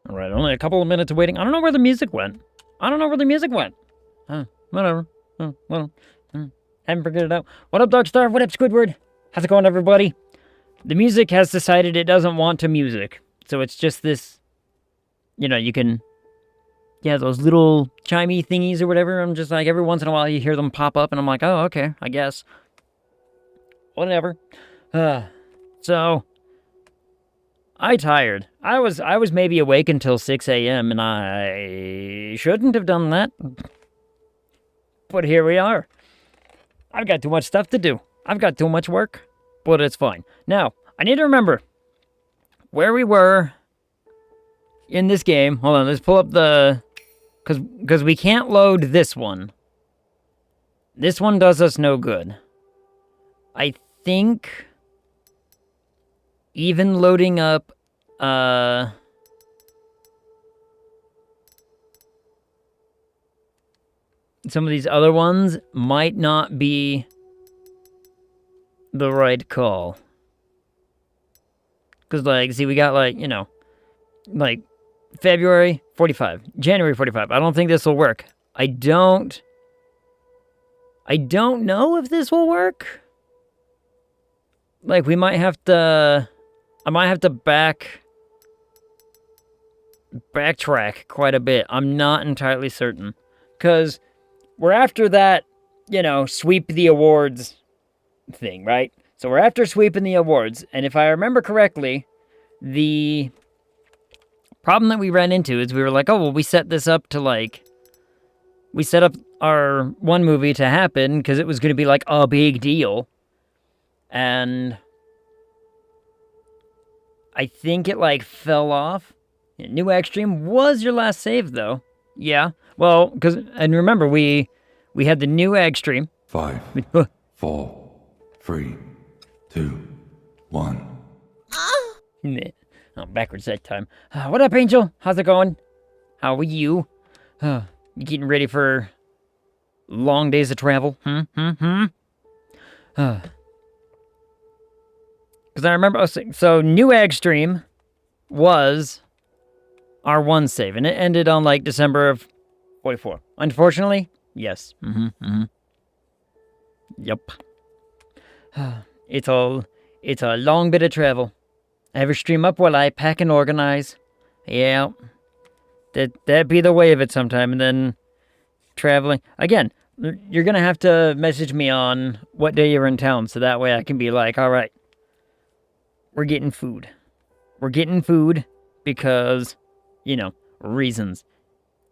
All right, only a couple of minutes of waiting. I don't know where the music went. Whatever. Well, haven't figured it out. What up, Darkstar? What up, Squidward? How's it going, everybody? The music has decided it doesn't want to music. So it's just this, you can, those little chimey thingies or whatever. I'm just like, every once in a while you hear them pop up and I'm like, oh, okay, I guess. Whatever. So... I tired. I was maybe awake until 6 a.m. and I shouldn't have done that. But here we are. I've got too much stuff to do. I've got too much work, but it's fine. Now, I need to remember where we were in this game. Hold on, let's pull up the... Because we can't load this one. This one does us no good. I think... Even loading up, some of these other ones might not be the right call. Because, see, we got, February 45, January 45. I don't think this will work. I don't know if this will work. We might have to... I might have to backtrack quite a bit. I'm not entirely certain. Because we're after that, sweep the awards thing, right? So we're after sweeping the awards. And if I remember correctly, the problem that we ran into is we were like, oh, well, we set this up to, we set up our one movie to happen because it was going to be, a big deal. And... I think it, fell off. New Extreme was your last save, though. Yeah. Well, and remember, we had the new Extreme. 5, 4, 3, 2, 1. Oh, backwards that time. What up, Angel? How's it going? How are you? You getting ready for long days of travel? Because I remember, so New Extreme was our one save, and it ended on, December of 44. Unfortunately, yes. Yep. It's a long bit of travel. Ever stream up while I pack and organize? Yeah. That'd be the way of it sometime, and then traveling. Again, you're gonna have to message me on what day you're in town, so that way I can be like, all right. We're getting food. We're getting food because, reasons.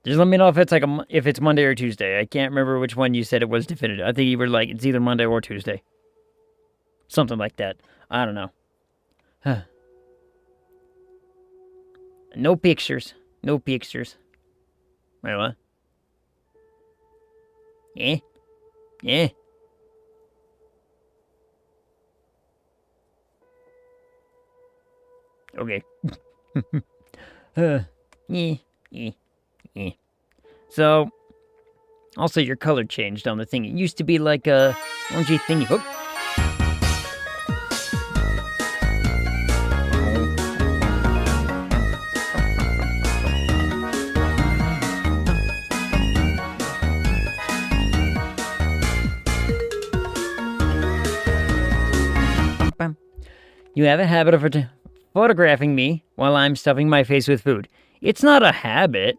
Just let me know if it's if it's Monday or Tuesday. I can't remember which one you said it was definitive. I think you were it's either Monday or Tuesday. Something like that. I don't know. No pictures. No pictures. Wait, what? Yeah? Yeah? Okay. Yeah, yeah, yeah. So, also your color changed on the thing. It used to be like a orangey thingy. Whoop. You have a habit of photographing me while I'm stuffing my face with food. It's not a habit.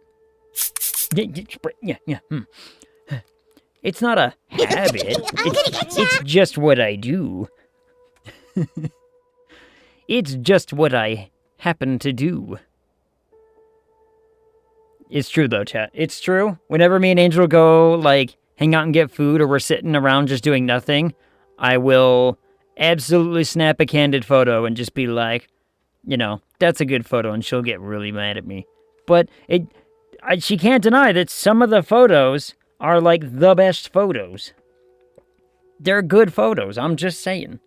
Yeah. It's not a habit. It's just what I do. It's just what I happen to do. It's true, though, chat. It's true. Whenever me and Angel go, like, hang out and get food, or we're sitting around just doing nothing, I will absolutely snap a candid photo and just be like, you know, that's a good photo, and she'll get really mad at me. But she can't deny that some of the photos are, like, the best photos. They're good photos, I'm just saying.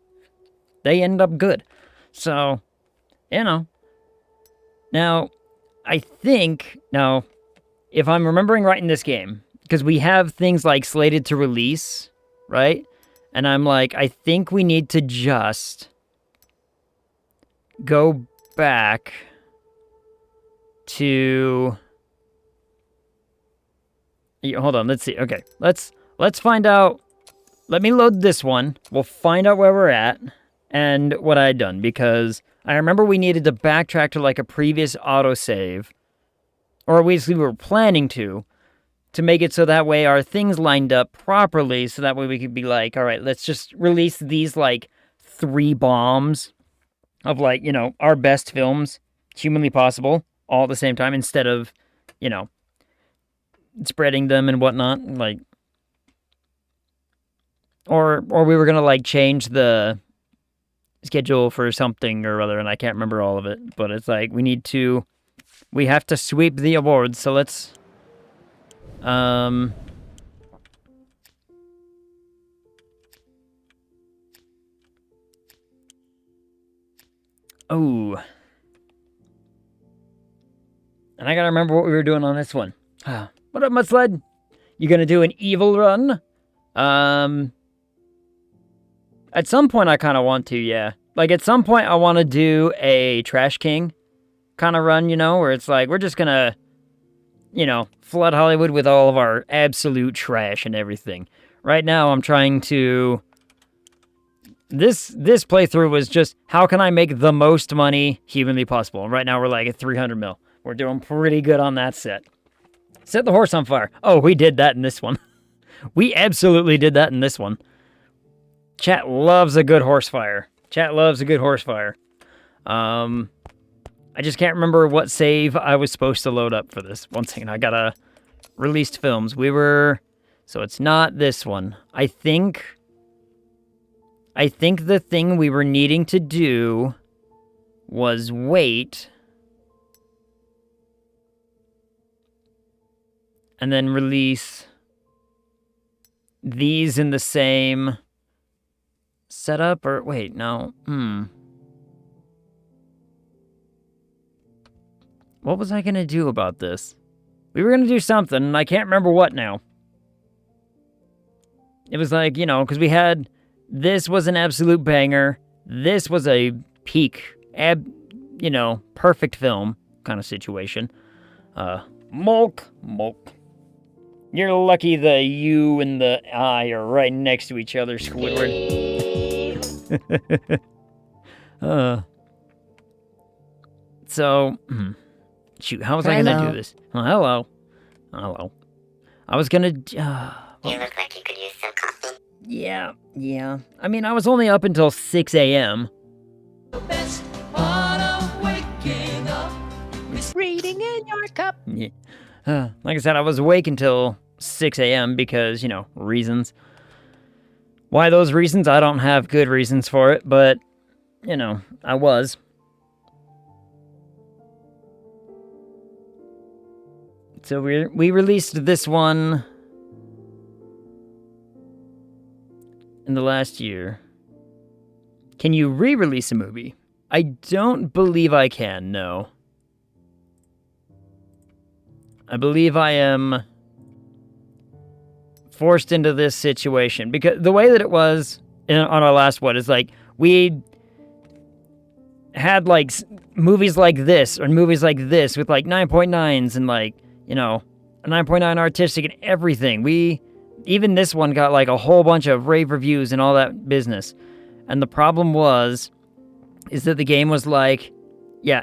They end up good. So, you know. Now, I think, now, if I'm remembering right in this game, because we have things like slated to release, right? And I'm like, I think we need to just go back to... Hold on, let's see. Okay, let's find out. Let me load this one. We'll find out where we're at and what I had done, because I remember we needed to backtrack to like a previous autosave, or at least we were planning to make it so that way our things lined up properly, so that way we could be like, all right, let's just release these like 3 bombs of like, you know, our best films humanly possible all at the same time, instead of, you know, spreading them and whatnot, like, or we were gonna like change the schedule for something or other, and I can't remember all of it, but it's like we have to sweep the awards, so let's oh, and I gotta remember what we were doing on this one. What up, Mudsled? You gonna do an evil run? At some point I kind of want to, yeah. Like, at some point I want to do a Trash King kind of run, you know, where it's like, we're just gonna, you know, flood Hollywood with all of our absolute trash and everything. Right now I'm trying to... This playthrough was just, how can I make the most money humanly possible? And right now we're like at 300 mil. We're doing pretty good on that set. Set the horse on fire. Oh, we did that in this one. We absolutely did that in this one. Chat loves a good horse fire. Chat loves a good horse fire. I just can't remember what save I was supposed to load up for this. One second, I gotta... Released films. So it's not this one. I think the thing we were needing to do was wait... and then release these in the same setup, or wait, no. What was I gonna do about this? We were gonna do something, and I can't remember what now. It was like, you know, because we had, this was an absolute banger. This was a peak, you know, perfect film kind of situation. Mulk. You're lucky the U and the I are right next to each other, Squidward. So, shoot, how was I gonna do this? Oh, hello. I was gonna... you look like you could use some coffee. Yeah. I mean, I was only up until 6 a.m. The best part of waking up is reading in your cup. Yeah. Like I said, I was awake until 6 a.m. because, you know, reasons. Why those reasons? I don't have good reasons for it, but, you know, I was. So we released this one in the last year. Can you re-release a movie? I don't believe I can, no. I believe I am forced into this situation because the way that it was on our last one is like we had like movies like this or movies like this with like 9.9s and like, you know, a 9.9 artistic and everything. Even this one got like a whole bunch of rave reviews and all that business. And the problem is that the game was like, yeah,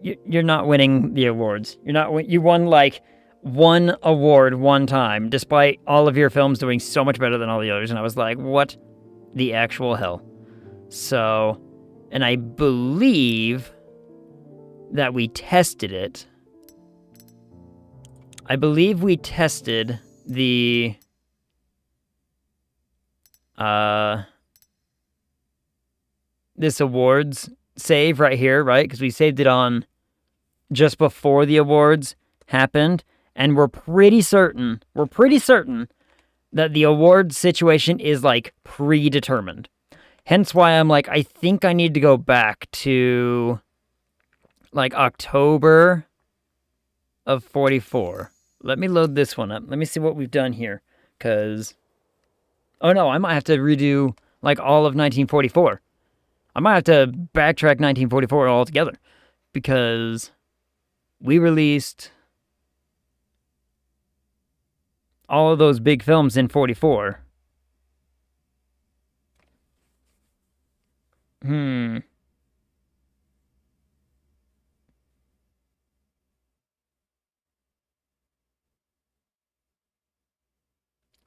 you're not winning the awards. You won like one award one time, despite all of your films doing so much better than all the others. And I was like, what the actual hell? So, and I believe that we tested it. I believe we tested the this awards save right here, right? Because we saved it on just before the awards happened, and we're pretty certain that the awards situation is like predetermined. Hence why I'm like, I think I need to go back to like October of 44. Let me load this one up. Let me see what we've done here. Because, oh no, I might have to redo like all of 1944. I might have to backtrack 1944 altogether. Because we released all of those big films in 44.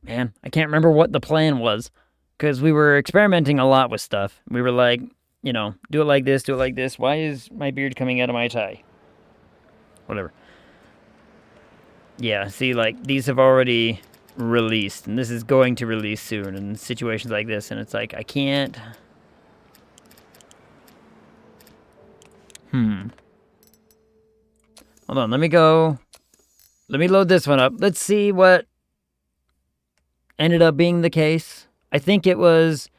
Man, I can't remember what the plan was. Because we were experimenting a lot with stuff. We were like, you know, do it like this, do it like this. Why is my beard coming out of my tie? Whatever. Yeah, see, like, these have already released. And this is going to release soon. And situations like this. And it's like, I can't... Hold on, let me load this one up. Let's see what ended up being the case. I think it was...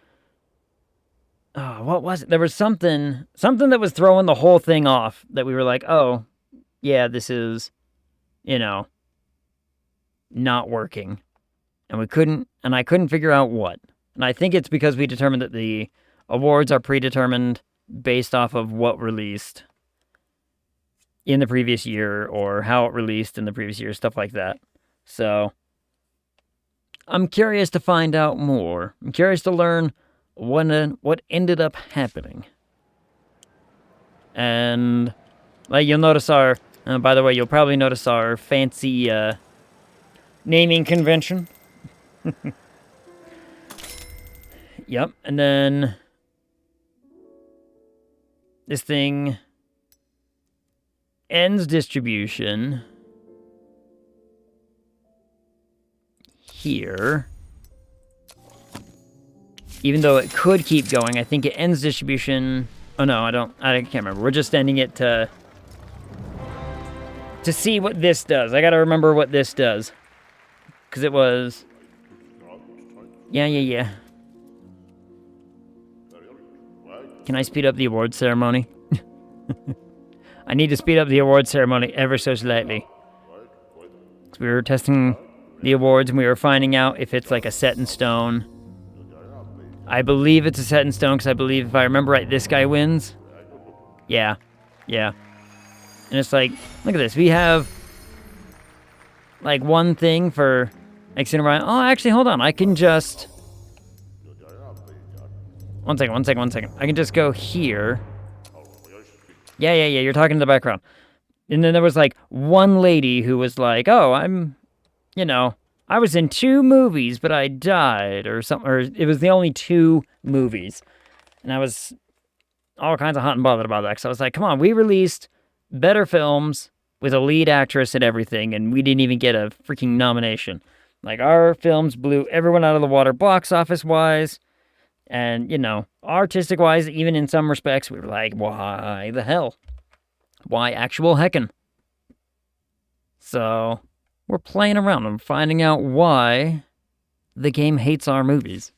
Oh, what was it? There was something that was throwing the whole thing off that we were like, oh, yeah, this is, you know, not working. And I couldn't figure out what. And I think it's because we determined that the awards are predetermined based off of what released in the previous year or how it released in the previous year, stuff like that. So, I'm curious to find out more. I'm curious to learn what ended up happening. And, like, you'll notice by the way, you'll probably notice our fancy, naming convention. Yep, and then this thing ends distribution here. Even though it could keep going, I think it ends distribution. Oh no, I can't remember. We're just ending it to see what this does. I gotta remember what this does. Because it was... Yeah. Can I speed up the awards ceremony? I need to speed up the awards ceremony ever so slightly. Because we were testing the awards and we were finding out if it's like a set in stone. I believe it's a set in stone because I believe, if I remember right, this guy wins. Yeah. And it's like, look at this. We have like one thing for X and Y. Oh, actually, hold on. I can just... One second. I can just go here. Yeah, you're talking in the background. And then there was like one lady who was like, oh, I was in 2 movies, but I died, or something, or it was the only 2 movies. And I was all kinds of hot and bothered about that, because I was like, come on, we released better films with a lead actress and everything, and we didn't even get a freaking nomination. Like, our films blew everyone out of the water box office-wise, and, artistic-wise, even in some respects, we were like, why the hell? Why actual heckin'? So, we're playing around and finding out why the game hates our movies.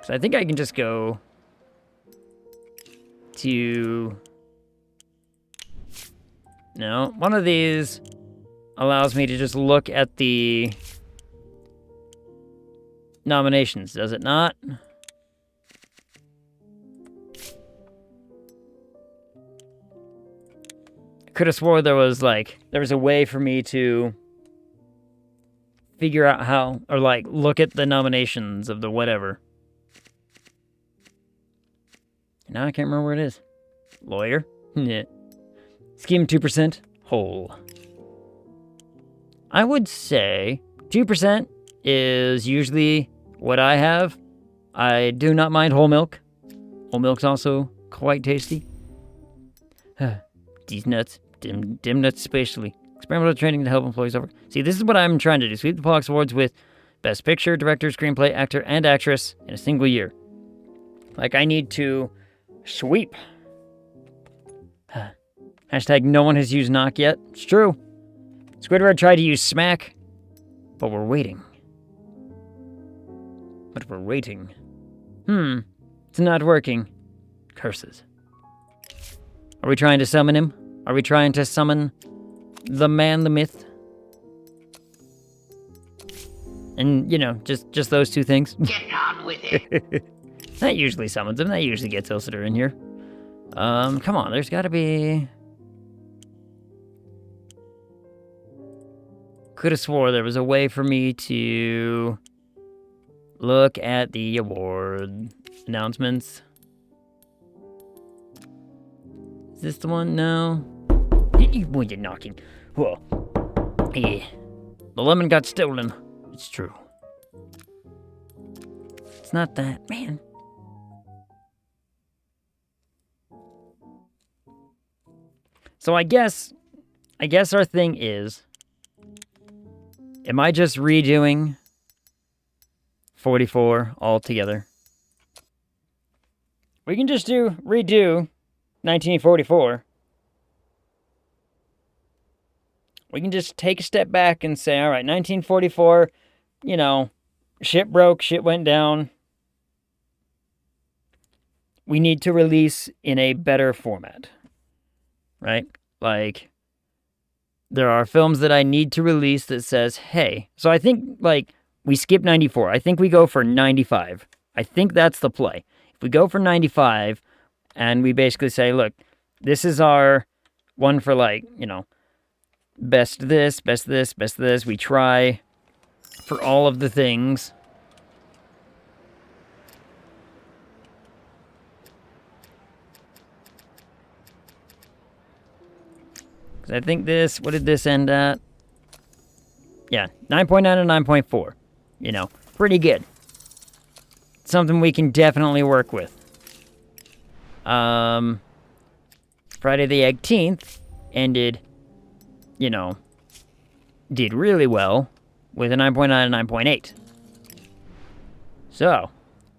So I think I can just go to... No, one of these allows me to just look at the nominations, does it not? I could have swore there was a way for me to figure out how, or like look at the nominations of the whatever. Now I can't remember where it is. Lawyer? Yeah. Scheme 2%. Whole. I would say 2% is usually what I have. I do not mind whole milk. Whole milk's also quite tasty. These nuts. Dim nuts especially. Experimental training to help employees over... See, this is what I'm trying to do. Sweep the Pox Awards with Best Picture, Director, Screenplay, Actor, and Actress in a single year. Like, I need to sweep. Hashtag no one has used knock yet. It's true. Squidward tried to use smack, but we're waiting. It's not working. Curses. Are we trying to summon him? Are we trying to summon the man, the myth? And, you know, just those two things. Get on with it. That usually summons him. That usually gets Ilsitor in here. Come on, there's gotta be... Could have swore there was a way for me to look at the award announcements. Is this the one? No. When you're knocking. Whoa. Yeah. The lemon got stolen. It's true. It's not that, man. So I guess our thing is, am I just redoing 44 altogether? We can just redo 1944. We can just take a step back and say, all right, 1944, you know, shit broke, shit went down. We need to release in a better format, right? Like, there are films that I need to release that says, hey, so I think, like, we skip 94. I think we go for 95. I think that's the play. If we go for 95 and we basically say, look, this is our one for, like, you know, best this, best this, best this. We try for all of the things. Because I think this, what did this end at? Yeah, 9.9 and 9.4. You know, pretty good. Something we can definitely work with. Friday the 18th ended, you know, did really well with a 9.9 and 9.8. So,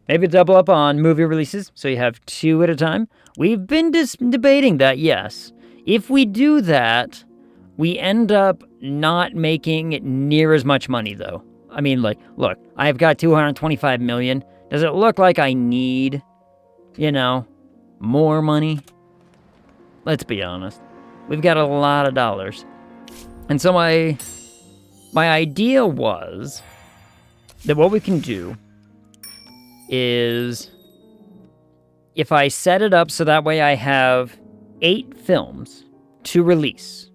maybe double up on movie releases, so you have 2 at a time. We've been debating that, yes. If we do that, we end up not making near as much money, though. I mean, like, look, I've got 225 million. Does it look like I need, you know, more money? Let's be honest. We've got a lot of dollars. And so my idea was that what we can do is, if I set it up so that way I have 8 films to release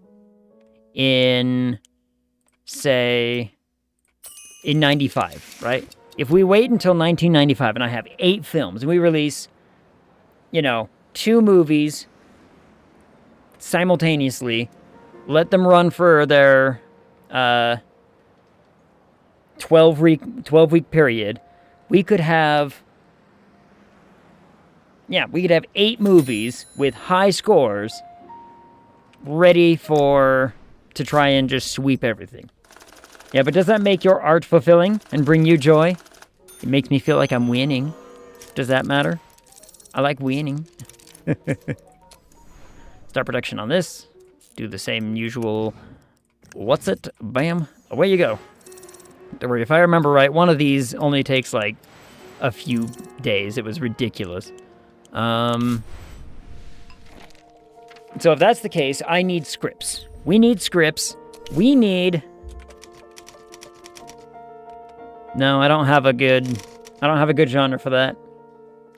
in, say, in 95, right? If we wait until 1995 and I have 8 films and we release, you know, 2 movies simultaneously, let them run for their 12-week period, we could have 8 movies with high scores ready to try and just sweep everything. Yeah, but does that make your art fulfilling and bring you joy? It makes me feel like I'm winning. Does that matter? I like winning. Start production on this. Do the same usual What's it? Bam. Away you go. Don't worry, if I remember right, one of these only takes like a few days. It was ridiculous. So if that's the case, I need scripts. We need scripts. We need... No, I don't have a good genre for that.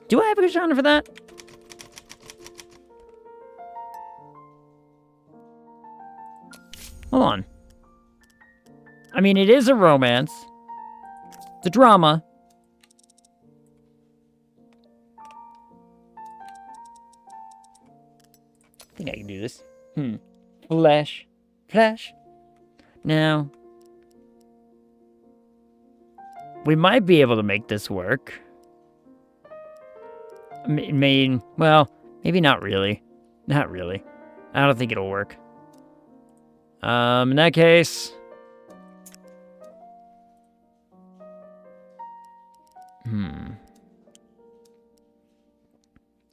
Do I have a good genre for that? Hold on. I mean, it is a romance. It's a drama. I think I can do this. Flash. Flash. Now, we might be able to make this work. I mean, well, maybe not really. Not really. I don't think it'll work. In that case...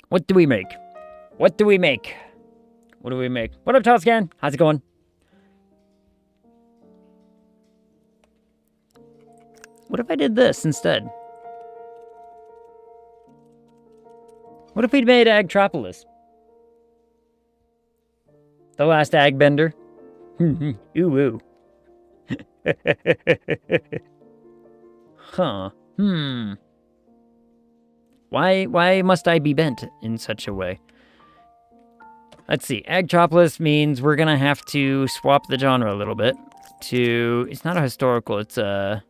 What do we make? What do we make? What do we make? What up, Toscan? How's it going? What if I did this instead? What if we'd made Agtropolis? The last ag bender? Ooh, ooh. Huh. Why must I be bent in such a way? Let's see. Agtropolis means we're gonna have to swap the genre a little bit to... It's not a historical, it's a...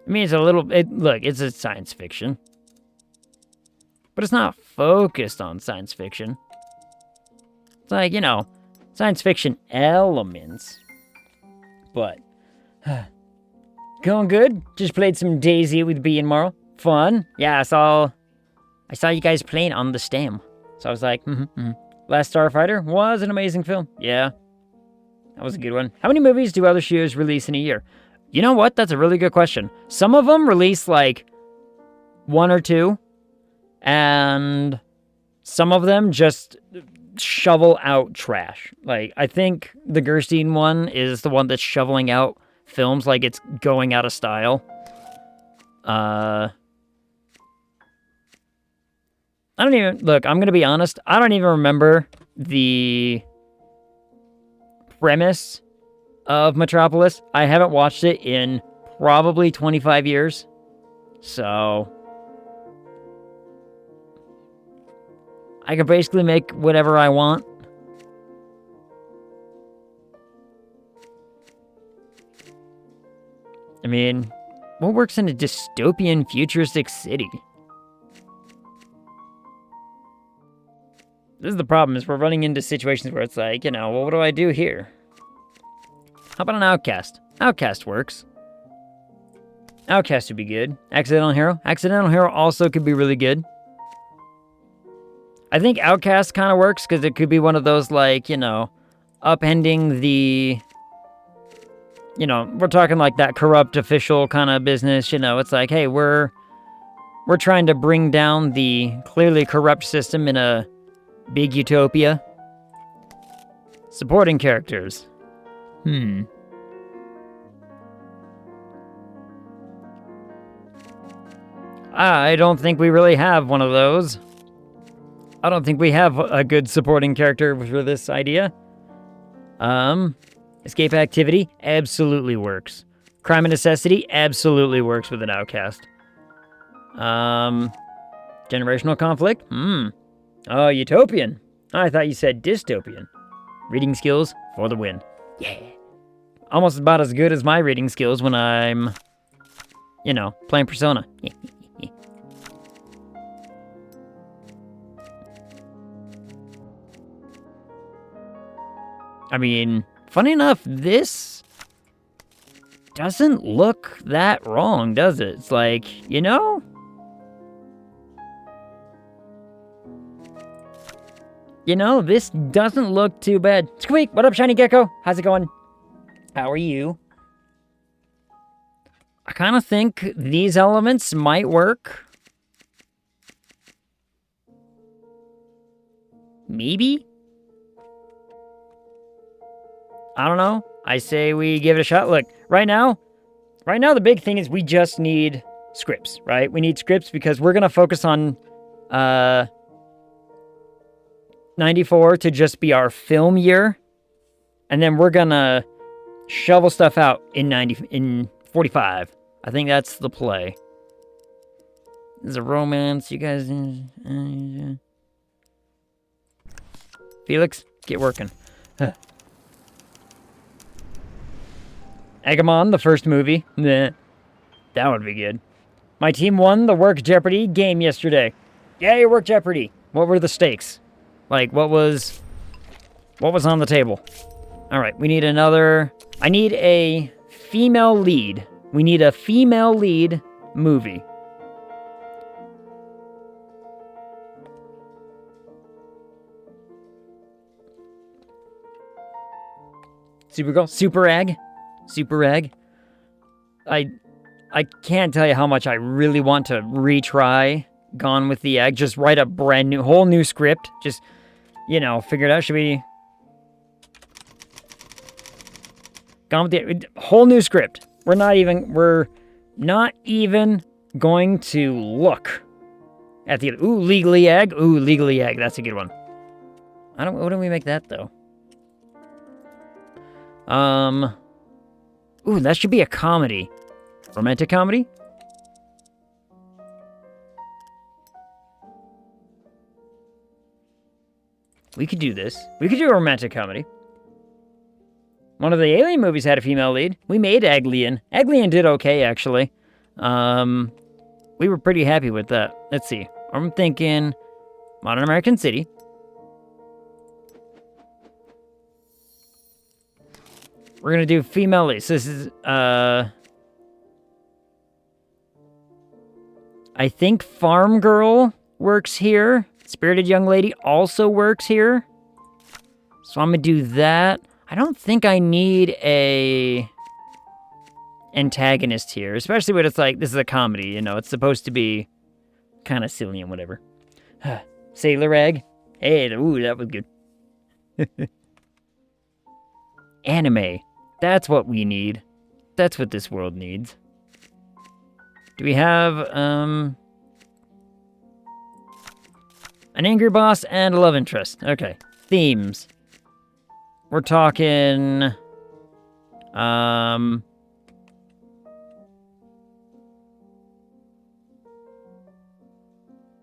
I mean, it's a little... Look, it's a science fiction. But it's not focused on science fiction. It's like, you know, science fiction elements. But... Going good. Just played some DayZ with B and Marl. Fun. Yeah, I saw you guys playing on the stem. So I was like, Last Starfighter was an amazing film. Yeah. That was a good one. How many movies do other shows release in a year? You know what? That's a really good question. Some of them release like 1 or 2. And some of them just shovel out trash. Like, I think the Gerstein one is the one that's shoveling out films like it's going out of style. I don't even... Look, I'm gonna be honest. I don't even remember the premise of Metropolis. I haven't watched it in probably 25 years. So... I can basically make whatever I want. I mean, what works in a dystopian futuristic city? This is the problem, is we're running into situations where it's like, you know, well, what do I do here? How about an Outcast? Outcast works. Outcast would be good. Accidental Hero? Accidental Hero also could be really good. I think Outcast kind of works, because it could be one of those, like, you know, upending the... You know, we're talking like that corrupt official kind of business, you know, it's like, hey, we're trying to bring down the clearly corrupt system in a big utopia. Supporting characters. I don't think we really have one of those. I don't think we have a good supporting character for this idea. Escape Activity absolutely works. Crime and Necessity absolutely works with an Outcast. Generational Conflict? Oh, Utopian. I thought you said dystopian. Reading skills for the win. Yeah. Almost about as good as my reading skills when I'm, you know, playing Persona. I mean, funny enough, this doesn't look that wrong, does it? It's like, you know? You know, this doesn't look too bad. Squeak, what up, Shiny Gecko? How's it going? How are you? I kind of think these elements might work. Maybe? I don't know. I say we give it a shot. Look, right now, the big thing is we just need scripts, right? We need scripts because we're going to focus on 94 to just be our film year. And then we're going to shovel stuff out in 45. I think that's the play. There's a romance. You guys... Felix, get working. Agamon, the first movie. Nah, that would be good. My team won the Work Jeopardy game yesterday. Yay, Work Jeopardy. What were the stakes? Like, what was on the table? All right, we need another... I need a female lead. We need a female lead movie. Supergirl? Super Ag? Super Ag? I can't tell you how much I really want to retry Gone with the Egg. Just write a brand new, whole new script. Just, figure it out. Should we... Gone with the Egg. Whole new script. We're not even going to look at the... Ooh, Legally Egg. Ooh, Legally Egg. That's a good one. What do we make that, though? Ooh, that should be a comedy. Romantic comedy? We could do this. We could do a romantic comedy. One of the Alien movies had a female lead. We made Aglian. Aglian did okay, actually. We were pretty happy with that. Let's see. I'm thinking Modern American City. We're gonna do female leads. This is, I think Farm Girl works here. Spirited Young Lady also works here. So I'm gonna do that. I don't think I need a antagonist here, especially when it's like, this is a comedy, it's supposed to be kind of silly and whatever. Sailor Egg. Hey, ooh, that was good. Anime. That's what we need. That's what this world needs. Do we have, an angry boss and a love interest? Okay. Themes. We're talking, I'm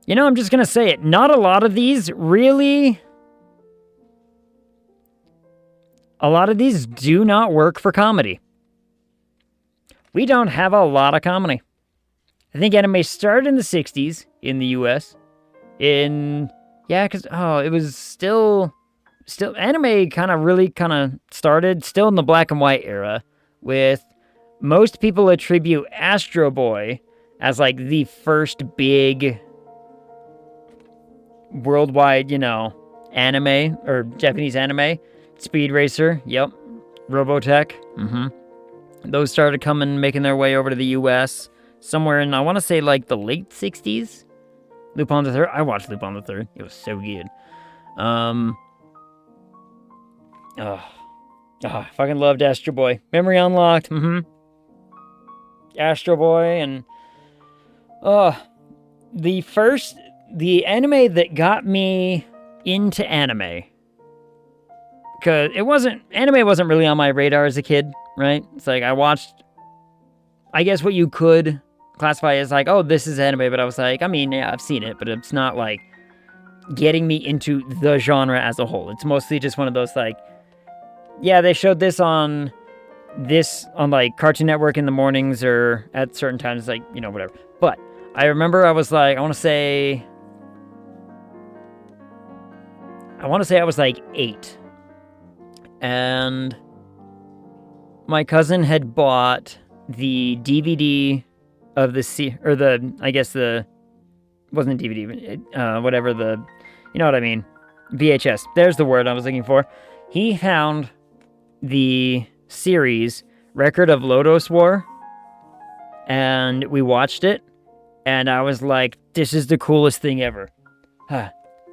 just gonna say it. Not a lot of these really... A lot of these do not work for comedy. We don't have a lot of comedy. I think anime started in the 60s in the US. It was still anime kind of started still in the black and white era, with most people attribute Astro Boy as like the first big worldwide, anime or Japanese anime. Speed Racer, yep. Robotech, Those started making their way over to the US somewhere in, I want to say, like, the late 60s? Lupin the Third? I watched Lupin the Third. It was so good. I fucking loved Astro Boy. Memory Unlocked, Astro Boy, and... the anime that got me into anime... Because anime wasn't really on my radar as a kid, right? It's like I watched, I guess what you could classify as like, oh, this is anime, but I was like, yeah, I've seen it, but it's not like getting me into the genre as a whole. It's mostly just one of those like, yeah, they showed this on like Cartoon Network in the mornings or at certain times, like, whatever. But I remember I was like, I want to say I was like 8. And my cousin had bought the DVD of the wasn't DVD, whatever you know what I mean, VHS. There's the word I was looking for. He found the series Record of Lodoss War, and we watched it, and I was like, this is the coolest thing ever.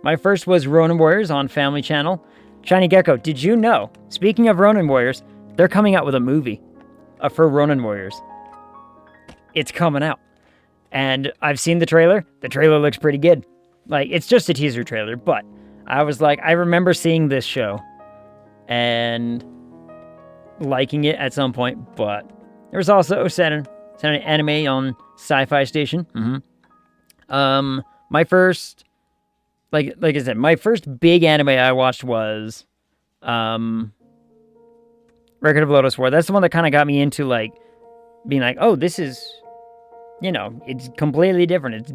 My first was Ronin Warriors on Family Channel. Shiny Gecko, did you know, speaking of Ronin Warriors, they're coming out with a movie for Ronin Warriors. It's coming out. And I've seen the trailer. The trailer looks pretty good. Like, it's just a teaser trailer, but I was like, I remember seeing this show and liking it at some point, but there was also an anime on Sci-Fi Station. My first, like I said, my first big anime I watched was Record of Lodoss War. That's the one that kind of got me into, like, being like, oh, this is, you know, it's completely different. It's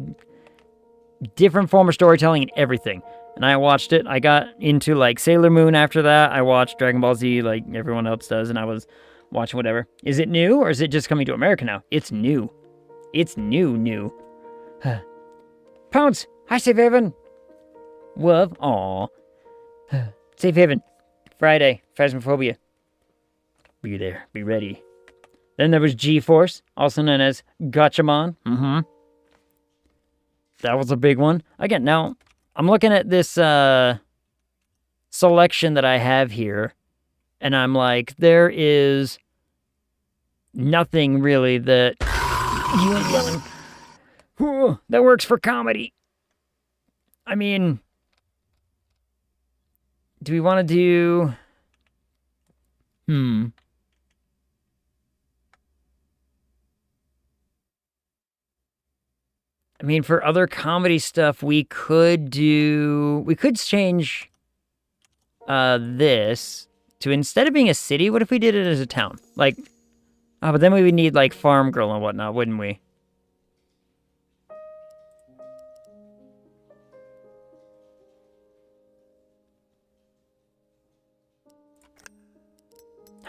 different form of storytelling and everything. And I watched it. I got into, like, Sailor Moon after that. I watched Dragon Ball Z like everyone else does, and I was watching whatever. Is it new, or is it just coming to America now? It's new. It's new. Pounce! Hi, Safe Haven! Woof. Aw. Safe Haven. Friday. Phasmophobia. Be there. Be ready. Then there was G-Force, also known as Gatchaman. That was a big one. Again, now, I'm looking at this selection that I have here, and I'm like, there is nothing really that you ain't yelling. Whew, that works for comedy. I mean, do we want to do... I mean, for other comedy stuff, we could change this to, instead of being a city, what if we did it as a town? Like, oh, but then we would need, like, Farm Girl and whatnot, wouldn't we?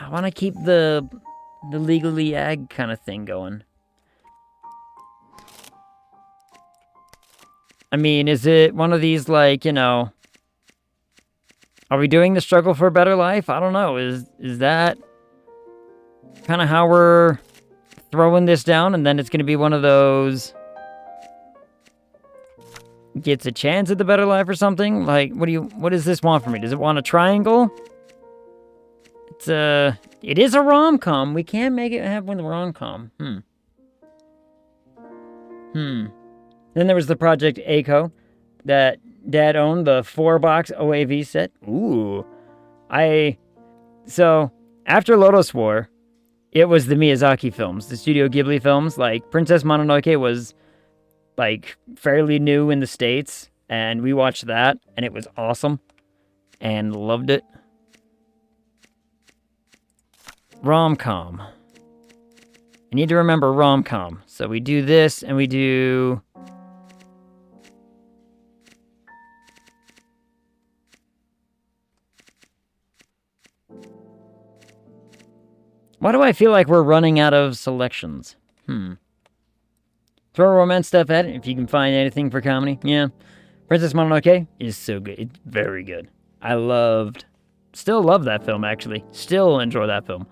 I want to keep the legally ag kind of thing going. I mean, is it one of these, like, you know, are we doing the struggle for a better life? I don't know. Is that kind of how we're throwing this down? And then it's going to be one of those gets a chance at the better life or something? Like, what does this want from me? Does it want a triangle? It is a rom-com. We can't make it happen with a rom-com. Then there was the Project ACO that Dad owned, the 4-box OAV set. Ooh. So, after Lodoss War, it was the Miyazaki films, the Studio Ghibli films. Like, Princess Mononoke was, like, fairly new in the States, and we watched that, and it was awesome, and loved it. Rom-com. I need to remember rom-com. So we do this, and we do... Why do I feel like we're running out of selections? Throw romance stuff at it if you can find anything for comedy. Yeah. Princess Mononoke is so good. It's very good. Still love that film, actually. Still enjoy that film.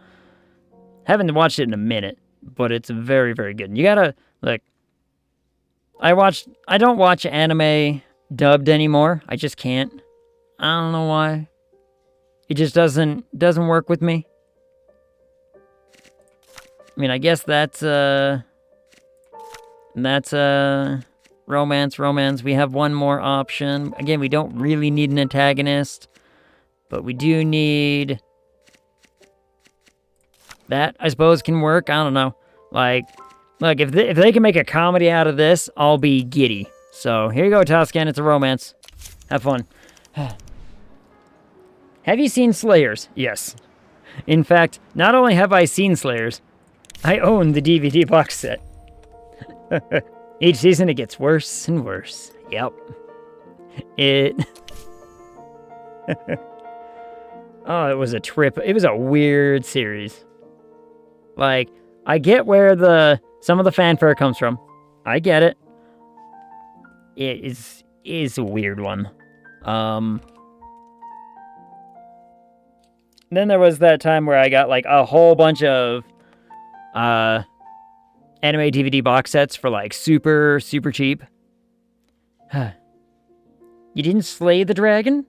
Haven't watched it in a minute, but it's very, very good. You gotta, like... I don't watch anime dubbed anymore. I just can't. I don't know why. It just doesn't work with me. I mean, I guess that's romance. We have one more option. Again, we don't really need an antagonist, but we do need... That, I suppose, can work. I don't know. Like, look, if they can make a comedy out of this, I'll be giddy. So, here you go, Toscan. It's a romance. Have fun. Have you seen Slayers? Yes. In fact, not only have I seen Slayers, I own the DVD box set. Each season, it gets worse and worse. Yep. Oh, it was a trip. It was a weird series. Like, I get where some of the fanfare comes from. I get it. It is a weird one. Then there was that time where I got, like, a whole bunch of anime DVD box sets for, like, super, super cheap. You didn't slay the dragon?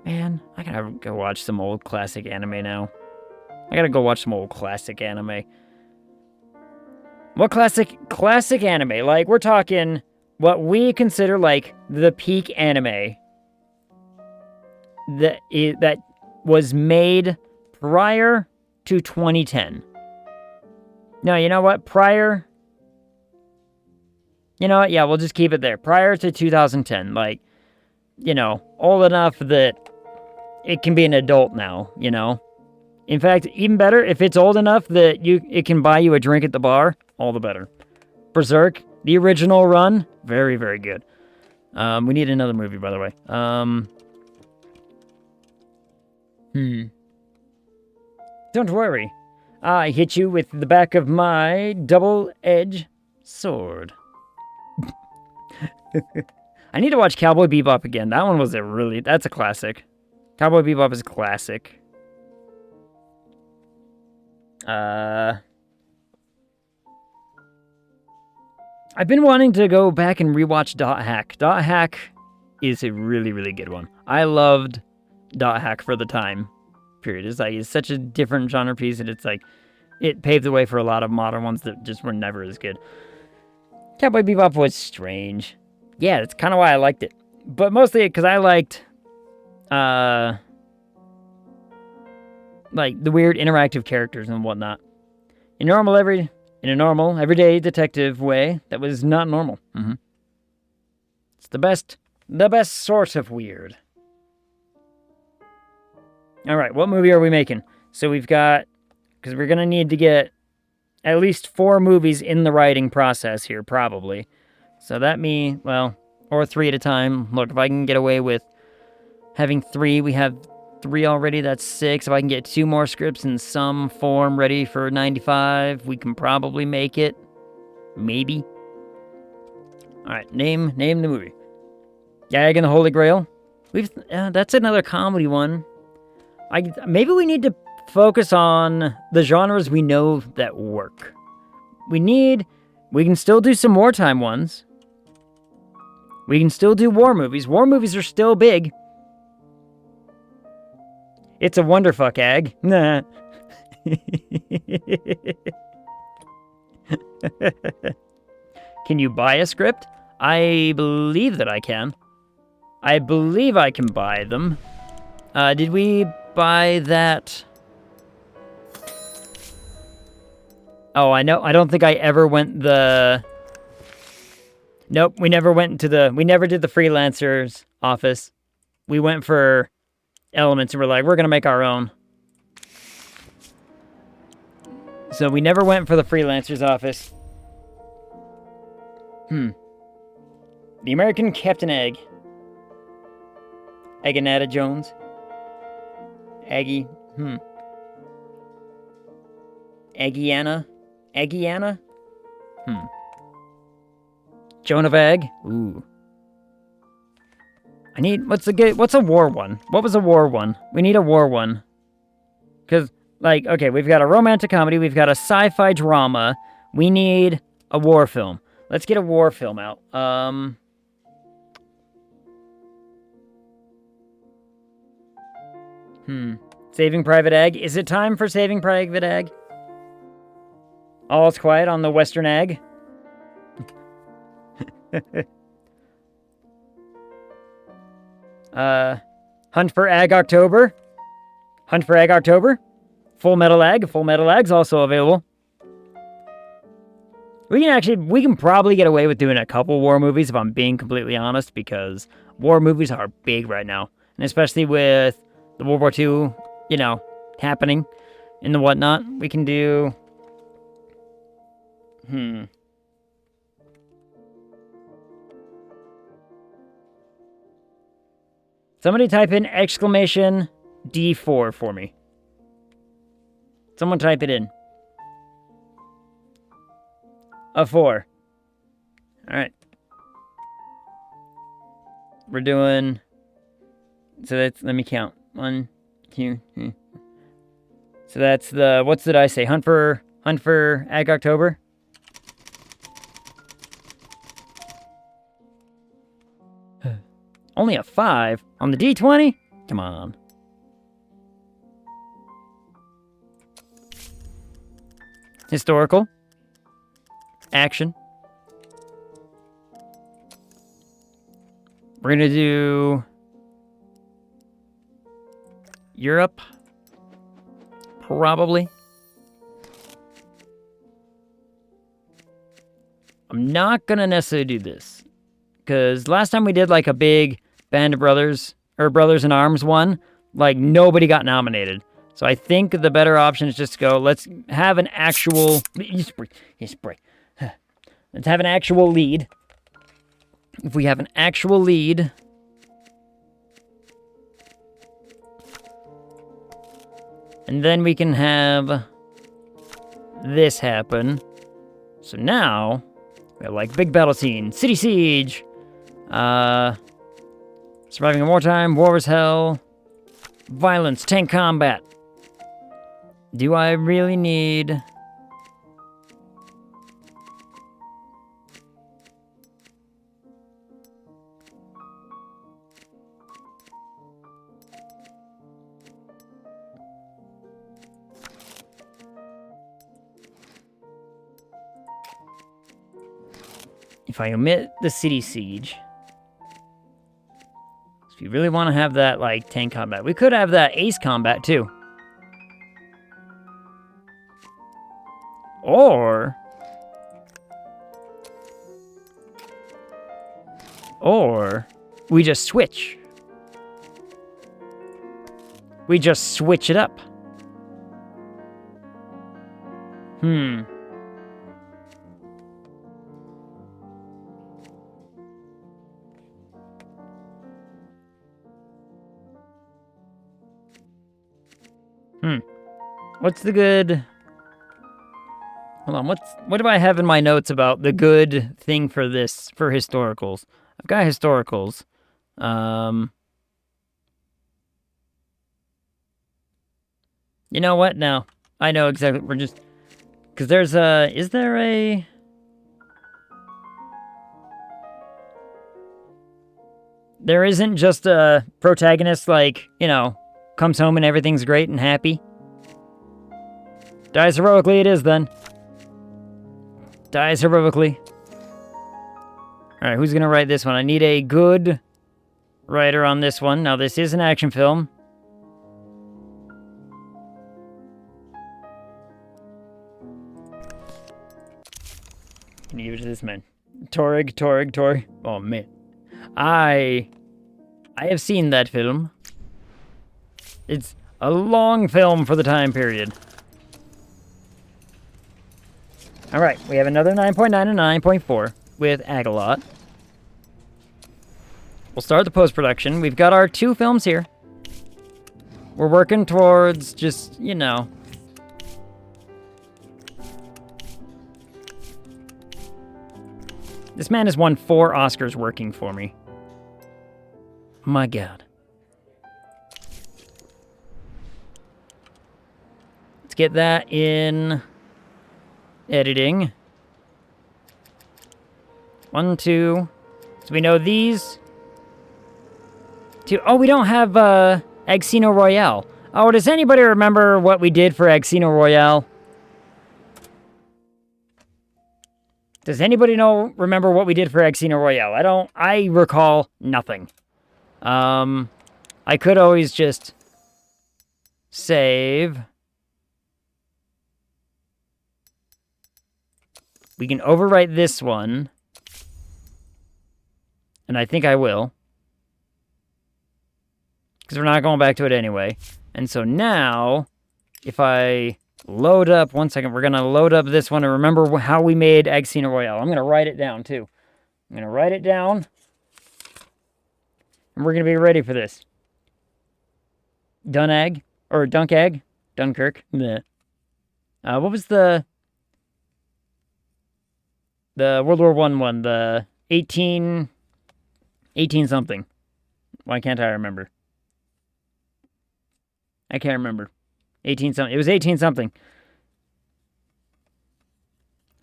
Man, I gotta go watch some old classic anime now. I gotta go watch some old classic anime. What classic anime? Like, we're talking what we consider, like, the peak anime. That was made prior to 2010. No, you know what? Prior... You know what? Yeah, we'll just keep it there. Prior to 2010. Like, you know, old enough that it can be an adult now, you know? In fact, even better, if it's old enough that it can buy you a drink at the bar, all the better. Berserk, the original run, very, very good. We need another movie, by the way. Don't worry. I hit you with the back of my double-edged sword. I need to watch Cowboy Bebop again. That one was that's a classic. Cowboy Bebop is a classic. I've been wanting to go back and rewatch Dot Hack. Dot Hack is a really, really good one. I loved Dot Hack for the time period. It's such a different genre piece, and it's like, it paved the way for a lot of modern ones that just were never as good. Cowboy Bebop was strange. Yeah, that's kind of why I liked it. But mostly because I liked, like, the weird interactive characters and whatnot. In a normal, everyday detective way that was not normal. It's the best sort of weird. Alright, what movie are we making? So we've got, because we're going to need to get at least 4 movies in the writing process here, probably. So or 3 at a time. Look, if I can get away with having 3, we have 3 already, that's 6. If I can get 2 more scripts in some form ready for 95, we can probably make it. Maybe. Alright, name the movie. Gag and the Holy Grail. That's another comedy one. Maybe we need to focus on the genres we know that work. We can still do some wartime ones. We can still do war movies. War movies are still big. It's a wonderfuck, Ag. Nah. Can you buy a script? I believe that I can. I believe I can buy them. Did we buy that? Oh, I know. I don't think I ever went the... Nope, we never did the freelancer's office. We went for Elements and we're like, we're going to make our own. So we never went for the freelancer's office. The American Captain Egg. Egganetta Jones. Aggie. Aggiana? Joan of Egg? Ooh. What's a war one? What was a war one? We need a war one. Because, like, okay, we've got a romantic comedy, we've got a sci-fi drama, we need a war film. Let's get a war film out. Saving Private Egg? Is it time for Saving Private Egg? All's quiet on the Western Egg? Hunt for Egg October? Full Metal Egg? Full Metal Egg's also available. We can probably get away with doing a couple war movies if I'm being completely honest, because war movies are big right now. And especially with the World War II, happening and the whatnot, we can do... Somebody type in exclamation D4 for me. Someone type it in. A 4. Alright. We're doing... So let me count. 1, 2, 3. So that's the... What did I say? Hunt for Ag October? Only a 5 on the D20? Come on. Historical. Action. We're gonna do Europe. Probably. I'm not gonna necessarily do this. Because last time we did like a big Band of Brothers, or Brothers in Arms one, like nobody got nominated. So I think the better option is just to go, let's have an actual... Let's have an actual lead. If we have an actual lead... And then we can have this happen. So now, we have like big battle scene, city siege, surviving in wartime, war is hell, violence, tank combat. Do I really need... If I omit the city siege, if you really want to have that, like, tank combat, we could have that ace combat, too. Or we just switch. We just switch it up. What's the good... Hold on, what do I have in my notes about the good thing for this, for historicals? I've got historicals. You know what? No. I know exactly. We're just... Because there's a... Is there a... There isn't just a protagonist, like, you know, comes home and everything's great and happy. Dies heroically it is, then. Dies heroically. Alright, who's gonna write this one? I need a good writer on this one. Now, this is an action film. Can you give it to this man? Torig. Oh, man. I have seen that film. It's a long film for the time period. Alright, we have another 9.9 and 9.4 with AGG. We'll start the post-production. We've got our 2 films here. We're working towards just, you know... This man has won 4 Oscars working for me. My God. Let's get that in... editing. 1, 2. So we know these. 2. Oh, we don't have Casino Royale. Oh, does anybody remember what we did for Casino Royale? Does anybody remember what we did for Casino Royale? I recall nothing. I could always just save. We can overwrite this one. And I think I will. Because we're not going back to it anyway. And so now, if I load up... One second, we're going to load up this one and remember how we made Casino Royale. I'm going to write it down, too. I'm going to write it down. And we're going to be ready for this. Dunkirk. Bleh. What was the World War I one? The 18 something. Why can't I remember? I can't remember. 18 something. It was 18 something.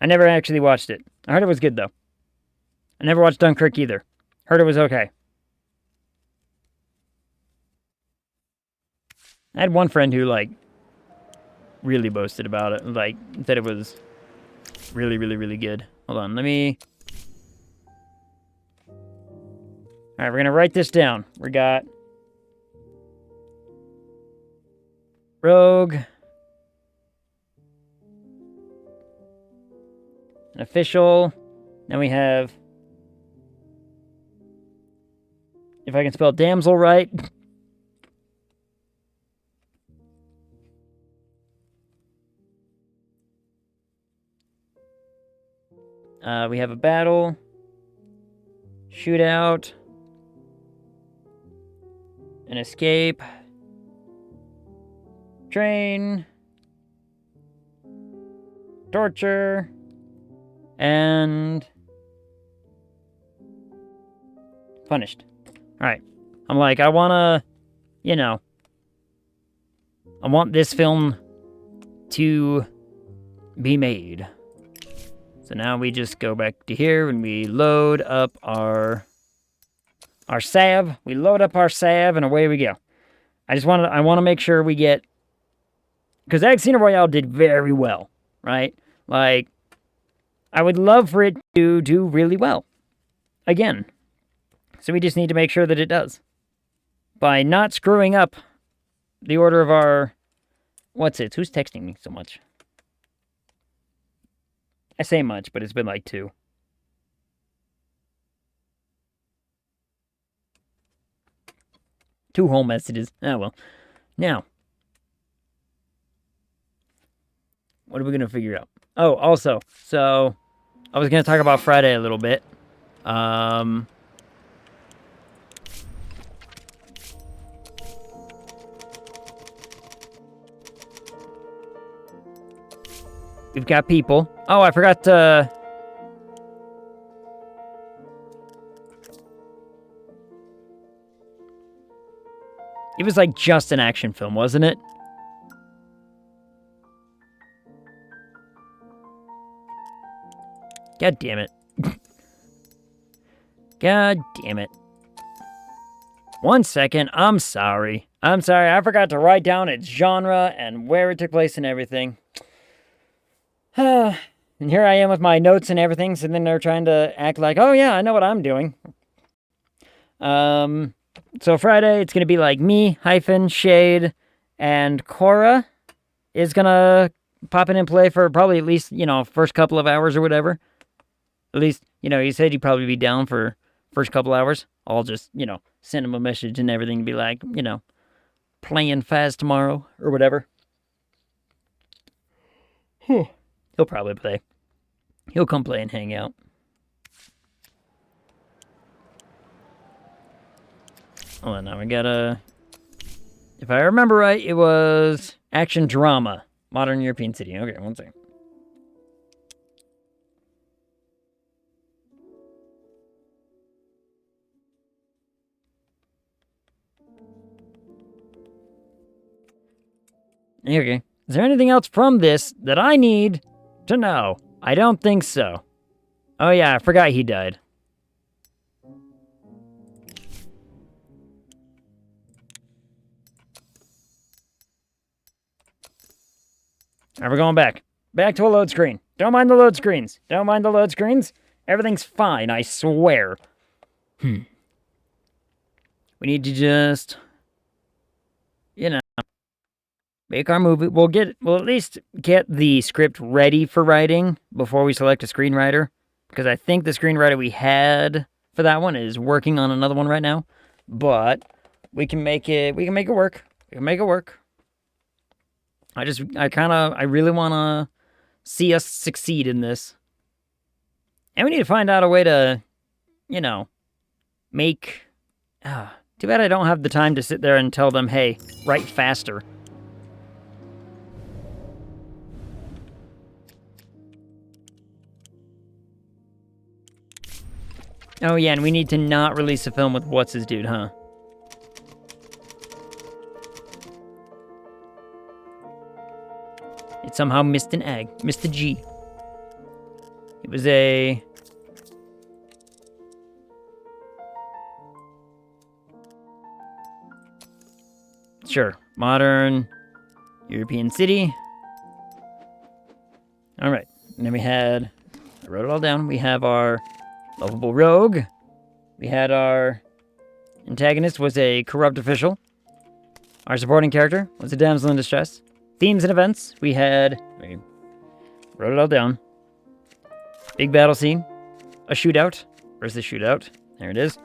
I never actually watched it. I heard it was good, though. I never watched Dunkirk either. Heard it was okay. I had one friend who, like, really boasted about it. Like, said it was really, really, really good. Hold on, let me... Alright, we're gonna write this down. We got... Rogue... An official. Then we have... If I can spell damsel right... we have a battle, shootout, an escape, train, torture, and punished. Alright. I'm like, I wanna, you know, I want this film to be made. So now we just go back to here and we load up our salve. We load up our salve and away we go. I want to make sure we get, because Casino Royale did very well, right? Like, I would love for it to do really well again. So we just need to make sure that it does by not screwing up the order of our, what's it? Who's texting me so much? I say much, but it's been like 2. Two whole messages. Oh, well. Now. What are we going to figure out? Oh, also. So, I was going to talk about Friday a little bit. We've got people. Oh, I forgot to... It was like just an action film, wasn't it? God damn it. God damn it. 1 second. I'm sorry. I'm sorry. I forgot to write down its genre and where it took place and everything. And here I am with my notes and everything, so then they're trying to act like, oh yeah, I know what I'm doing. So Friday, it's going to be like me, Hyphen, Shade, and Cora is going to pop in and play for probably at least, you know, first couple of hours or whatever. At least, you know, he said he'd probably be down for first couple hours. I'll just, you know, send him a message and everything to be like, you know, playing Phas tomorrow or whatever. He'll probably play. He'll come play and hang out. Hold on, now we gotta... If I remember right, it was action drama. Modern European city. Okay, 1 second. Okay. Is there anything else from this that I need to know? I don't think so. Oh yeah, I forgot he died. Alright, we're going back. Back to a load screen. Don't mind the load screens. Don't mind the load screens. Everything's fine, I swear. We need to just, you know, make our movie. We'll at least get the script ready for writing before we select a screenwriter. Because I think the screenwriter we had for that one is working on another one right now. But we can make it work. We can make it work. I really want to see us succeed in this. And we need to find out a way to, you know, make... too bad I don't have the time to sit there and tell them, hey, write faster. Oh yeah, and we need to not release a film with what's his dude, huh? It somehow missed an egg. Missed a G. It was a... Sure, Modern European city. All right. And then we had, I wrote it all down. We have our lovable rogue. We had our antagonist was a corrupt official. Our supporting character was a damsel in distress. Themes and events. We wrote it all down. Big battle scene. A shootout. Where's the shootout? There it is.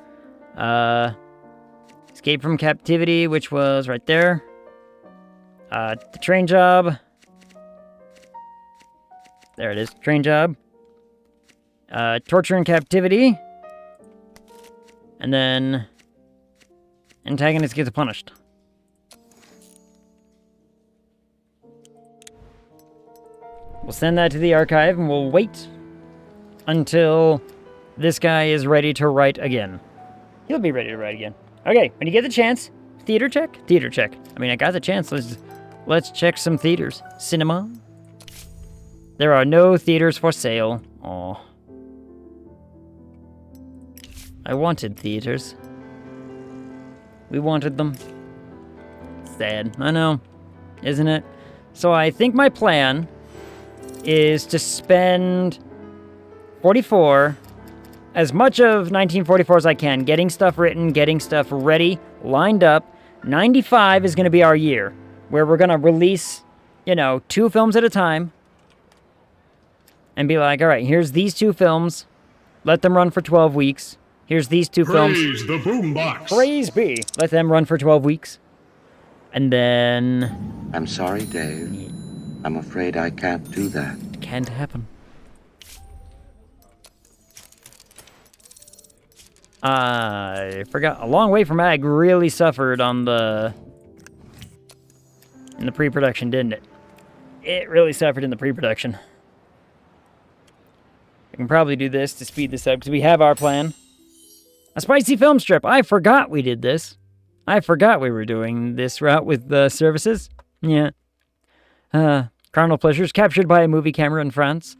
Escape from captivity, which was right there. The train job. There it is. Train job. Torture in captivity. And then antagonist gets punished. We'll send that to the archive and we'll wait until this guy is ready to write again. He'll be ready to write again. Okay, when you get the chance, theater check? Theater check. I mean, I got the chance. Let's check some theaters. Cinema. There are no theaters for sale. Aw. I wanted theaters. We wanted them. Sad. I know. Isn't it? So I think my plan is to spend 44, as much of 1944 as I can, getting stuff written, getting stuff ready, lined up. 95 is going to be our year, where we're going to release, 2 films at a time, and be like, all right, here's these 2 films, let them run for 12 weeks. Here's these 2 films. Praise the boombox. Praise be. Let them run for 12 weeks. And then... I'm sorry, Dave. I'm afraid I can't do that. It can't happen. I forgot. A Long Way from AGG really suffered in the pre-production, didn't it? It really suffered in the pre-production. I can probably do this to speed this up because we have our plan. A spicy film strip. I forgot we did this. I forgot we were doing this route with the services. Yeah. Carnal pleasures captured by a movie camera in France.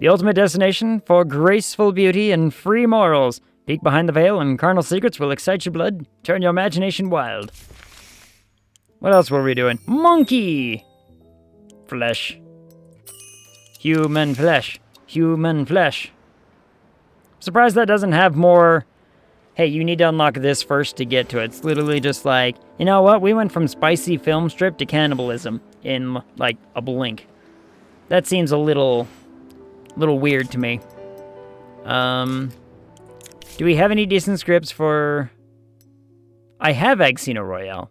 The ultimate destination for graceful beauty and free morals. Peek behind the veil and carnal secrets will excite your blood, turn your imagination wild. What else were we doing? Monkey! Flesh. Human flesh. Human flesh. Surprised that doesn't have more... Hey, you need to unlock this first to get to it. It's literally just like, you know what? We went from spicy film strip to cannibalism in, like, a blink. That seems a little weird to me. Do we have any decent scripts for... I have Casino Royale.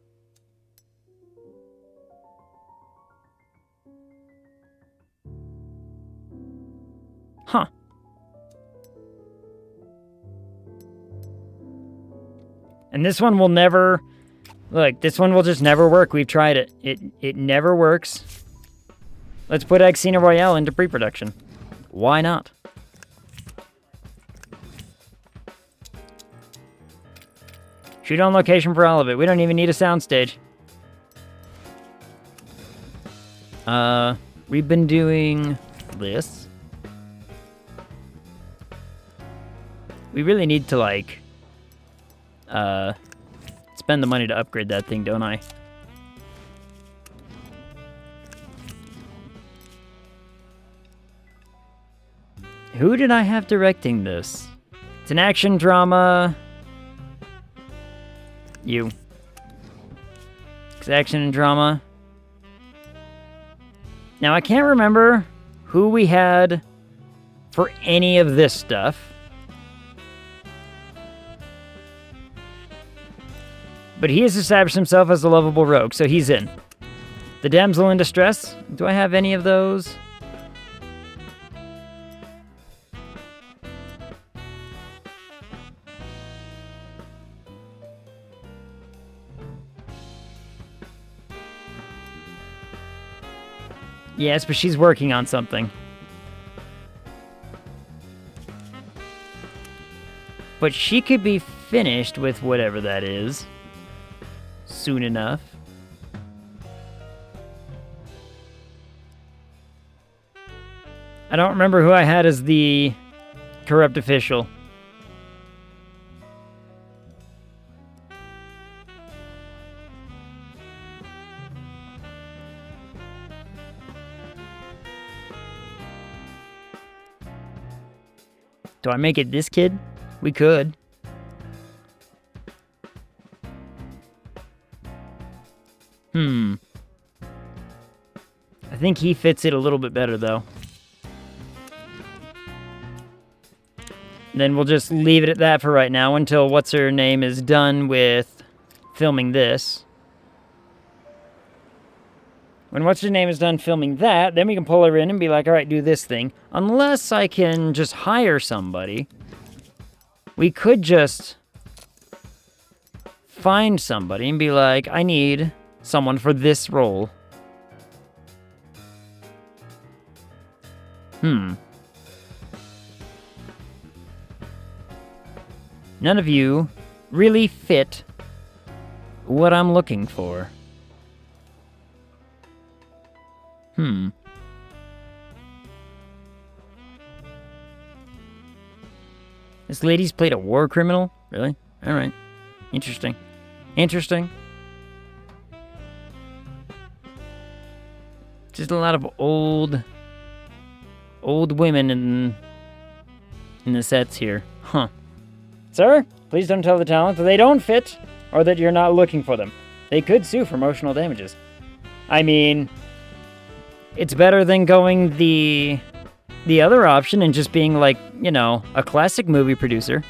Huh. And this one will never... Look, this one will just never work. We've tried it. It never works. Let's put Casino Royale into pre-production. Why not? Shoot on location for all of it. We don't even need a soundstage. We've been doing this. We really need to, like, spend the money to upgrade that thing, don't I? Who did I have directing this? It's an action drama. You. It's action and drama. Now, I can't remember who we had for any of this stuff. But he has established himself as a lovable rogue, so he's in. The damsel in distress. Do I have any of those? Yes, but she's working on something. But she could be finished with whatever that is soon enough. I don't remember who I had as the corrupt official. Do I make it this kid? We could. I think he fits it a little bit better, though. Then we'll just leave it at that for right now until what's-her-name is done with filming this. When what's-her-name is done filming that, then we can pull her in and be like, all right, do this thing. Unless I can just hire somebody. We could just find somebody and be like, I need someone for this role. None of you really fit what I'm looking for. This lady's played a war criminal? Really? Alright. Interesting. Interesting. Just a lot of old women in the sets here. Huh. Sir, please don't tell the talent that they don't fit or that you're not looking for them. They could sue for emotional damages. I mean, it's better than going the other option and just being like, you know, a classic movie producer.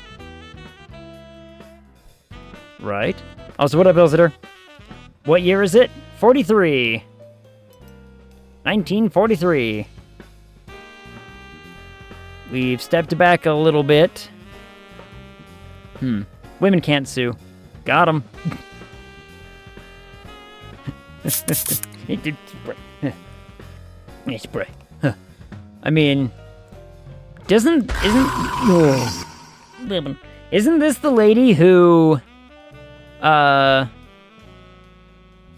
Right? Also, what up, Ilsitor? What year is it? 43. 1943. We've stepped back a little bit. Women can't sue. Got 'em. Spray. I mean, isn't this the lady who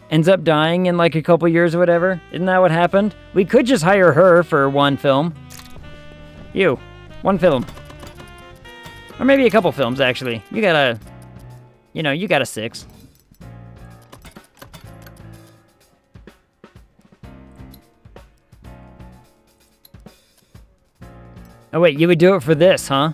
ends up dying in like a couple years or whatever? Isn't that what happened? We could just hire her for one film. One film. Or maybe a couple films, actually. You got a 6. Oh wait, you would do it for this, huh?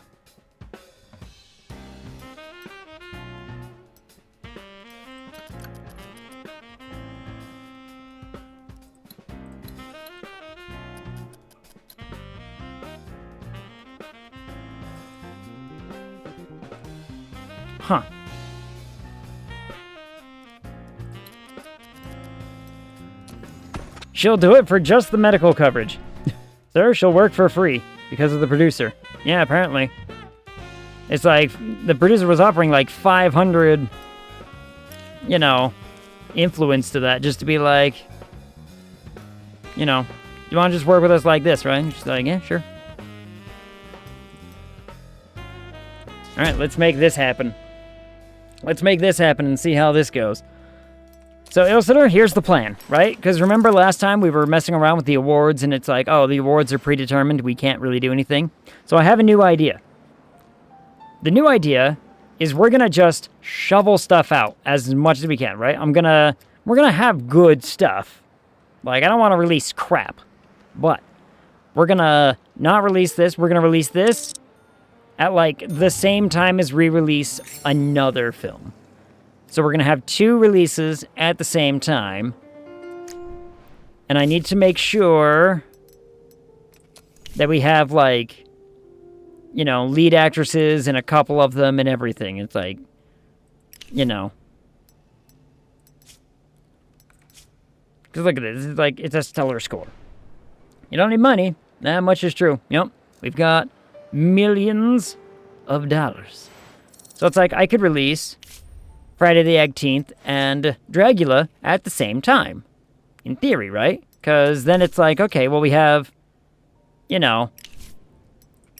Huh. She'll do it for just the medical coverage. Sir, she'll work for free because of the producer. Yeah, apparently. It's like the producer was offering like 500, you know, influence to that just to be like, you know, you want to just work with us like this, right? She's like, yeah, sure. All right, let's make this happen. Let's make this happen and see how this goes. So, Ilsitor, here's the plan, right? Because remember last time we were messing around with the awards and it's like, oh, the awards are predetermined. We can't really do anything. So I have a new idea. The new idea is we're going to just shovel stuff out as much as we can, right? We're going to have good stuff. Like, I don't want to release crap. But we're going to not release this. We're going to release this at like the same time as re-release another film. So we're going to have 2 releases at the same time. And I need to make sure that we have like, you know, lead actresses in a couple of them and everything. It's like, you know. Because look at this. It's like, it's a stellar score. You don't need money. That much is true. Yep. We've got millions of dollars. So it's like I could release Friday the 18th and Dragula at the same time. In theory, right? Because then it's like, okay, well, we have, you know,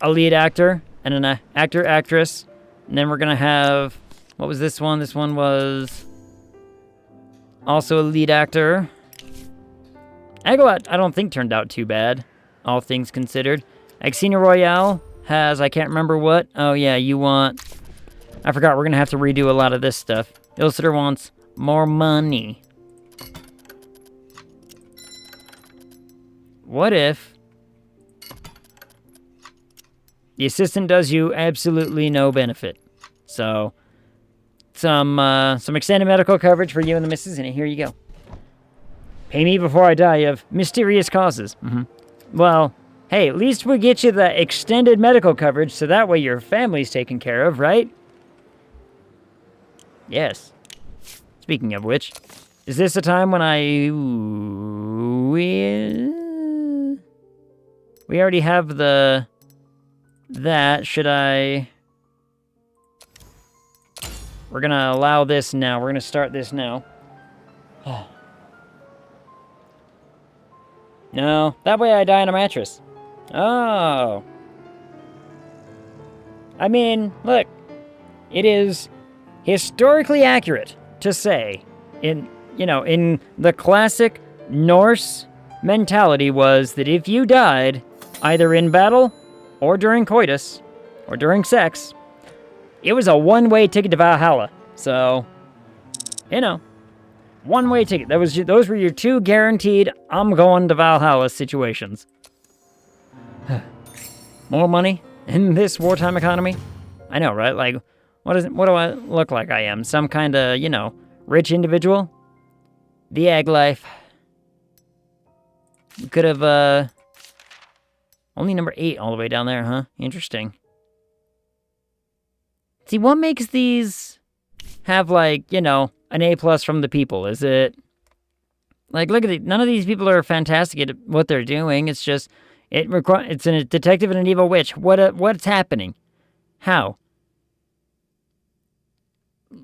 a lead actor and an actor-actress. And then we're going to have, what was this one? This one was also a lead actor. Agalot, I don't think turned out too bad, all things considered. Xenia Royale has, I can't remember what. Oh, yeah, you want... I forgot, we're going to have to redo a lot of this stuff. Ilsitor wants more money. What if The assistant does you absolutely no benefit. So, some extended medical coverage for you and the missus, and here you go. Pay me before I die of mysterious causes. Well, hey, at least we get you the extended medical coverage so that way your family's taken care of, right? Yes. Speaking of which, is this a time when we already have that. Should I... We're gonna allow this now. We're gonna start this now. No, that way I die on a mattress. Oh. I mean, look. It is historically accurate to say, in the classic Norse mentality was that if you died, either in battle, or during coitus, or during sex, it was a one-way ticket to Valhalla. So, one-way ticket. Those were your two guaranteed I'm going to Valhalla situations. More money in this wartime economy? I know, right? Like, what do I look like I am? Some kind of, rich individual? The AGG life. We could have, only number 8 all the way down there, huh? Interesting. See, what makes these have, like, an A+ from the people? Is it... Like, look at it. None of these people are fantastic at what they're doing. It's just... It's a detective and an evil witch. What's happening? How?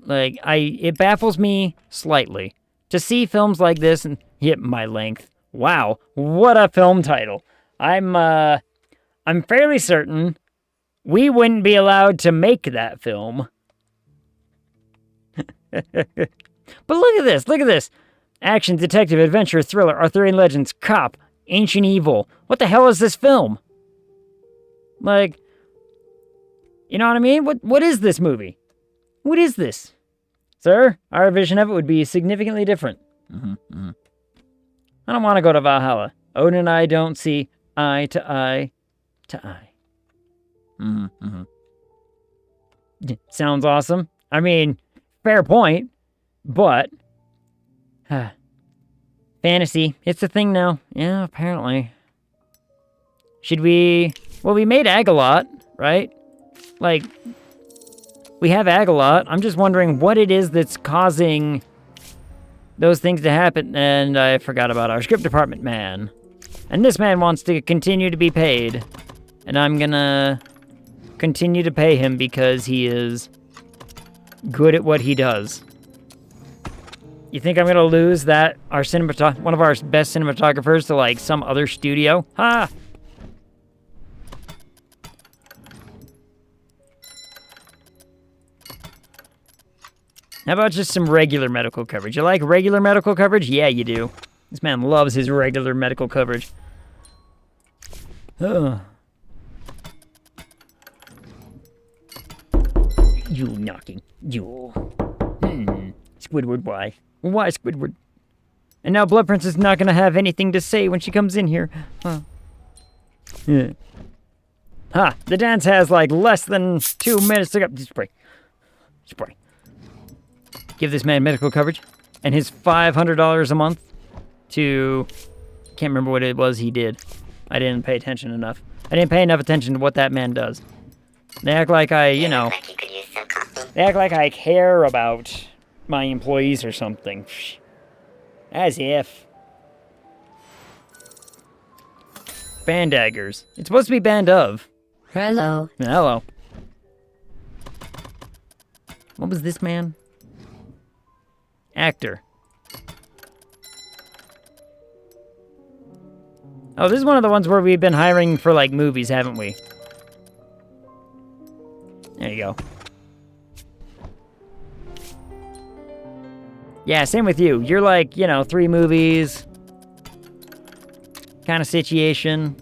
Like, it baffles me slightly to see films like this and hit my length. Wow, what a film title. I'm fairly certain we wouldn't be allowed to make that film. But look at this. Action, detective, adventure, thriller, Arthurian legends, cop, ancient evil. What the hell is this film? Like, you know what I mean? What is this movie? What is this? Sir, our vision of it would be significantly different. I don't want to go to Valhalla. Odin and I don't see eye to eye to eye. Sounds awesome. I mean, fair point, but... fantasy. It's a thing now. Yeah, apparently. Should we... Well, we made AGG a lot, right? Like... We have AGG a lot. I'm just wondering what it is that's causing those things to happen. And I forgot about our script department man. And this man wants to continue to be paid. And I'm gonna continue to pay him because he is good at what he does. You think I'm gonna lose that, one of our best cinematographers to like some other studio? Ha! How about just some regular medical coverage? You like regular medical coverage? Yeah, you do. This man loves his regular medical coverage. Ugh. You knocking. You. Squidward, why? Why, Squidward? And now Blood Princess is not going to have anything to say when she comes in here. Huh. Yeah. Ha! The dance has like less than 2 minutes to go. Spray. Give this man medical coverage and his $500 a month to... Can't remember what it was he did. I didn't pay attention enough. I didn't pay enough attention to what that man does. They act like I, You look like you could use some coffee. They act like I care about my employees or something. As if. Band daggers. It's supposed to be band of. Hello. Hello. What was this man? Actor. Oh, this is one of the ones where we've been hiring for, like, movies, haven't we? There you go. Yeah, same with you. You're like, 3 movies. Kind of situation.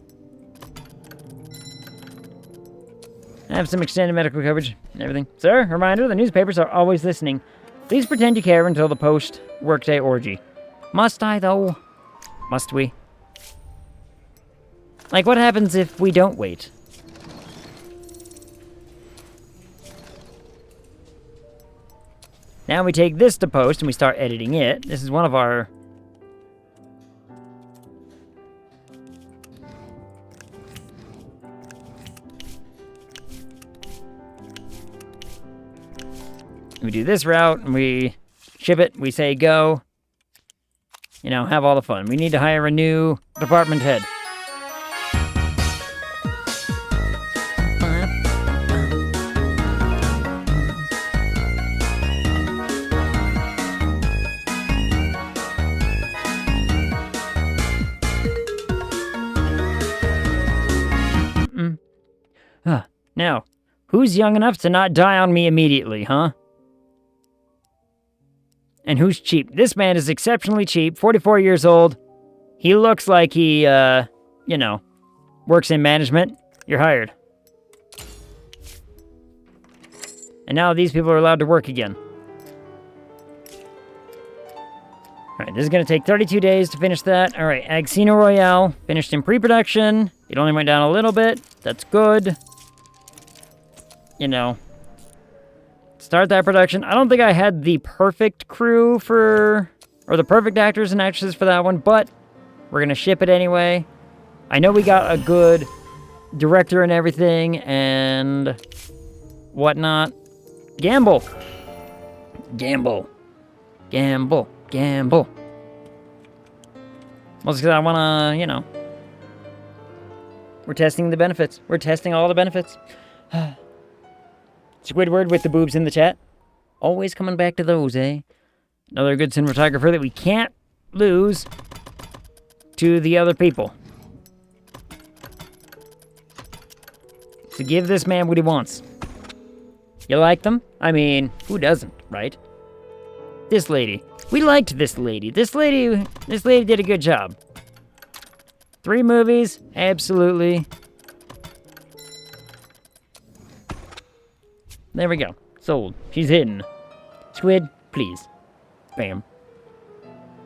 I have some extended medical coverage and everything. Sir, reminder, the newspapers are always listening. Please pretend you care until the post-workday orgy. Must I, though? Must we? Like, what happens if we don't wait? Now we take this to post and we start editing it. This is one of our... We do this route and we ship it. We say go. You know, have all the fun. We need to hire a new department head. Now, who's young enough to not die on me immediately, huh? And who's cheap? This man is exceptionally cheap, 44 years old. He looks like he, you know, works in management. You're hired. And now these people are allowed to work again. Alright, this is going to take 32 days to finish that. Alright, Casino Royale, finished in pre-production. It only went down a little bit. That's good. You know, start that production. I don't think I had the perfect crew for, or the perfect actors and actresses for that one, but we're going to ship it anyway. I know we got a good director and everything and whatnot. Gamble. Gamble. Gamble. Gamble. Well, it's because I want to, you know, we're testing the benefits. We're testing all the benefits. Squidward with the boobs in the chat. Always coming back to those, eh? Another good cinematographer that we can't lose to the other people. So give this man what he wants. You like them? I mean, who doesn't, right? This lady. We liked this lady. This lady did a good job. 3 movies, absolutely. There we go. Sold. She's hidden. Squid, please. Bam.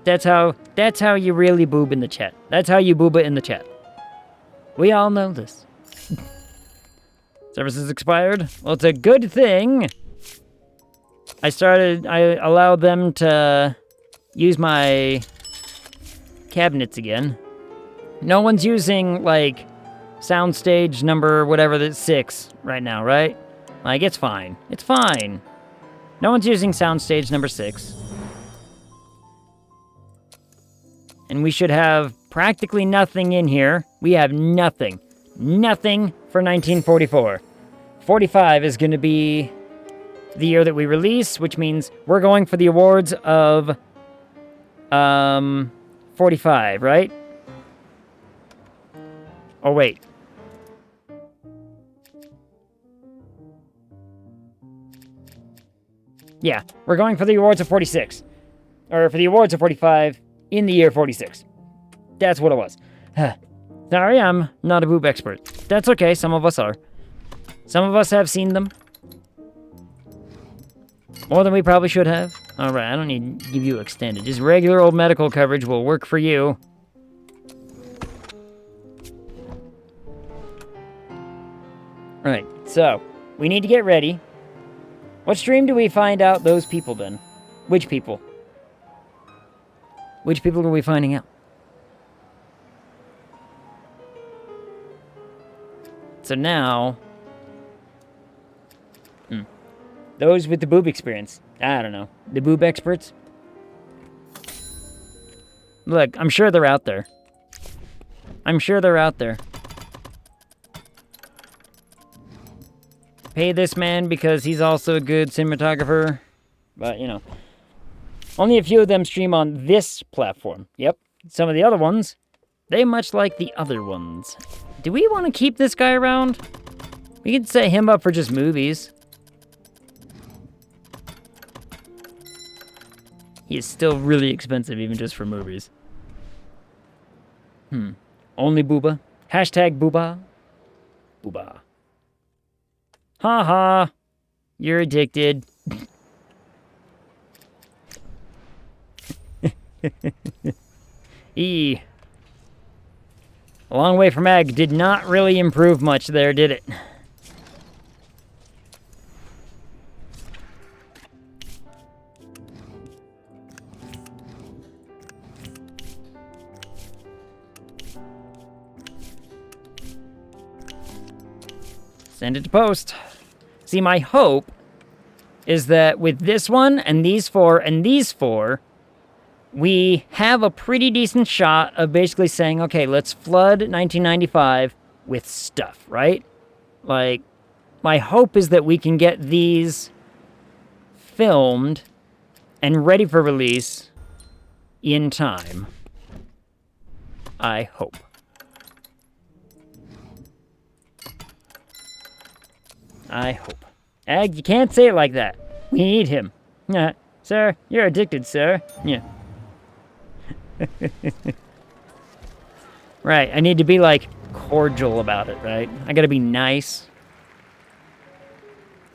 That's how you really boob in the chat. That's how you booba in the chat. We all know this. Services expired. Well, it's a good thing. I allowed them to use my cabinets again. No one's using, like, soundstage number whatever that's 6 right now, right? Like, it's fine. It's fine. No one's using soundstage number 6. And we should have practically nothing in here. We have nothing. Nothing for 1944. 45 is going to be the year that we release, which means we're going for the awards of 45, right? Oh, wait. Yeah, we're going for the awards of 46. Or for the awards of 45 in the year 46. That's what it was. Sorry, I'm not a boob expert. That's okay, some of us are. Some of us have seen them. More than we probably should have. Alright, I don't need to give you extended. Just regular old medical coverage will work for you. Alright, so, we need to get ready. What stream do we find out those people then? Which people? Which people are we finding out? So now... Those with the boob experience. I don't know. The boob experts? Look, I'm sure they're out there. I'm sure they're out there. Pay this man because he's also a good cinematographer. But, you know. Only a few of them stream on this platform. Yep. Some of the other ones, they much like the other ones. Do we want to keep this guy around? We could set him up for just movies. He is still really expensive, even just for movies. Only booba? Hashtag booba? Booba. Ha ha. You're addicted. A long way from AGG did not really improve much there, did it? Send it to post. See, my hope is that with this one and these 4 and these 4, we have a pretty decent shot of basically saying, okay, let's flood 1995 with stuff, right? Like, my hope is that we can get these filmed and ready for release in time. I hope. I hope. Ag, you can't say it like that. We need him. Sir, you're addicted, sir. Yeah. Right, I need to be, like, cordial about it, right? I gotta be nice.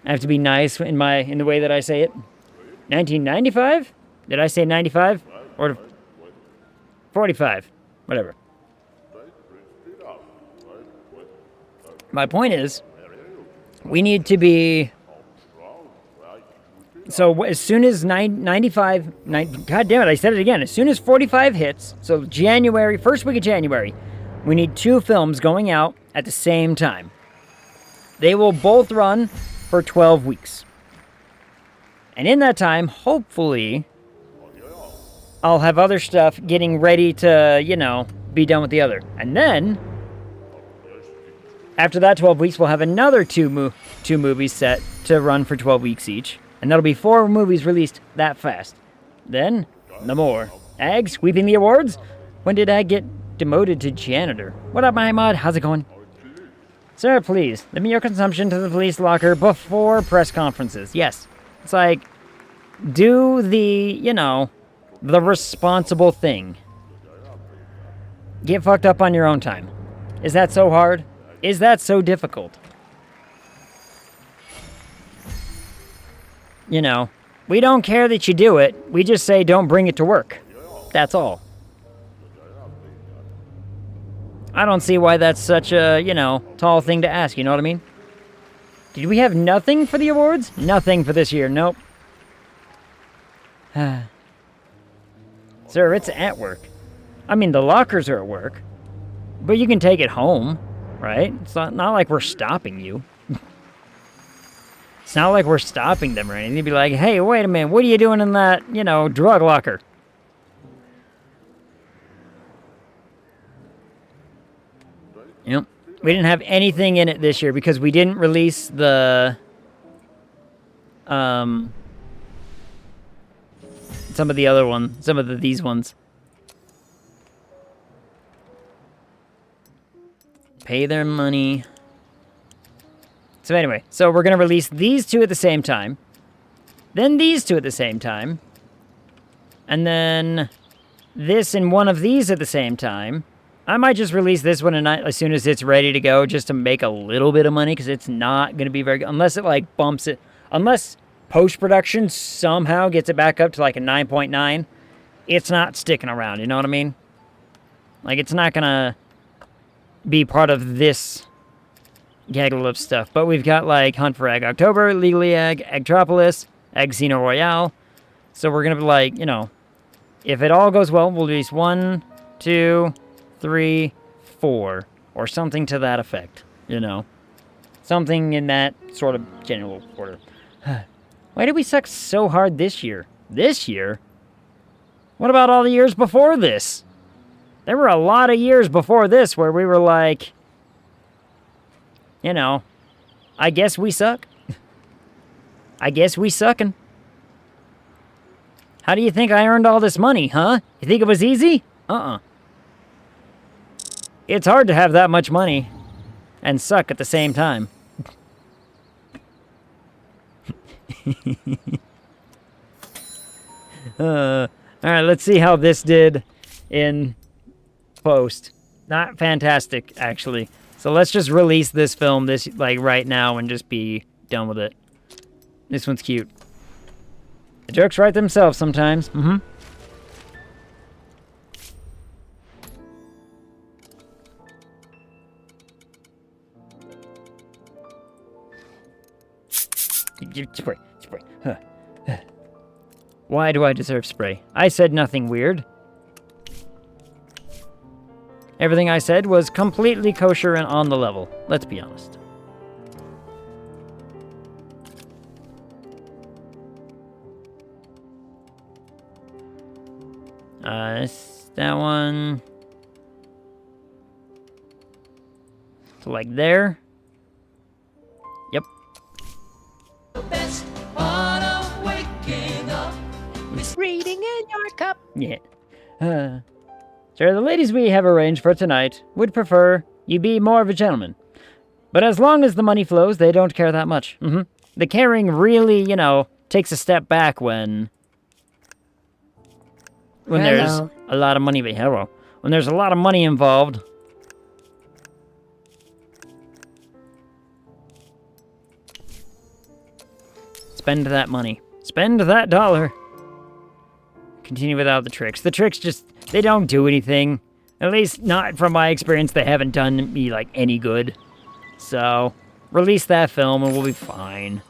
I have to be nice in the way that I say it. 1995? Did I say 95? Or 45? Whatever. My point is, we need to be... So as soon as 95... God damn it, I said it again. As soon as 45 hits, so January, first week of January, we need 2 films going out at the same time. They will both run for 12 weeks. And in that time, hopefully, I'll have other stuff getting ready to, you know, be done with the other. And then, after that 12 weeks, we'll have another two movies set to run for 12 weeks each. And that'll be 4 movies released that fast. Then, no more. Ag, sweeping the awards? When did Ag get demoted to janitor? What up, my mod? How's it going? Sir, please, limit your consumption to the police locker before press conferences. Yes. It's like, do the, you know, the responsible thing. Get fucked up on your own time. Is that so hard? Is that so difficult? You know, we don't care that you do it. We just say don't bring it to work. That's all. I don't see why that's such a, you know, tall thing to ask, you know what I mean? Did we have nothing for the awards? Nothing for this year, nope. Sir, it's at work. I mean, the lockers are at work. But you can take it home, right? It's not like we're stopping you. It's not like we're stopping them or anything. You'd be like, hey, wait a minute, what are you doing in that, you know, drug locker? Yep. We didn't have anything in it this year because we didn't release the, some of the other ones, these ones. Pay their money. So anyway, so we're going to release these 2 at the same time. Then these 2 at the same time. And then this and one of these at the same time. I might just release this one as soon as it's ready to go just to make a little bit of money because it's not going to be very good. Unless it like bumps it. Unless post-production somehow gets it back up to like a 9.9. It's not sticking around, you know what I mean? Like it's not going to be part of this gaggle of stuff. But we've got like Hunt for Egg October, Legally Egg, Eggtropolis, Egg Casino Royale. So we're going to be like, you know, if it all goes well, we'll release 1, 2, 3, 4, or something to that effect, you know. Something in that sort of general order. Why did we suck so hard this year? This year? What about all the years before this? There were a lot of years before this where we were like, you know, I guess we suck. I guess we suckin'. How do you think I earned all this money, huh? You think it was easy? It's hard to have that much money and suck at the same time. Alright, let's see how this did in post. Not fantastic, actually. So let's just release this film like right now and just be done with it. This one's cute. The jokes write themselves sometimes. Mm-hmm. Spray. Why do I deserve spray? I said nothing weird. Everything I said was completely kosher and on the level. Let's be honest. That one. So like there. Yep. The best part of waking up is reading in your cup. Yeah. Sure, the ladies we have arranged for tonight would prefer you be more of a gentleman. But as long as the money flows, they don't care that much. The caring really, takes a step back when there's a lot of money. Hello. When there's a lot of money involved. Spend that money. Spend that dollar. Continue without the tricks. The tricks just, they don't do anything. At least not from my experience, they haven't done me, like, any good. So, release that film and we'll be fine.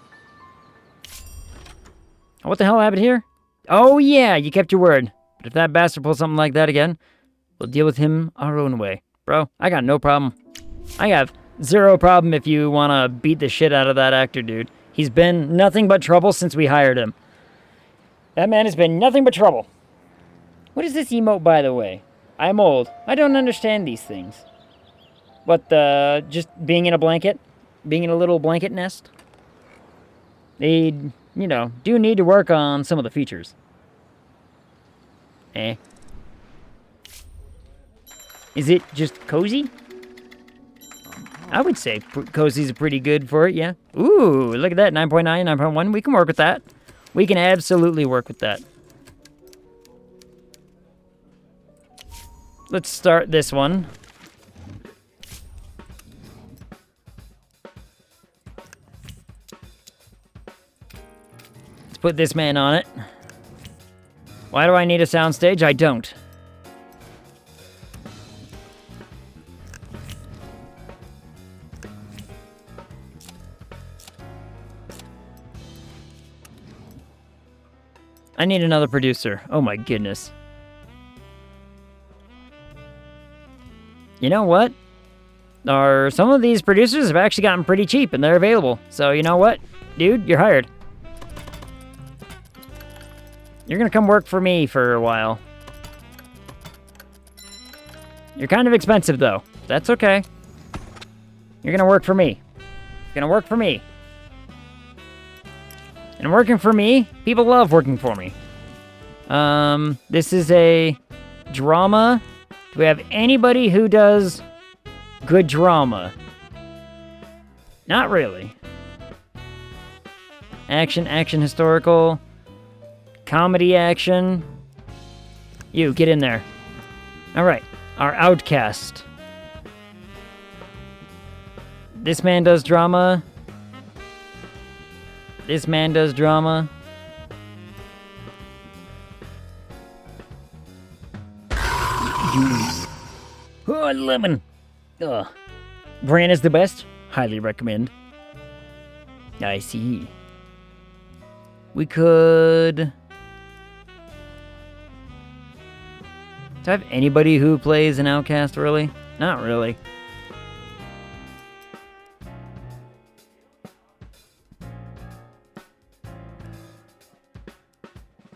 What the hell happened here? Oh yeah, you kept your word. But if that bastard pulls something like that again, we'll deal with him our own way. Bro, I got no problem. I have zero problem if you want to beat the shit out of that actor, dude. He's been nothing but trouble since we hired him. That man has been nothing but trouble. What is this emote, by the way? I'm old. I don't understand these things. What, just being in a blanket? Being in a little blanket nest? They, do need to work on some of the features. Is it just cozy? I would say cozy's pretty good for it, yeah. Ooh, look at that, 9.9, 9.1. We can work with that. We can absolutely work with that. Let's start this one. Let's put this man on it. Why do I need a soundstage? I don't. I need another producer. Oh my goodness. You know what? Some of these producers have actually gotten pretty cheap and they're available. So you know what? Dude, you're hired. You're gonna come work for me for a while. You're kind of expensive though. That's okay. You're gonna work for me. You're gonna work for me. And working for me, people love working for me. This is a drama. Do we have anybody who does good drama? Not really. Action, historical. Comedy action. You, get in there. Alright, our outcast. This man does drama. This man does drama. Oh, lemon. Ugh. Bran is the best. Highly recommend. I see. We could... Do I have anybody who plays an outcast, really? Not really.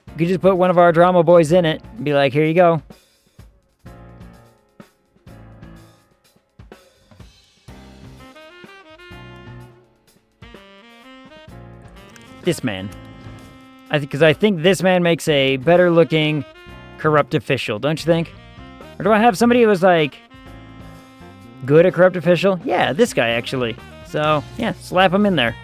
We could just put one of our drama boys in it and be like, here you go. This man. Because I think this man makes a better looking corrupt official, don't you think? Or do I have somebody who was like good at corrupt official? Yeah, this guy actually. So, yeah, slap him in there.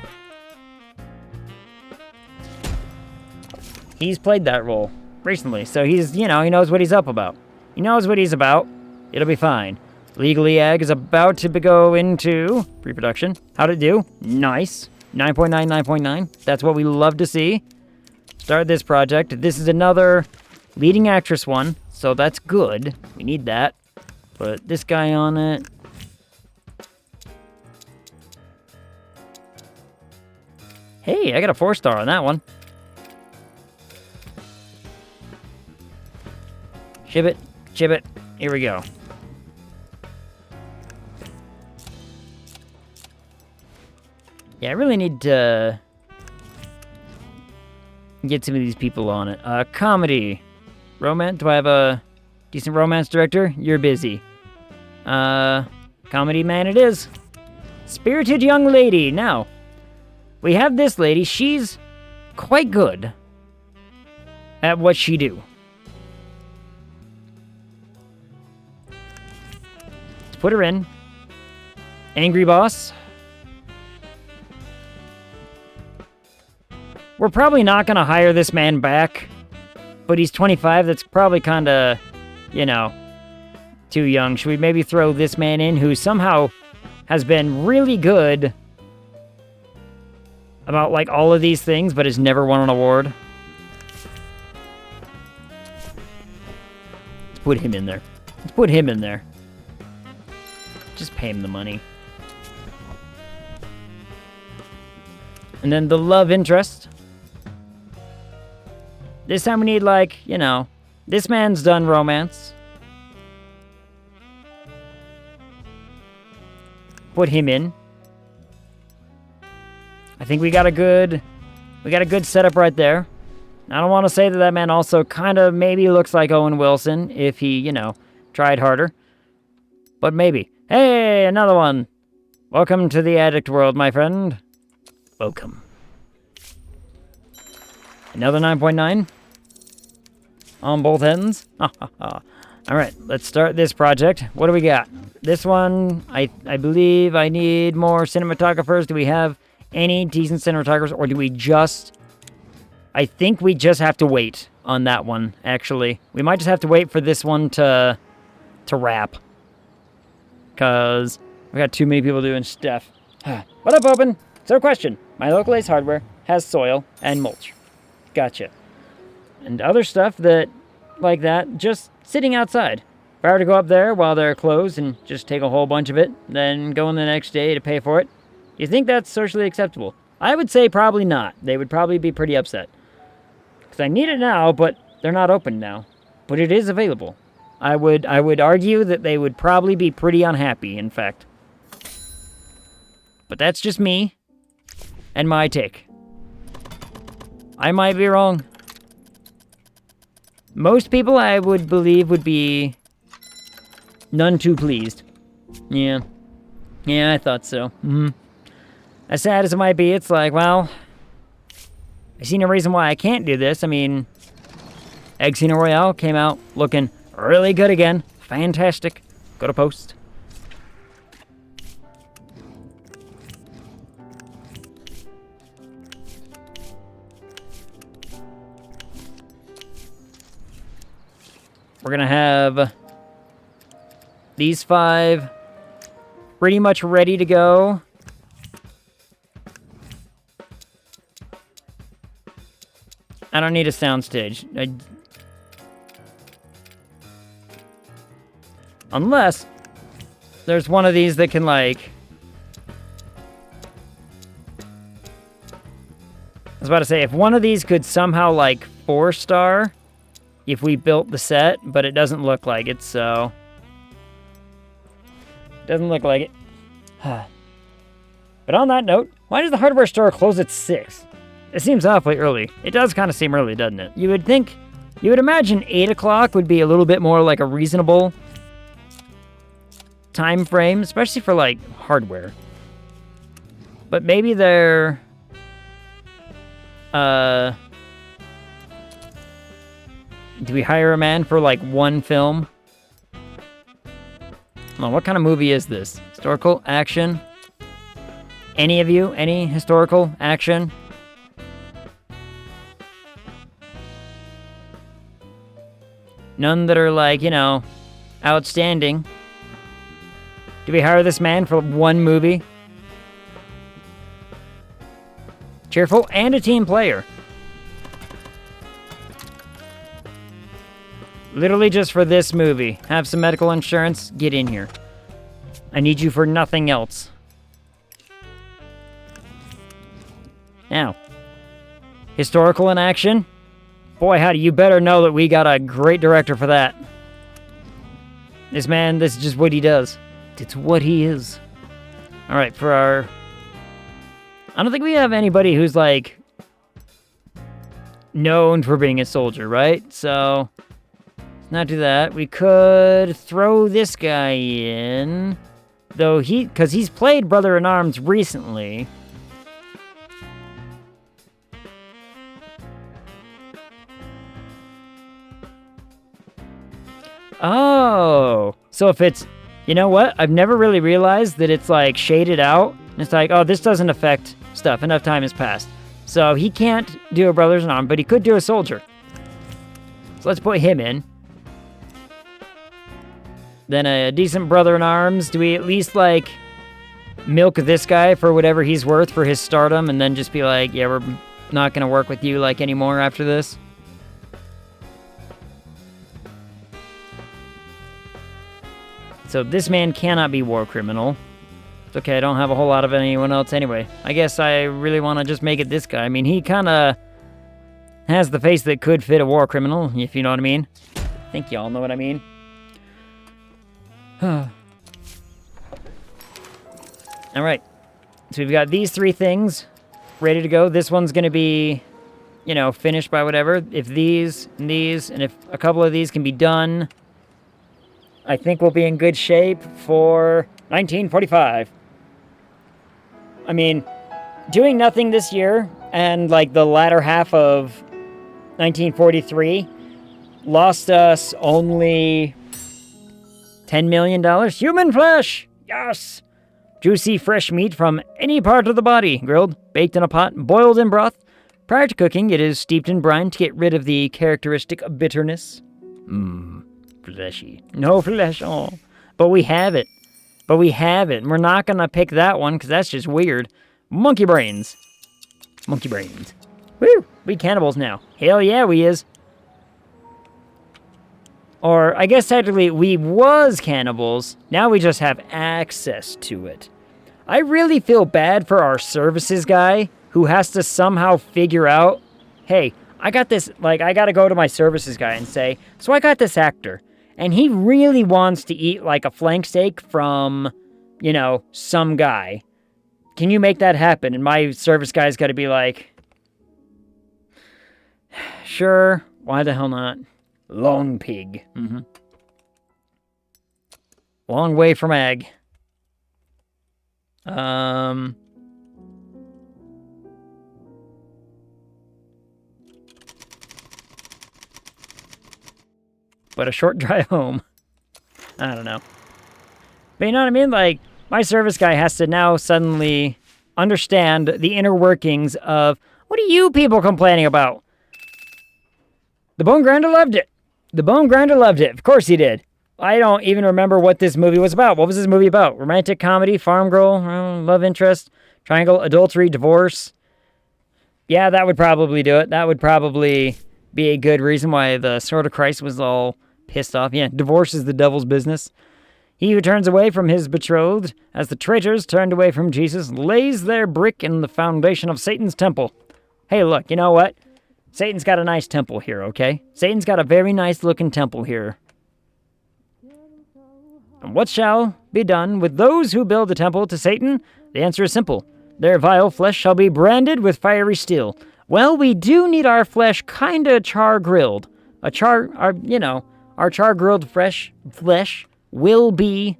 He's played that role recently, so he's, he knows what he's up about. He knows what he's about. It'll be fine. Legally AGG is about to go into pre-production. How'd it do? Nice. 9.9, 9.9. That's what we love to see. Start this project. This is another leading actress one, so that's good. We need that. Put this guy on it. Hey, I got a 4-star on that one. Chib it. Here we go. Yeah, I really need to get some of these people on it. Comedy. Romance? Do I have a decent romance director? You're busy. Comedy man it is. Spirited Young Lady. Now, we have this lady. She's quite good at what she do. Let's put her in. Angry boss. We're probably not going to hire this man back, but he's 25. That's probably kind of, you know, too young. Should we maybe throw this man in who somehow has been really good about, like, all of these things, but has never won an award? Let's put him in there. Let's put him in there. Just pay him the money. And then the love interest. This time we need, like, you know, this man's done romance. Put him in. I think we got a good setup right there. I don't want to say that that man also kind of maybe looks like Owen Wilson if he, you know, tried harder. But maybe. Hey, another one. Welcome to the addict world, my friend. Welcome. Another 9.9. On both ends. Alright, let's start this project. What do we got? This one, I believe I need more cinematographers. Do we have any decent cinematographers, or do we just... I think we just have to wait on that one, actually. We might just have to wait for this one to wrap. Because we got too many people doing stuff. What up, Open? So question. My local Ace Hardware has soil and mulch. Gotcha. And other stuff that, like that, just sitting outside. If I were to go up there while they're closed and just take a whole bunch of it, then go in the next day to pay for it, do you think that's socially acceptable? I would say probably not. They would probably be pretty upset. Because I need it now, but they're not open now. But it is available. I would argue that they would probably be pretty unhappy, in fact. But that's just me and my take. I might be wrong. Most people, I would believe, would be none too pleased. Yeah. Yeah, I thought so. As sad as it might be, it's like, well, I see no reason why I can't do this. I mean, Egg Casino Royale came out looking really good again. Fantastic. Go to post. We're gonna have these 5 pretty much ready to go. I don't need a soundstage. Unless there's one of these that can, like... I was about to say, if one of these could somehow, like, 4-star... if we built the set, but it doesn't look like it, so... Doesn't look like it. But on that note, why does the hardware store close at 6? It seems awfully early. It does kind of seem early, doesn't it? You would imagine 8 o'clock would be a little bit more like a reasonable time frame, especially for, like, hardware. But maybe they're... Do we hire a man for, like, one film? Oh, what kind of movie is this? Historical? Action? Any of you? Any historical action? None that are, like, you know, outstanding. Do we hire this man for one movie? Cheerful and a team player. Literally just for this movie. Have some medical insurance, get in here. I need you for nothing else. Now, historical in action? Boy, howdy, you better know that we got a great director for that. This man, this is just what he does. It's what he is. Alright, for our... I don't think we have anybody who's, like, known for being a soldier, right? So, not do that. We could throw this guy in. Though because he's played Brother-in-Arms recently. Oh, so if it's, you know what? I've never really realized that it's like shaded out. It's like, oh, this doesn't affect stuff. Enough time has passed. So he can't do a Brothers-in-Arms, but he could do a soldier. So let's put him in. Then a decent Brother-in-Arms. Do we at least, like, milk this guy for whatever he's worth for his stardom and then just be like, yeah, we're not going to work with you, like, anymore after this? So this man cannot be war criminal. It's okay, I don't have a whole lot of anyone else anyway. I guess I really want to just make it this guy. I mean, he kind of has the face that could fit a war criminal, if you know what I mean. I think y'all know what I mean. Alright, so we've got these 3 things ready to go. This one's going to be, you know, finished by whatever. If these, and these, and if a couple of these can be done, I think we'll be in good shape for 1945. I mean, doing nothing this year, and like the latter half of 1943, lost us only $10 million. Human flesh! Yes! Juicy fresh meat from any part of the body, grilled, baked in a pot, boiled in broth. Prior to cooking, it is steeped in brine to get rid of the characteristic bitterness. Fleshy. No flesh, oh. But we have it. But we have it. And we're not going to pick that one, because that's just weird. Monkey brains. Monkey brains. Woo! We cannibals now. Hell yeah, we is. Or, I guess technically, we was cannibals. Now we just have access to it. I really feel bad for our services guy, who has to somehow figure out, hey, I got this, like, I gotta go to my services guy and say, so I got this actor, and he really wants to eat, like, a flank steak from, you know, some guy. Can you make that happen? And my service guy's gotta be like, sure, why the hell not? Long pig. Long way from egg. But a short drive home. I don't know. But you know what I mean? Like, my service guy has to now suddenly understand the inner workings of, what are you people complaining about? The Bone Grinder loved it. The Bone Grinder loved it. Of course he did. I don't even remember what this movie was about. What was this movie about? Romantic comedy, farm girl, love interest, triangle, adultery, divorce. Yeah, that would probably do it. That would probably be a good reason why the Sword of Christ was all pissed off. Yeah, divorce is the devil's business. He who turns away from his betrothed, as the traitors turned away from Jesus, lays their brick in the foundation of Satan's temple. Hey, look, you know what? Satan's got a nice temple here, okay? Satan's got a very nice looking temple here. And what shall be done with those who build the temple to Satan? The answer is simple. Their vile flesh shall be branded with fiery steel. Well, we do need our flesh kinda char-grilled. Our char-grilled flesh will be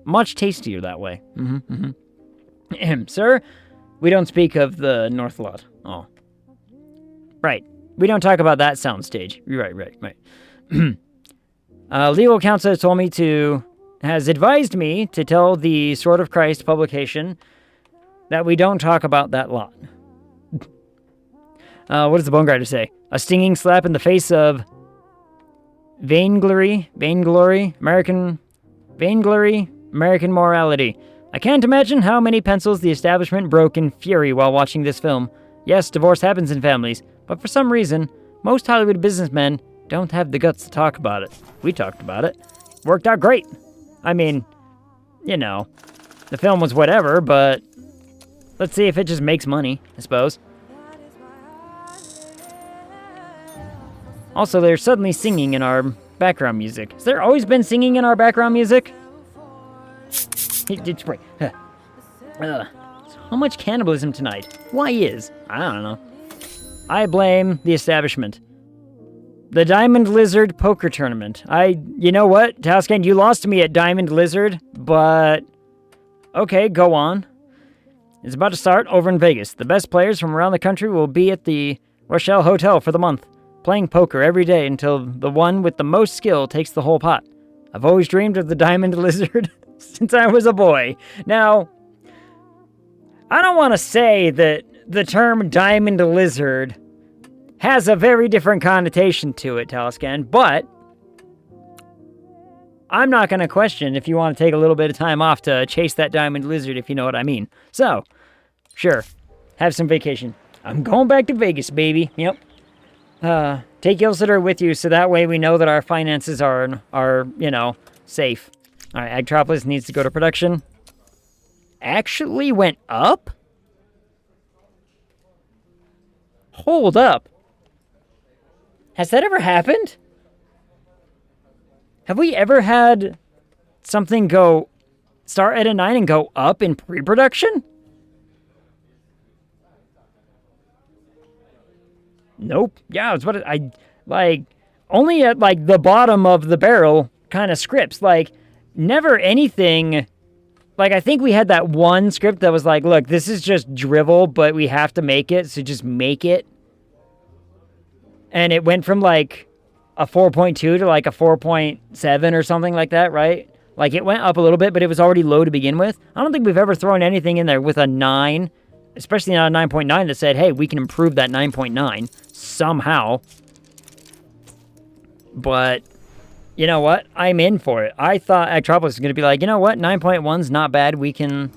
much tastier that way. Sir, we don't speak of the North Lot. Oh. Right. We don't talk about that soundstage. Right. Legal counsel has advised me to tell the Sword of Christ publication that we don't talk about that lot. What does the Bone Grinder say? A stinging slap in the face of vainglory, American morality. I can't imagine how many pencils the establishment broke in fury while watching this film. Yes, divorce happens in families, but for some reason, most Hollywood businessmen don't have the guts to talk about it. We talked about it. Worked out great. I mean, you know, the film was whatever, but let's see if it just makes money, I suppose. Also, they're suddenly singing in our background music. Has there always been singing in our background music? So much cannibalism tonight. Why is? I don't know. I blame the establishment. The Diamond Lizard Poker Tournament. You know what, Tascan, you lost to me at Diamond Lizard, but okay, go on. It's about to start over in Vegas. The best players from around the country will be at the Rochelle Hotel for the month, playing poker every day until the one with the most skill takes the whole pot. I've always dreamed of the Diamond Lizard since I was a boy. Now, I don't want to say that the term Diamond Lizard has a very different connotation to it, Taliscan, but I'm not going to question if you want to take a little bit of time off to chase that Diamond Lizard, if you know what I mean. So, sure, have some vacation. I'm going back to Vegas, baby. Yep. Take Gilsitter with you so that way we know that our finances are safe. All right, Agtropolis needs to go to production. Actually went up? Hold up. Has that ever happened? Have we ever had something start at a 9 and go up in pre-production? Nope. Yeah, it's what only at the bottom of the barrel kind of scripts. Never anything. I think we had that one script that was look, this is just drivel, but we have to make it, so just make it. And it went from a 4.2 to a 4.7 or something like that, right? It went up a little bit, but it was already low to begin with. I don't think we've ever thrown anything in there with a 9, especially not a 9.9 that said, hey, we can improve that 9.9 somehow. But you know what? I'm in for it. I thought Actropolis was going to be you know what? 9.1's not bad. We can,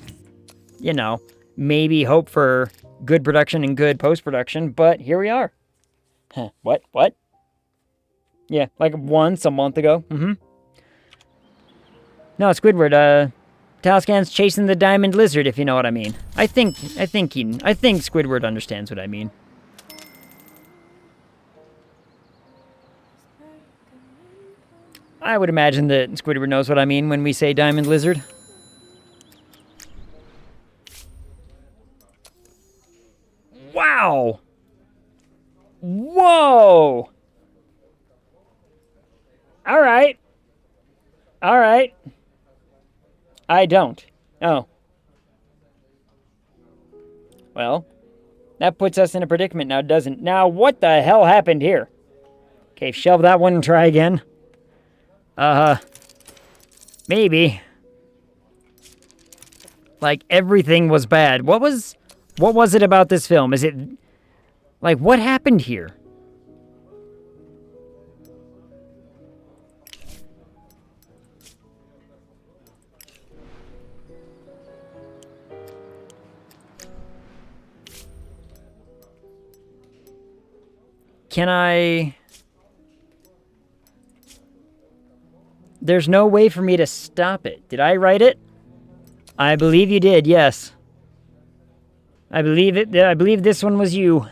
maybe hope for good production and good post-production, but here we are. Huh, what? Yeah, once a month ago. Mm-hmm. No, Squidward, Taliscan's chasing the Diamond Lizard, if you know what I mean. I think Squidward understands what I mean. I would imagine that Squidward knows what I mean when we say Diamond Lizard. Wow! Whoa! All right. I don't. Oh. Well, that puts us in a predicament now, doesn't? Now, what the hell happened here? Okay, shelve that one and try again. Maybe. Everything was bad. What was it about this film? Is it, what happened here? Can I... There's no way for me to stop it. Did I write it? I believe you did, yes. I believe it. I believe this one was you.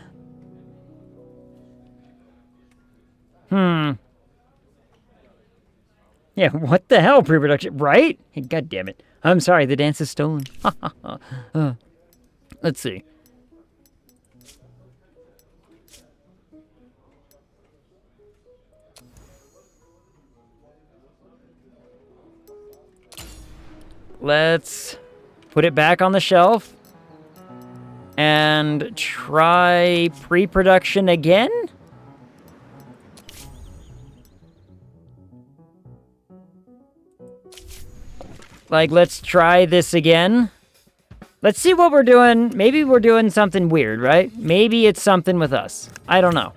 Yeah, what the hell, pre-production? Right? Hey, God damn it. I'm sorry, the dance is stolen. Let's see. Let's put it back on the shelf and try pre-production again. Let's try this again. Let's see what we're doing. Maybe we're doing something weird, right? Maybe it's something with us. I don't know.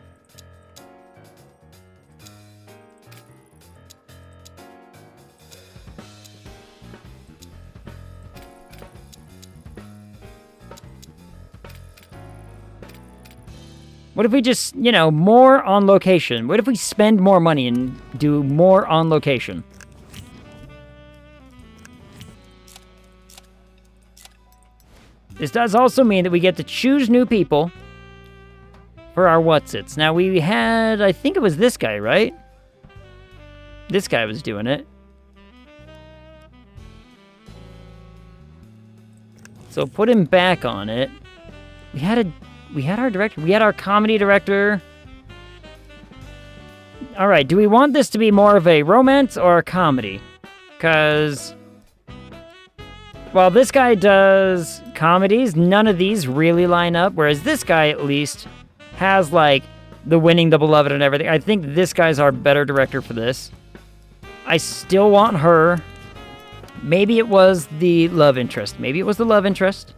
What if we just, more on location? What if we spend more money and do more on location? This does also mean that we get to choose new people for our what's-its. Now, we had, I think it was this guy, right? This guy was doing it. So put him back on it. We had our director. We had our comedy director. Alright, do we want this to be more of a romance or a comedy? Because... while this guy does comedies, none of these really line up, whereas this guy, at least, has, like, the winning the beloved and everything. I think this guy's our better director for this. I still want her. Maybe it was the love interest. Maybe it was the love interest.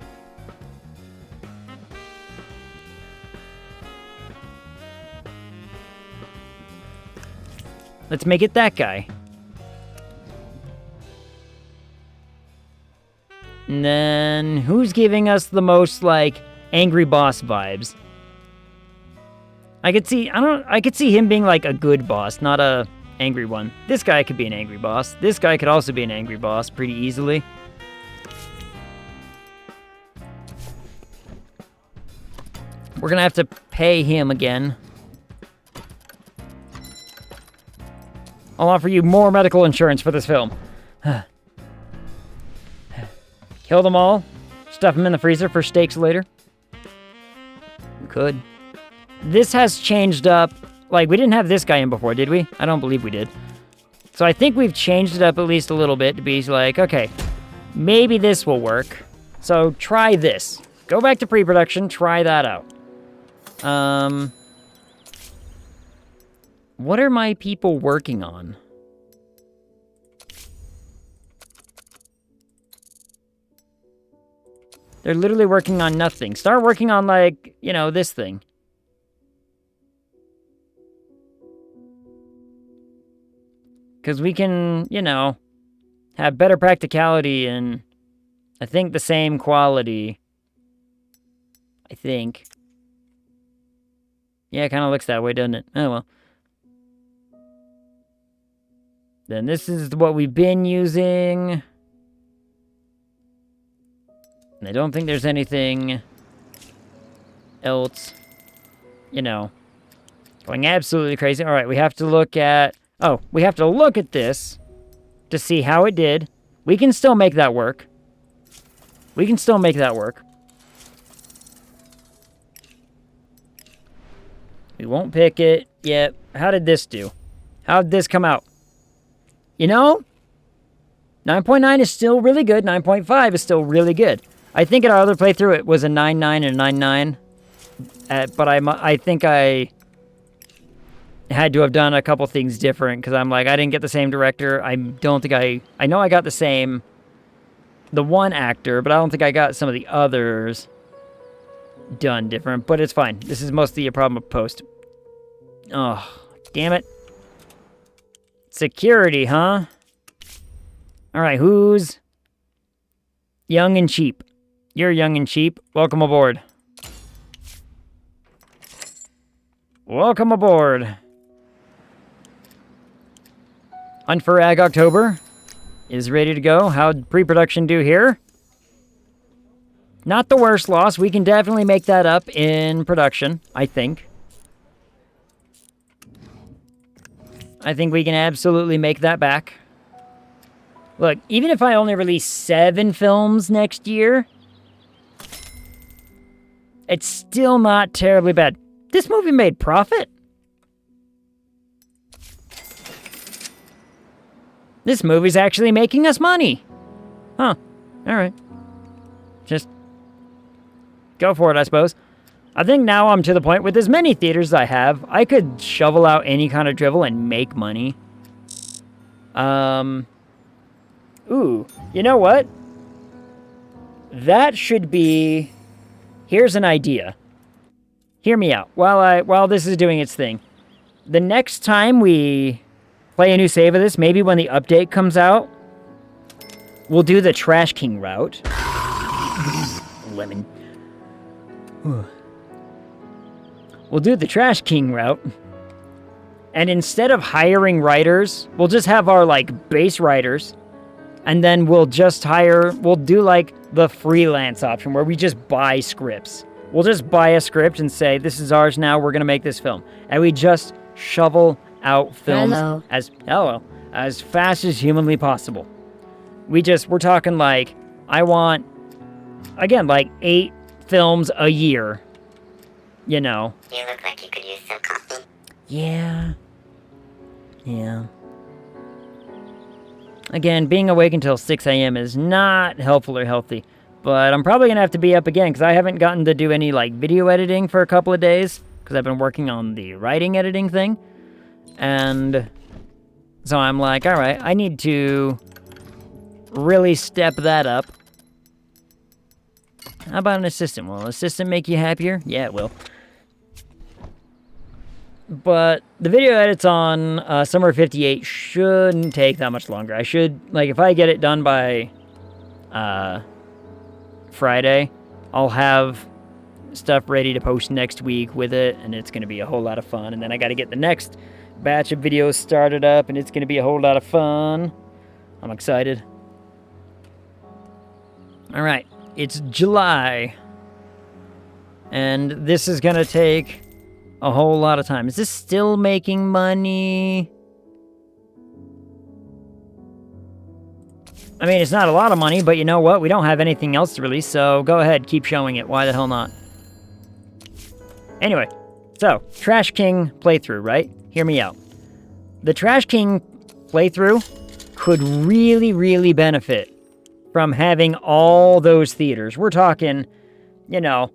Let's make it that guy. And then, who's giving us the most, like, angry boss vibes? I could see him being, like, a good boss, not a angry one. This guy could be an angry boss. This guy could also be an angry boss pretty easily. We're gonna have to pay him again. I'll offer you more medical insurance for this film. Kill them all. Stuff them in the freezer for steaks later. We could. This has changed up. Like, we didn't have this guy in before, did we? I don't believe we did. So I think we've changed it up at least a little bit to be like, okay, maybe this will work. So try this. Go back to pre-production, try that out. What are my people working on? They're literally working on nothing. Start working on, like, you know, this thing. Because we can, you know, have better practicality and I think the same quality. I think. Yeah, it kind of looks that way, doesn't it? Oh, well. Then this is what we've been using. And I don't think there's anything else, you know, going absolutely crazy. All right, we have to look at... oh, we have to look at this to see how it did. We can still make that work. We can still make that work. We won't pick it yet. How did this do? How did this come out? You know, 9.9 is still really good. 9.5 is still really good. I think in our other playthrough it was a 9.9 and a 9.9. But I think I had to have done a couple things different because I'm like, I didn't get the same director. I don't think I know I got the one actor, but I don't think I got some of the others done different, but it's fine. This is mostly a problem of post. Oh, damn it. Security, huh? All right, who's young and cheap? You're young and cheap. Welcome aboard. Welcome aboard. Hunt for AGG October is ready to go. How'd pre-production do here? Not the worst loss. We can definitely make that up in production, I think. I think we can absolutely make that back. Look, even if I only release 7 films next year, it's still not terribly bad. This movie made profit. This movie's actually making us money. Huh. Alright. Just go for it, I suppose. I think now I'm to the point with as many theaters as I have, I could shovel out any kind of drivel and make money. Ooh, you know what? That should be... Here's an idea. Hear me out while this is doing its thing. The next time we play a new save of this, maybe when the update comes out, we'll do the Trash King route. Lemon. We'll do the Trash King route. And instead of hiring writers, we'll just have our, like, base writers. And then we'll do, like, the freelance option where we just buy scripts. We'll just buy a script and say, this is ours now, we're going to make this film. And we just shovel out films as fast as humanly possible. We're talking, like, I want, again, like, 8 films a year. You know. You look like you could use some coffee. Yeah. Yeah. Again, being awake until 6 a.m. is not helpful or healthy. But I'm probably going to have to be up again because I haven't gotten to do any, like, video editing for a couple of days. Because I've been working on the writing editing thing. And so I'm like, alright, I need to really step that up. How about an assistant? Will an assistant make you happier? Yeah, it will. But the video edits on Summer 58 shouldn't take that much longer. I should, like, if I get it done by Friday, I'll have stuff ready to post next week with it, and it's going to be a whole lot of fun. And then I got to get the next batch of videos started up, and it's going to be a whole lot of fun. I'm excited. All right, it's July, and this is going to take a whole lot of time. Is this still making money? I mean, it's not a lot of money, but you know what? We don't have anything else to release, so go ahead, keep showing it. Why the hell not? Anyway, so, Trash King playthrough, right? Hear me out. The Trash King playthrough could really, really benefit from having all those theaters. We're talking, you know,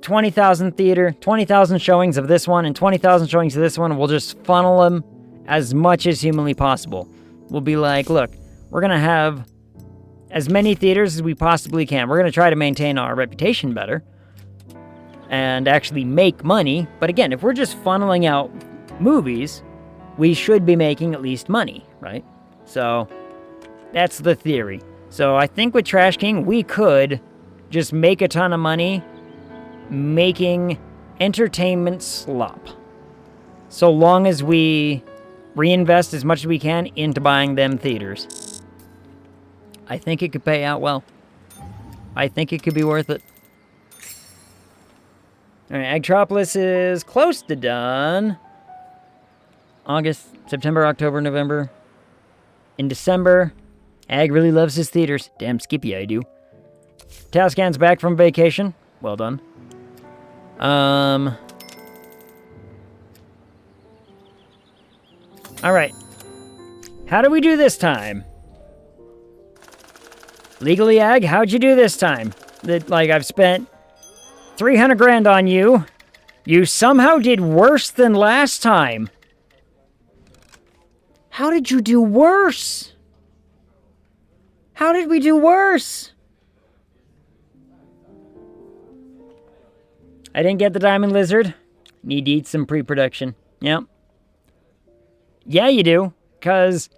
20,000 theater, 20,000 showings of this one, and 20,000 showings of this one. We'll just funnel them as much as humanly possible. We'll be like, look, we're going to have as many theaters as we possibly can. We're going to try to maintain our reputation better and actually make money. But again, if we're just funneling out movies, we should be making at least money, right? So that's the theory. So I think with Trash King, we could just make a ton of money making entertainment slop. So long as we reinvest as much as we can into buying them theaters. I think it could pay out well. I think it could be worth it. Alright, Agtropolis is close to done. August, September, October, November. In December, Ag really loves his theaters. Damn Skippy, I do. Tascan's back from vacation. Well done. Alright. How do we do this time? Legally, Ag, how'd you do this time? Like, I've spent 300 grand on you. You somehow did worse than last time. How did you do worse? How did we do worse? I didn't get the Diamond Lizard. Need to eat some pre-production. Yep. Yeah, you do. Because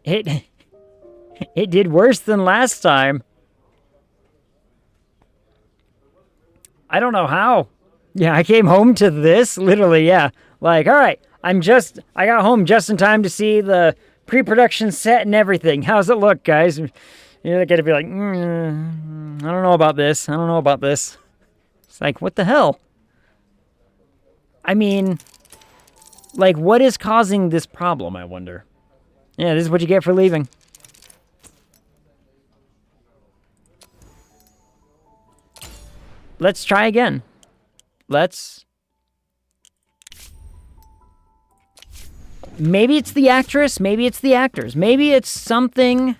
it did worse than last time. I don't know how. Yeah, I came home to this. Literally, yeah. Like, alright, I got home just in time to see the pre-production set and everything. How's it look, guys? You're gonna be like, I don't know about this. I don't know about this. It's like, what the hell? I mean, like, what is causing this problem, I wonder? Yeah, this is what you get for leaving. Let's try again. Maybe it's the actress, maybe it's the actors, maybe it's something.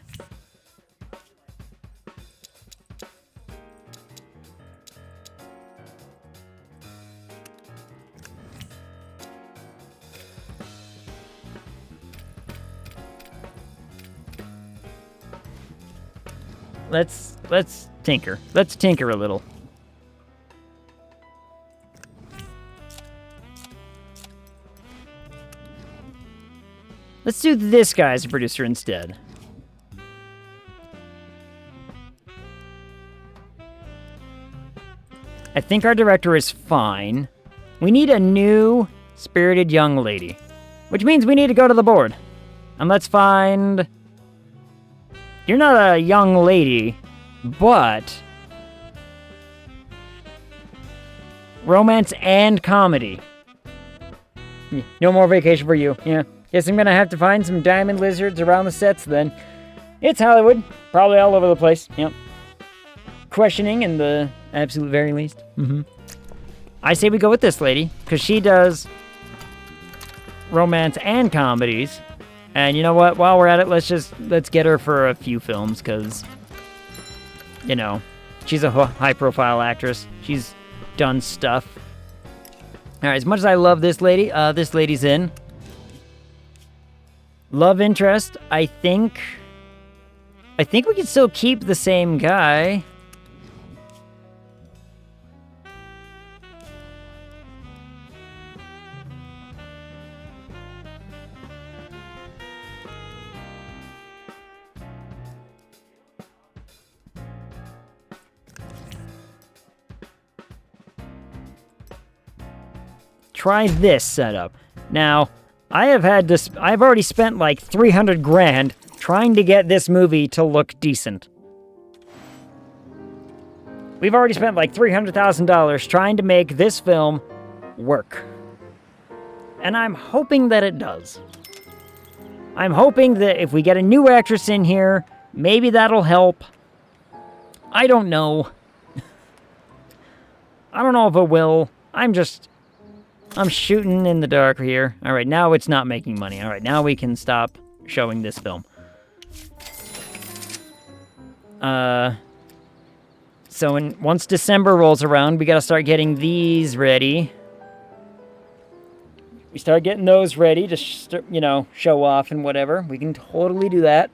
Let's tinker. Let's tinker a little. Let's do this guy as a producer instead. I think our director is fine. We need a new, spirited young lady. Which means we need to go to the board. And let's find... You're not a young lady, but... romance and comedy. No more vacation for you, yeah. Guess I'm gonna have to find some diamond lizards around the sets then. It's Hollywood. Probably all over the place. Yep. Questioning in the absolute very least. I say we go with this lady, because she does romance and comedies. And you know what? While we're at it, let's get her for a few films, because, you know, she's a high-profile actress. She's done stuff. All right, as much as I love this lady's in. Love interest, I think we can still keep the same guy. Try this setup. Now, I've already spent like 300 grand trying to get this movie to look decent. We've already spent like $300,000 trying to make this film work. And I'm hoping that it does. I'm hoping that if we get a new actress in here, maybe that'll help. I don't know. I don't know if it will. I'm shooting in the dark here. All right, now it's not making money. All right, now we can stop showing this film. So once December rolls around, we gotta start getting these ready. We start getting those ready to, show off and whatever. We can totally do that.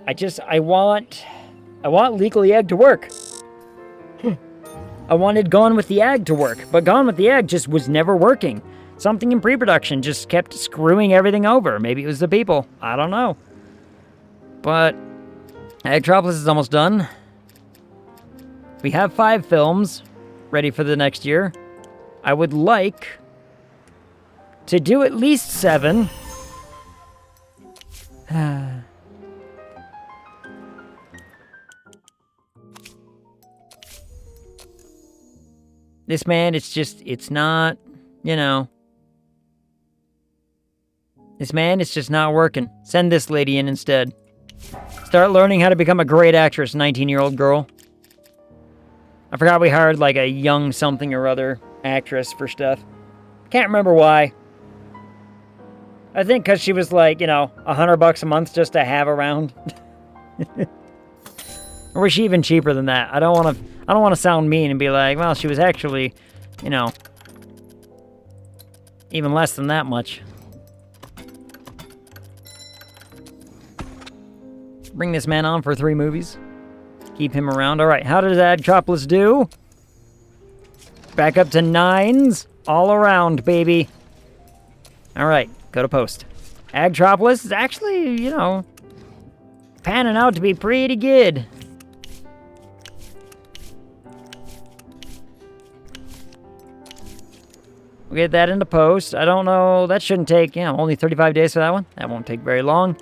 I want Legally Egg to work. I wanted Gone with the Ag to work, but Gone with the Ag just was never working. Something in pre-production just kept screwing everything over. Maybe it was the people. I don't know. But Agtropolis is almost done. We have 5 films ready for the next year. I would like to do at least 7. This man, it's not, This man, it's just not working. Send this lady in instead. Start learning how to become a great actress, 19-year-old girl. I forgot we hired, like, a young something or other actress for stuff. Can't remember why. I think because she was, like, $100 a month just to have around. Or was she even cheaper than that? I don't want to sound mean and be like, well, she was actually, even less than that much. Bring this man on for 3 movies. Keep him around. All right, how does Agtropolis do? Back up to 9s. All around, baby. All right, go to post. Agtropolis is actually, panning out to be pretty good. We'll get that into post. I don't know. That shouldn't take, only 35 days for that one. That won't take very long.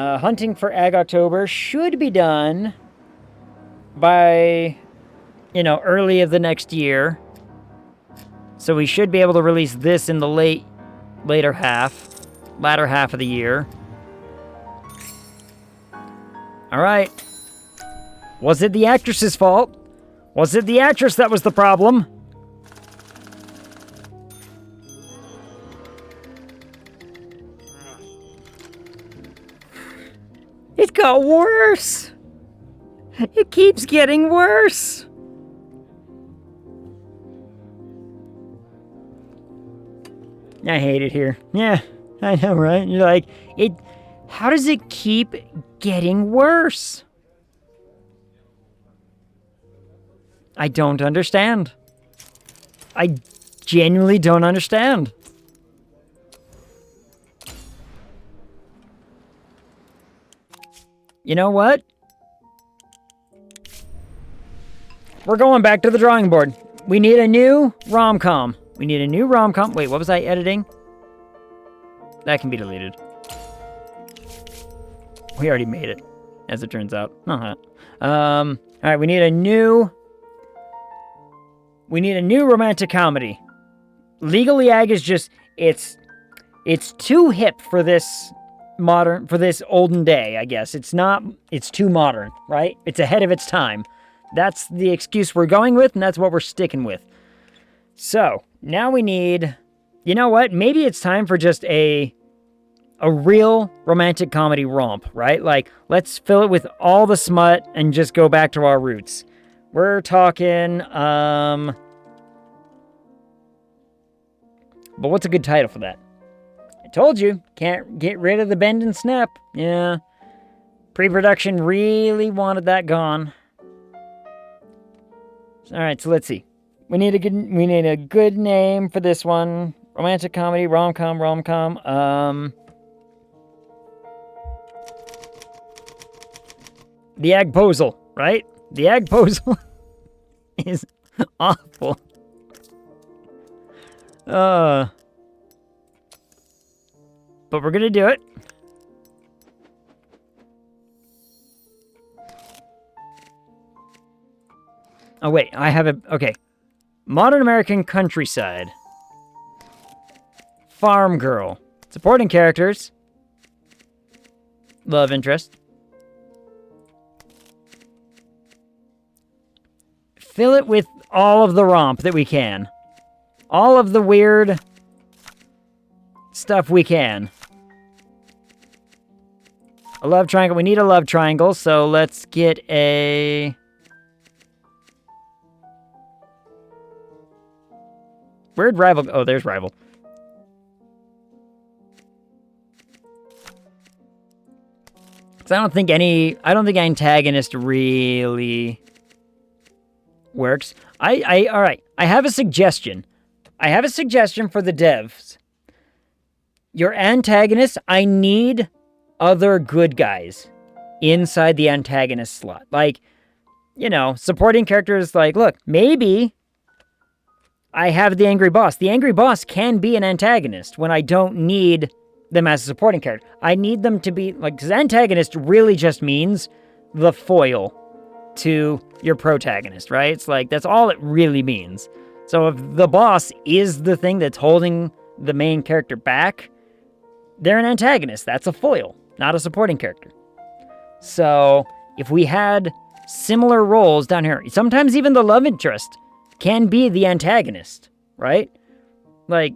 Hunting for Ag October should be done by, early of the next year. So we should be able to release this in the latter half of the year. All right. Was it the actress's fault? Was it the actress that was the problem? It got worse. It keeps getting worse. I hate it here. Yeah, I know, right? You're like, how does it keep getting worse? I don't understand. I genuinely don't understand. You know what? We're going back to the drawing board. We need a new rom-com. We need a new rom-com. Wait, what was I editing? That can be deleted. We already made it, as it turns out. All right, we need a new romantic comedy. Legally Ag is just, it's too hip for this olden day, I guess. It's too modern, right? It's ahead of its time. That's the excuse we're going with, and that's what we're sticking with. So, now we need... You know what? Maybe it's time for just a real romantic comedy romp, right? Like, let's fill it with all the smut and just go back to our roots. We're talking, But what's a good title for that? I told you, can't get rid of the bend and snap. Yeah. Pre-production really wanted that gone. Alright, so let's see. We need a good name for this one. Romantic comedy, rom-com. The Agposal, right? The Agposal is awful. But we're gonna do it. Oh wait, I have a... Okay. Modern American Countryside. Farm Girl. Supporting characters. Love interest. Fill it with all of the romp that we can. All of the weird stuff we can. A love triangle. We need a love triangle, so let's get a... Where'd Rival... Oh, there's Rival. So I don't think antagonist really works. All right. I have a suggestion. I have a suggestion for the devs. Your antagonist, I need other good guys inside the antagonist slot. Like, you know, supporting characters like, look, maybe I have the angry boss. The angry boss can be an antagonist when I don't need them as a supporting character. I need them to be, like, because antagonist really just means the foil to your protagonist, right? It's like, that's all it really means. So if the boss is the thing that's holding the main character back, they're an antagonist. That's a foil, not a supporting character. So if we had similar roles down here, sometimes even the love interest can be the antagonist, right? Like,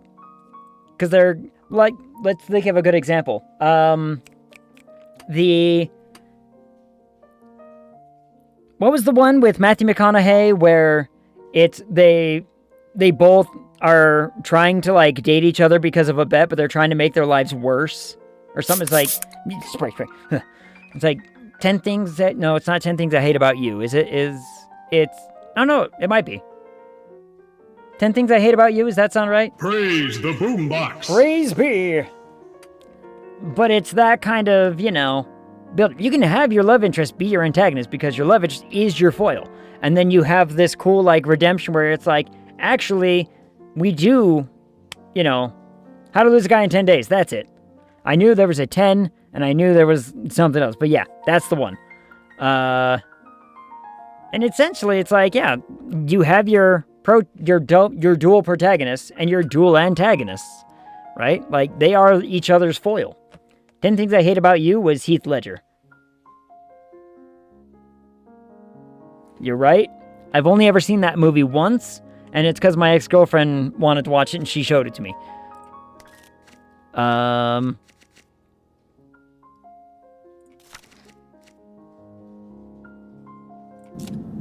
because they're, like, let's think of a good example. What was the one with Matthew McConaughey where they both are trying to, like, date each other because of a bet, but they're trying to make their lives worse? Or something. It's like, spray. It's like 10 things that, no, it's not 10 things I hate about you. It's, I don't know, it might be. 10 things I hate about you, does that sound right? Praise the boombox. Praise be. But it's that kind of, you know, build. You can have your love interest be your antagonist because your love interest is your foil. And then you have this cool, like, redemption where it's like, actually, we do, you know, How to Lose a Guy in 10 Days. That's it. I knew there was a 10, and I knew there was something else. But yeah, that's the one. And essentially, it's like, yeah, you have your dual protagonists and your dual antagonists, right? Like, they are each other's foil. 10 Things I Hate About You was Heath Ledger. You're right. I've only ever seen that movie once, and it's because my ex-girlfriend wanted to watch it, and she showed it to me.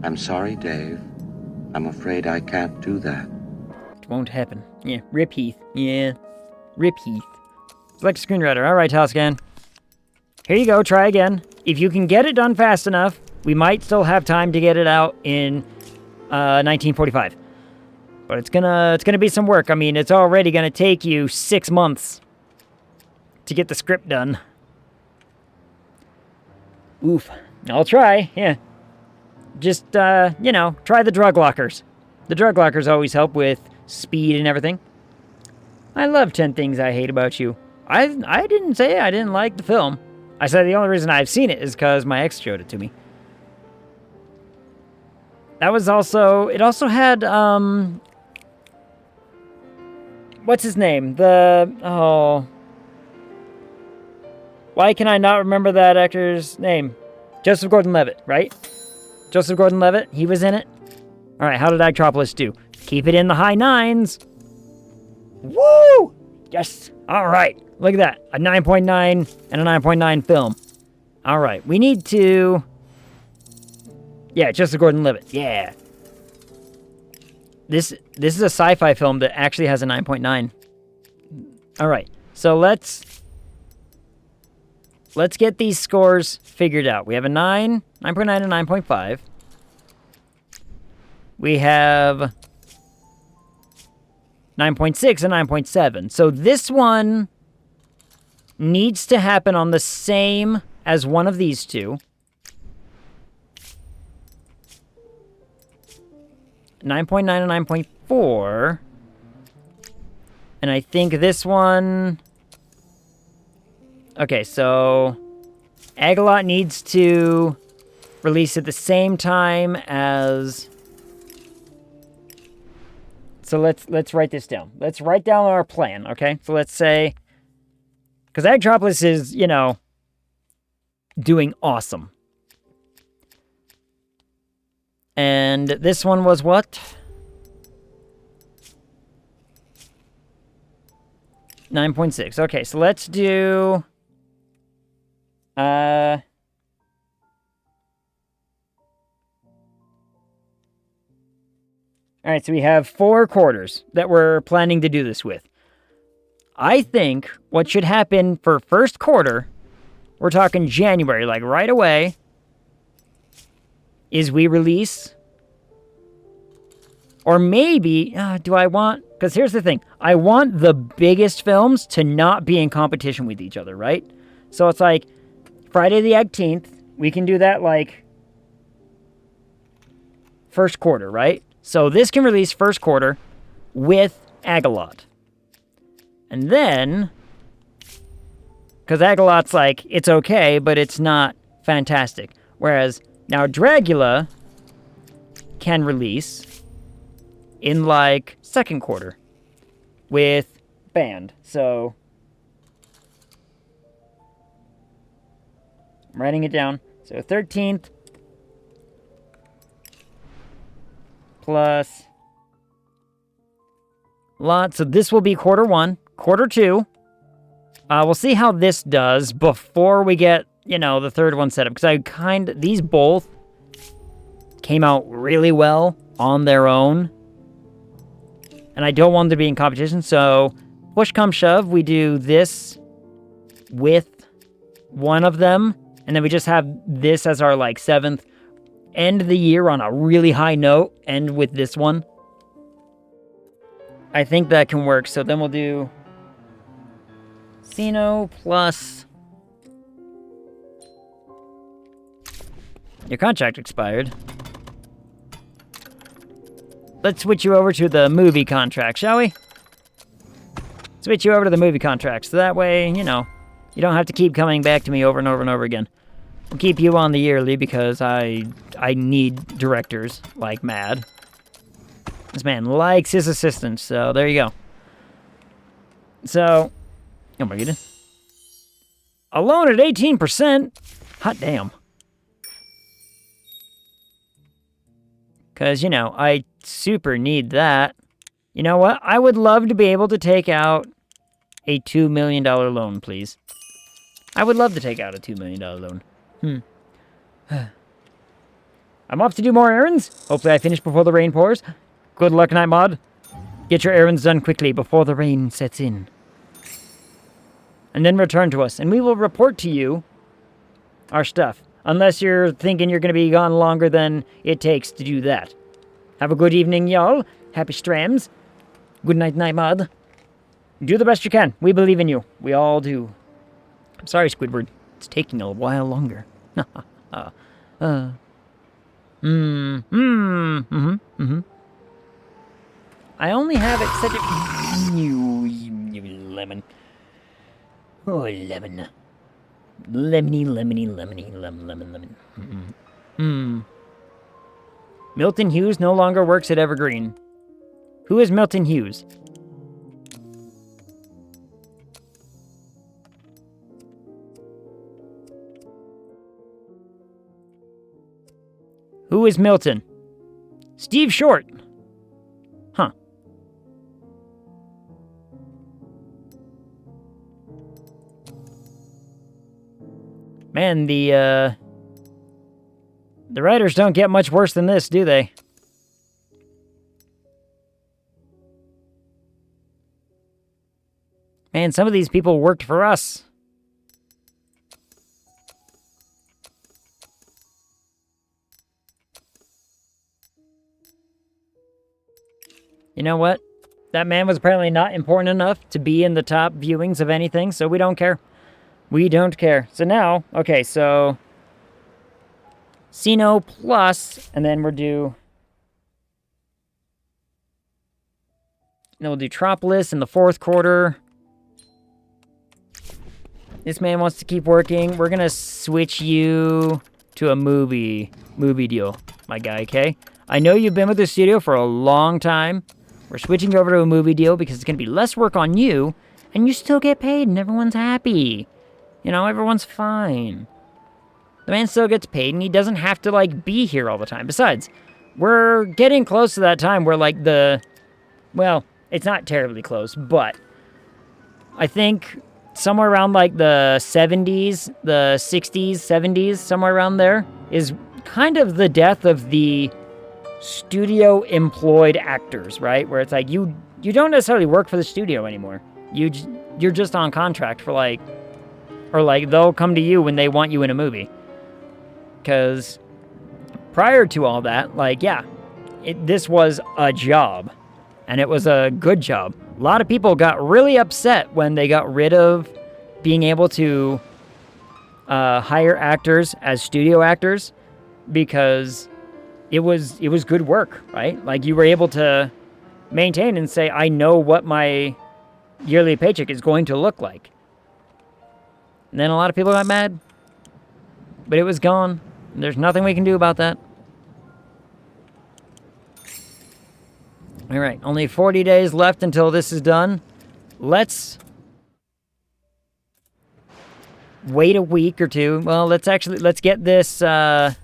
I'm sorry, Dave. I'm afraid I can't do that. It won't happen. Yeah, rip Heath. Yeah, rip Heath. Select screenwriter. All right, Toscan. Here you go. Try again. If you can get it done fast enough, we might still have time to get it out in 1945. But it's gonna be some work. I mean, it's already gonna take you 6 months to get the script done. Oof. I'll try. Yeah. Just, you know, try the drug lockers. The drug lockers always help with speed and everything. I love 10 Things I Hate About You. I didn't say I didn't like the film. I said the only reason I've seen it is because my ex showed it to me. That was also... It also had, what's his name? Why can I not remember that actor's name? Joseph Gordon-Levitt, right? Joseph Gordon-Levitt, he was in it. All right, how did Actropolis do? Keep it in the high 9s. Woo! Yes. All right. Look at that. A 9.9 and a 9.9 film. All right. We need to... Yeah, Joseph Gordon-Levitt. Yeah. This is a sci-fi film that actually has a 9.9. All right. So let's get these scores figured out. We have a 9, 9.9, and 9.5. We have 9.6 and 9.7. So this one needs to happen on the same as one of these two. 9.9 and 9.4. And I think this one... Okay, so... Agalot needs to release at the same time as... So let's write this down. Let's write down our plan, okay? So let's say... Because Actropolis is, you know, doing awesome. And this one was what? 9.6. Okay, so let's do... Alright, so we have 4 quarters that we're planning to do this with. I think what should happen for first quarter, we're talking January, like right away, is we release... Or maybe, do I want... Because here's the thing. I want the biggest films to not be in competition with each other, right? So it's like, Friday the 18th, we can do that like... first quarter, right? So this can release first quarter with Agalot. And then... Because Agalot's like, it's okay, but it's not fantastic. Whereas, now Dragula can release... in, like, second quarter with Band. So, I'm writing it down. So, 13th plus lot. So, this will be quarter 1. Quarter 2. We'll see how this does before we get, you know, the third one set up. Because these both came out really well on their own. And I don't want them to be in competition, so push come shove, we do this with one of them, and then we just have this as our, like, 7th. End the year on a really high note, end with this one. I think that can work, so then we'll do... Sino plus... Your contract expired. Let's switch you over to the movie contract, shall we? Switch you over to the movie contract, so that way, you know, you don't have to keep coming back to me over and over and over again. We'll keep you on the yearly because I need directors like mad. This man likes his assistants, so there you go. So, oh my goodness. Alone at 18%? Hot damn. Because, you know, I super need that. You know what? I would love to be able to take out a $2 million loan, please. I would love to take out a $2 million loan. I'm off to do more errands. Hopefully I finish before the rain pours. Good luck, Night Mod. Get your errands done quickly before the rain sets in. And then return to us, and we will report to you our stuff. Unless you're thinking you're going to be gone longer than it takes to do that. Have a good evening, y'all. Happy strams. Good night, Night Mod. Do the best you can. We believe in you. We all do. I'm sorry, Squidward. It's taking a while longer. I only have it set to... You lemon. Oh, lemon. Lemony, lemon. Milton Hughes no longer works at Evergreen. Who is Milton Hughes? Who is Milton? Steve Short. Huh. Man, the writers don't get much worse than this, do they? Man, some of these people worked for us. You know what? That man was apparently not important enough to be in the top viewings of anything, so we don't care. We don't care. So now, okay, so Sino plus, and then we'll do... Then we'll do Tropolis in the 4th quarter. This man wants to keep working. We're gonna switch you to a movie deal, my guy, okay? I know you've been with the studio for a long time. We're switching over to a movie deal because it's gonna be less work on you, and you still get paid, and everyone's happy. You know, everyone's fine. The man still gets paid, and he doesn't have to, like, be here all the time. Besides, we're getting close to that time where, like, well, it's not terribly close, but I think somewhere around, like, the 70s, the 60s, 70s, somewhere around there, is kind of the death of the studio-employed actors, right? Where it's like, you don't necessarily work for the studio anymore. You're just on contract for, like... Or, like, they'll come to you when they want you in a movie. Because prior to all that, like, yeah, this was a job. And it was a good job. A lot of people got really upset when they got rid of being able to hire actors as studio actors. Because it was good work, right? Like, you were able to maintain and say, I know what my yearly paycheck is going to look like. And then a lot of people got mad. But it was gone. There's nothing we can do about that. Alright, only 40 days left until this is done. Let's wait a week or two. Well, let's get this, let's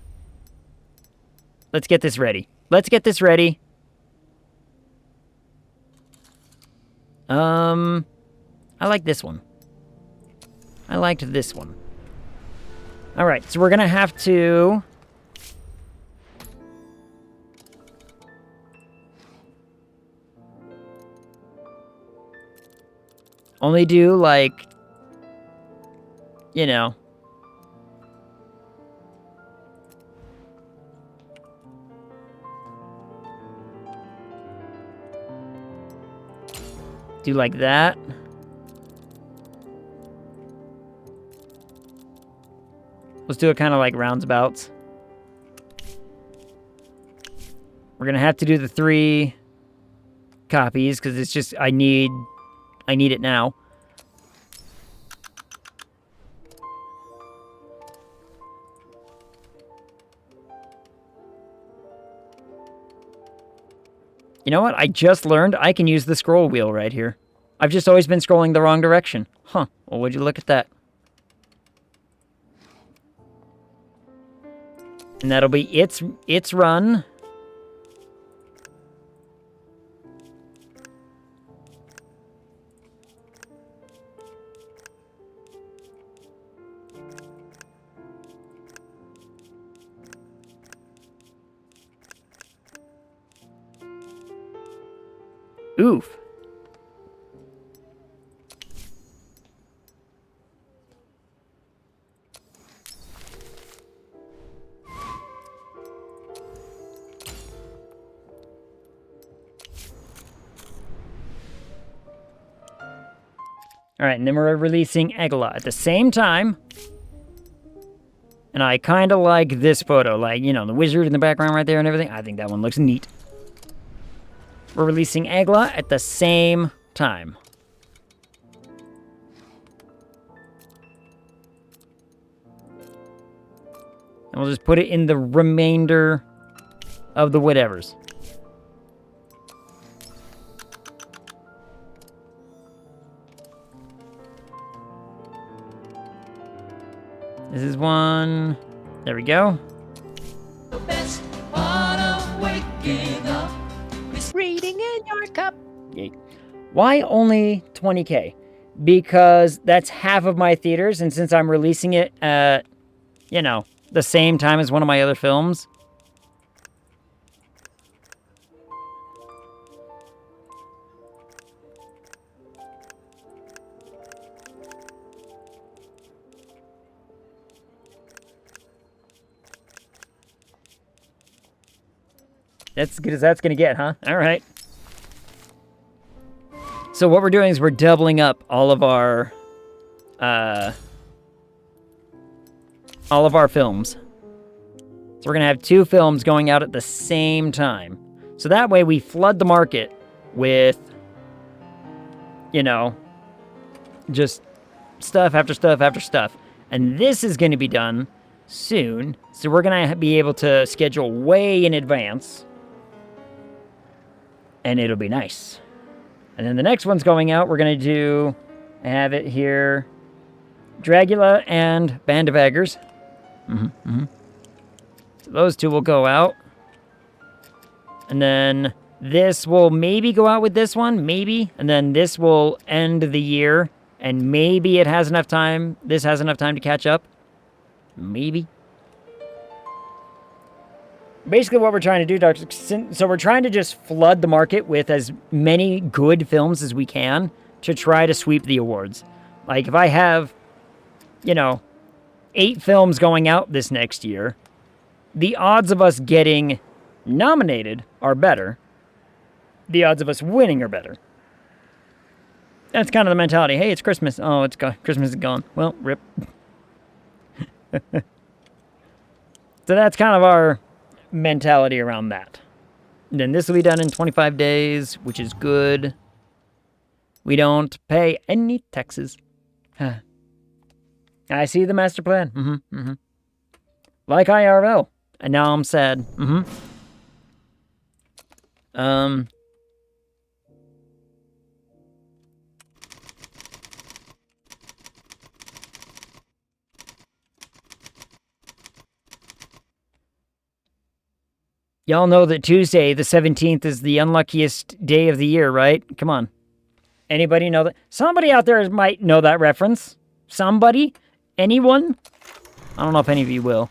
get this ready. Let's get this ready. I like this one. I liked this one. Alright, so we're gonna have to... only do, like... You know... do like that. Let's do it kind of like roundabouts. We're gonna have to do the 3 copies because it's just I need it now. You know what? I just learned I can use the scroll wheel right here. I've just always been scrolling the wrong direction. Huh. Well, would you look at that? And that'll be its run. Oof. Alright, and then we're releasing Egla at the same time. And I kind of like this photo. Like, you know, the wizard in the background right there and everything. I think that one looks neat. We're releasing Egla at the same time. And we'll just put it in the remainder of the whatevers. This is one. There we go. The best waking up with reading in your cup. Yay. Why only 20K? Because that's half of my theaters, and since I'm releasing it at, you know, the same time as one of my other films. That's as good as that's gonna get, huh? All right. So what we're doing is we're doubling up all of our films. So we're gonna have 2 films going out at the same time. So that way we flood the market with, you know, just stuff after stuff after stuff. And this is gonna be done soon. So we're gonna be able to schedule way in advance. And it'll be nice. And then the next one's going out. We're going to do, I have it here, Dragula and Band of Eggers. So those 2 will go out. And then this will maybe go out with this one, maybe. And then this will end the year. And maybe it has enough time, this has enough time to catch up. Maybe. Basically what we're trying to do, Doctor, so we're trying to just flood the market with as many good films as we can to try to sweep the awards. Like, if I have, you know, 8 films going out this next year, the odds of us getting nominated are better. The odds of us winning are better. That's kind of the mentality. Hey, it's Christmas. Oh, it's gone. Christmas is gone. Well, rip. So that's kind of our mentality around that. And then this will be done in 25 days, which is good. We don't pay any taxes. I see the master plan. Like IRL. And now I'm sad. Y'all know that Tuesday, the 17th, is the unluckiest day of the year, right? Come on. Anybody know that? Somebody out there might know that reference. Somebody? Anyone? I don't know if any of you will.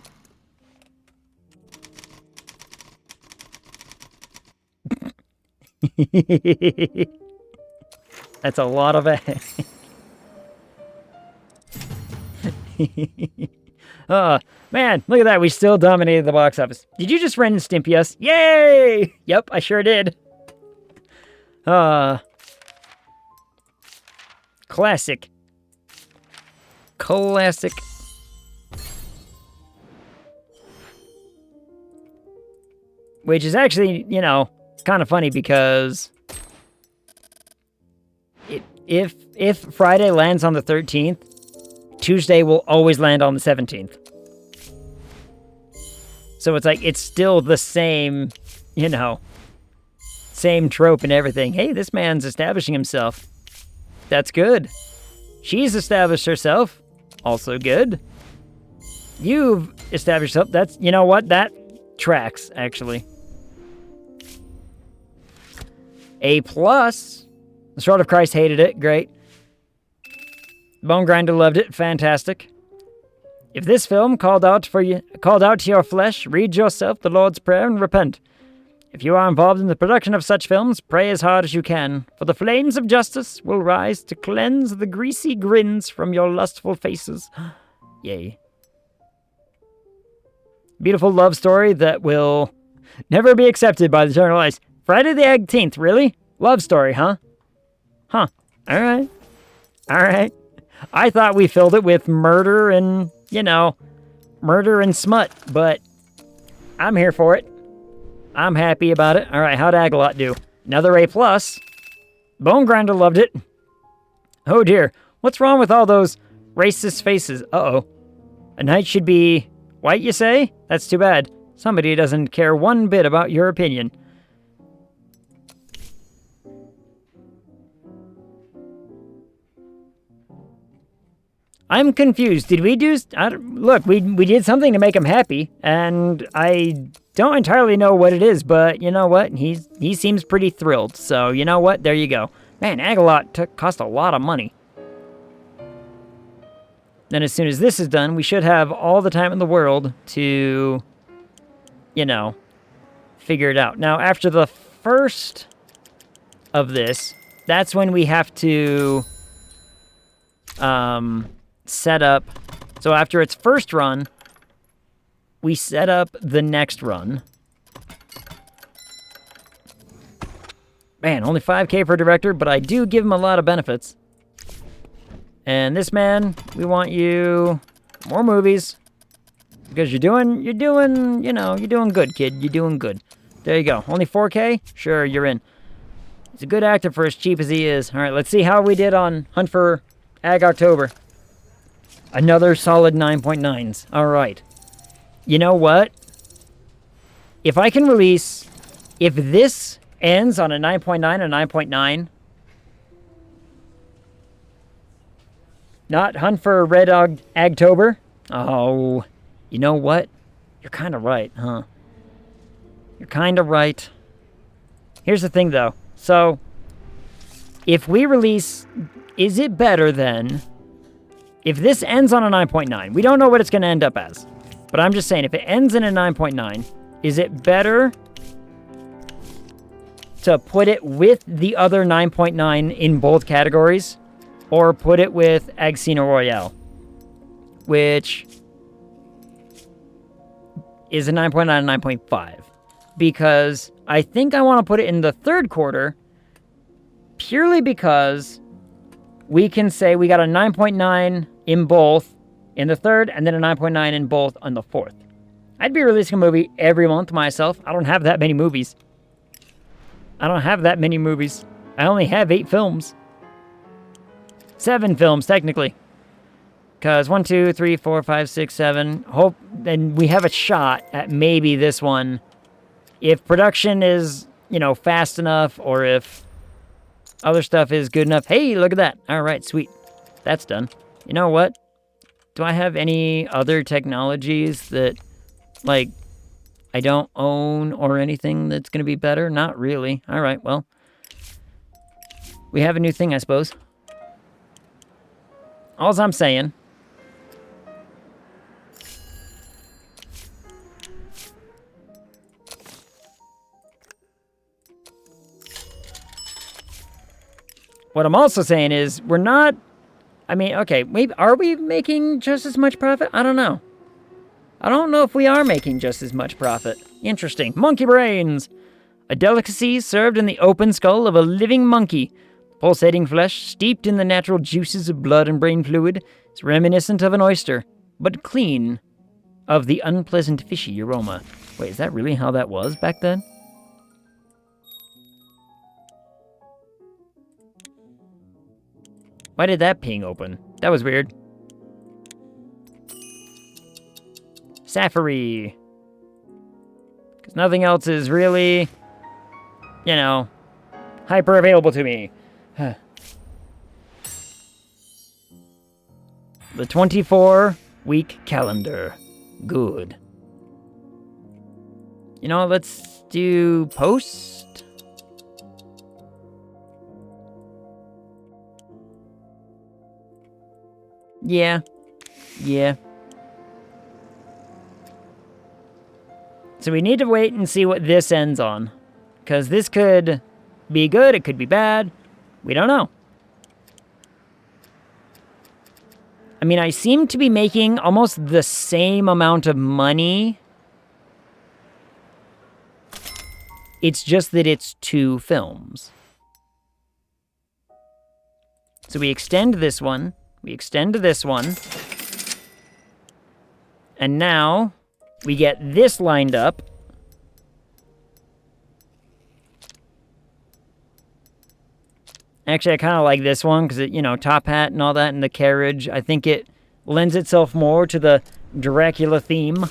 That's a lot of it. Man, look at that. We still dominated the box office. Did you just Ren and Stimpy us? Yay! Yep, I sure did. Classic. Classic. Which is actually, you know, kind of funny because if Friday lands on the 13th, Tuesday will always land on the 17th. So it's like, it's still the same, you know, same trope and everything. Hey, this man's establishing himself. That's good. She's established herself. Also good. You've established yourself. That's, you know what? That tracks, actually. A+. The Sword of Christ hated it. Great. Bone Grinder loved it. Fantastic. If this film called out to your flesh, read yourself the Lord's Prayer and repent. If you are involved in the production of such films, pray as hard as you can, for the flames of justice will rise to cleanse the greasy grins from your lustful faces. Yay. Beautiful love story that will never be accepted by the general eyes. Friday the 18th, really? Love story, huh? Huh. Alright. Alright. I thought we filled it with murder and, you know, murder and smut, but I'm here for it. I'm happy about it. Alright, how'd Agalot do? Another A+. Bone Grinder loved it. Oh dear. What's wrong with all those racist faces? Uh-oh. A knight should be white, you say? That's too bad. Somebody doesn't care one bit about your opinion. I'm confused. Did we do... look, we did something to make him happy, and I Don't entirely know what it is, but you know what? He seems pretty thrilled. So you know what? There you go. Man, Agalot cost a lot of money. Then as soon as this is done, we should have all the time in the world to, you know, figure it out. Now, after the first of this, that's when we have to set up. So after its first run, we set up the next run. Man, only 5K for director, but I do give him a lot of benefits. And this man, we want you more movies. Because you're doing, you know, you're doing good, kid. You're doing good. There you go. Only 4K? Sure, you're in. He's a good actor for as cheap as he is. All right, let's see how we did on Hunt for AGG October. Another solid 9.9s. All right. You know what? If I can release, if this ends on a 9.9 or 9.9, not Hunt for Red Agtober. Oh, you know what? You're kind of right, huh? You're kind of right. Here's the thing, though. So, if we release, is it better then, if this ends on a 9.9, we don't know what it's going to end up as, but I'm just saying, if it ends in a 9.9, is it better to put it with the other 9.9 in both categories, or put it with Agcina Royale, which is a 9.9 and 9.5? Because I think I want to put it in the third quarter purely because we can say we got a 9.9 in both in the third and then a 9.9 in both on the fourth. I'd be releasing a movie every month myself. I don't have that many movies. I only have 8 films. 7 films, technically. Because 1, 2, 3, 4, 5, 6, 7. Hope, and we have a shot at maybe this one. If production is, you know, fast enough, or if other stuff is good enough. Hey, look at that. All right, sweet. That's done. You know what? Do I have any other technologies that, like, I don't own or anything that's going to be better? Not really. All right, well. We have a new thing, I suppose. All's I'm saying. What I'm also saying is, we're not, I mean, okay, maybe, are we making just as much profit? I don't know. I don't know if we are making just as much profit. Interesting. Monkey brains! A delicacy served in the open skull of a living monkey. Pulsating flesh, steeped in the natural juices of blood and brain fluid, is reminiscent of an oyster, but clean of the unpleasant fishy aroma. Wait, is that really how that was back then? Why did that ping open? That was weird. Safari. Because nothing else is really, you know, hyper available to me. The 24-week calendar. Good. You know what, let's do post. Yeah. So we need to wait and see what this ends on. Because this could be good, it could be bad. We don't know. I mean, I seem to be making almost the same amount of money. It's just that it's 2 films. So we extend this one. We extend this one. And now we get this lined up. Actually, I kind of like this one because it, you know, top hat and all that and the carriage. I think it lends itself more to the Dracula theme.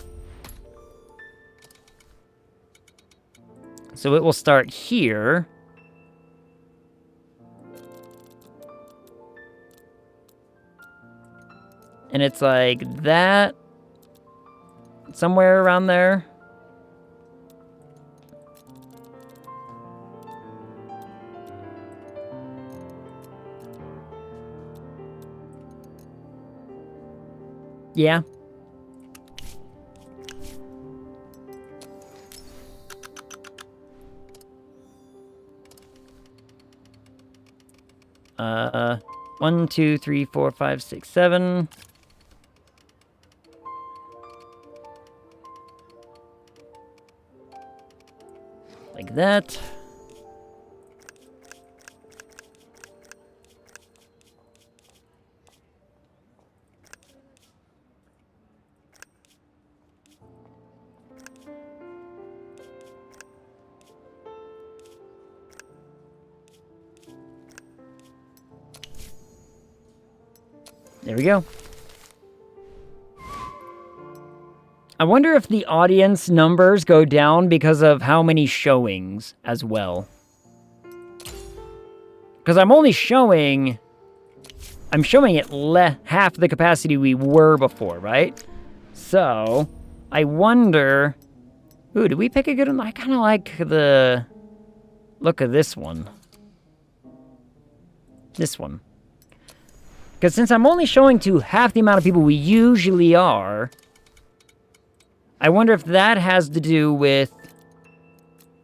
So it will start here. And it's like that. Somewhere around there. Yeah. Uh, 1, 2, 3, 4, 5, 6, 7. Like that. There we go. I wonder if the audience numbers go down because of how many showings as well. Because I'm only showing... I'm showing it half the capacity we were before, right? So, I wonder... Ooh, did we pick a good one? I kind of like the look of this one. This one. Because since I'm only showing to half the amount of people we usually are, I wonder if that has to do with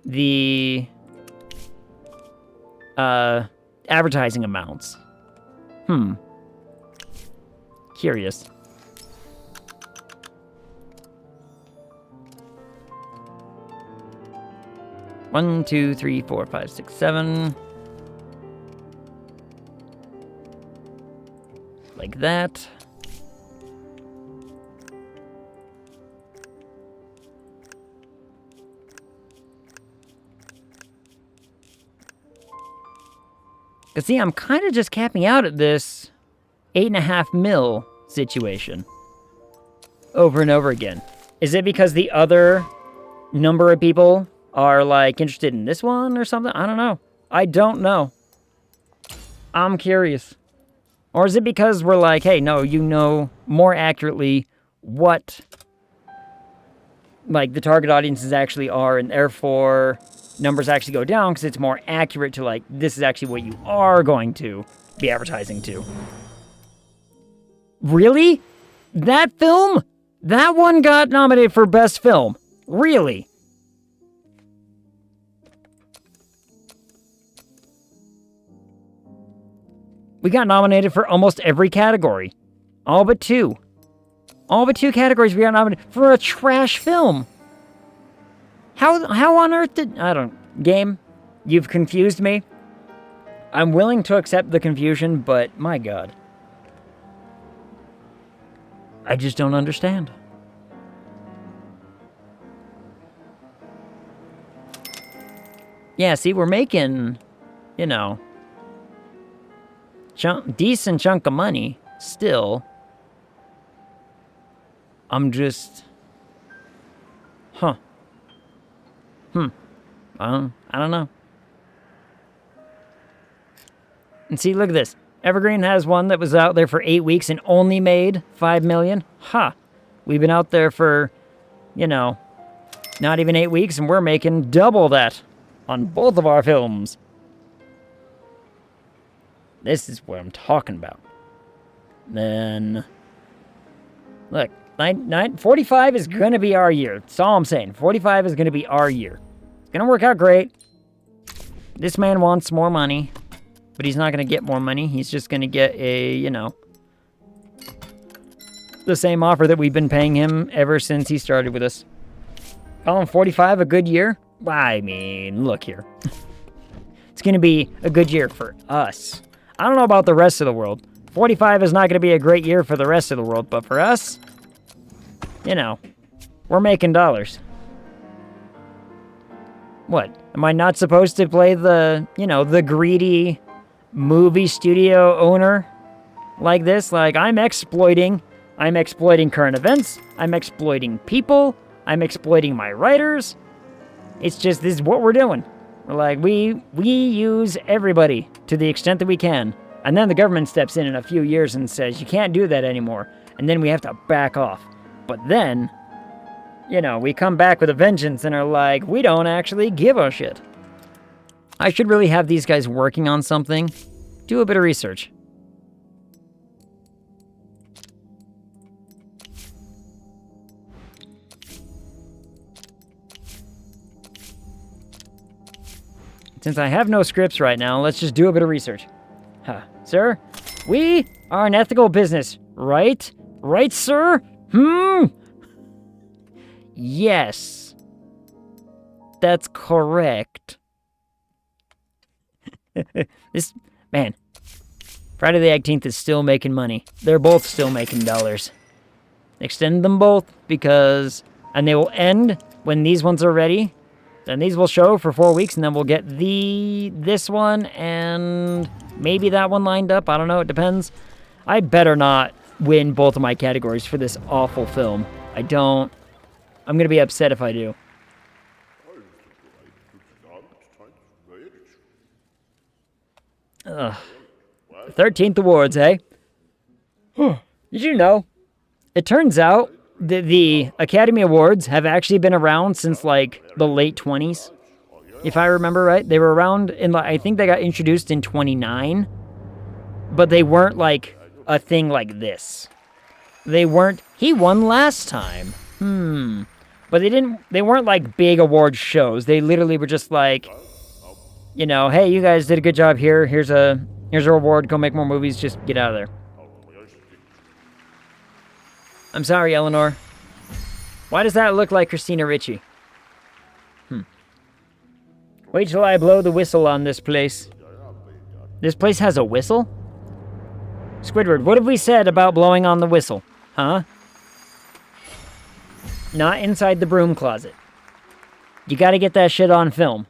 the advertising amounts. Curious. One, 2, 3, 4, 5, 6, 7. Like that. Cause see, I'm kind of just capping out at this 8.5 mil situation over and over again. Is it because the other number of people are like interested in this one or something? I don't know. I don't know. I'm curious. Or is it because we're like, hey, no, you know more accurately what like the target audiences actually are, and therefore numbers actually go down because it's more accurate to like, this is actually what you are going to be advertising to. Really? That film? That one got nominated for Best Film. Really? We got nominated for almost every category. All but 2. All but 2 categories we got nominated for a trash film. How on earth did... I don't... Game, you've confused me. I'm willing to accept the confusion, but my God. I just don't understand. Yeah, see, we're making, you know, decent chunk of money still. I'm just... Huh. I don't know. And see, look at this. Evergreen has one that was out there for 8 weeks and only made $5 million. Ha! We've been out there for, you know, not even 8 weeks, and we're making double that on both of our films. This is what I'm talking about. Then, look, 45 is going to be our year. That's all I'm saying. 45 is going to be our year. It's going to work out great. This man wants more money, but he's not going to get more money. He's just going to get a, you know, the same offer that we've been paying him ever since he started with us. Call him 45 a good year? I mean, look here. It's going to be a good year for us. I don't know about the rest of the world. 45 is not going to be a great year for the rest of the world, but for us, you know, we're making dollars. What? Am I not supposed to play the, you know, the greedy movie studio owner like this? Like, I'm exploiting current events, I'm exploiting people, I'm exploiting my writers. It's just, this is what we're doing. We're like, we use everybody to the extent that we can. And then the government steps in a few years and says, you can't do that anymore. And then we have to back off. But then, you know, we come back with a vengeance and are like, we don't actually give a shit. I should really have these guys working on something. Do a bit of research. Since I have no scripts right now, let's just do a bit of research. Huh. Sir, we are an ethical business, right? Right, sir? Yes. That's correct. This, man, Friday the 18th is still making money. They're both still making dollars. Extend them both because, and they will end when these ones are ready. Then these will show for 4 weeks, and then we'll get this one and maybe that one lined up. I don't know. It depends. I better not win both of my categories for this awful film. I don't. I'm going to be upset if I do. Ugh. 13th awards, eh? Did you know? It turns out that the Academy Awards have actually been around since, like, the late 20s. If I remember right. They were around in, like, I think they got introduced in 29. But they weren't, like, a thing like this. They weren't... He won last time. But they weren't, like, big award shows. They literally were just, like... You know, hey, you guys did a good job here. Here's a reward. Go make more movies. Just get out of there. I'm sorry, Eleanor. Why does that look like Christina Ricci? Wait till I blow the whistle on this place. This place has a whistle? Squidward, what have we said about blowing on the whistle? Huh? Not inside the broom closet. You gotta get that shit on film.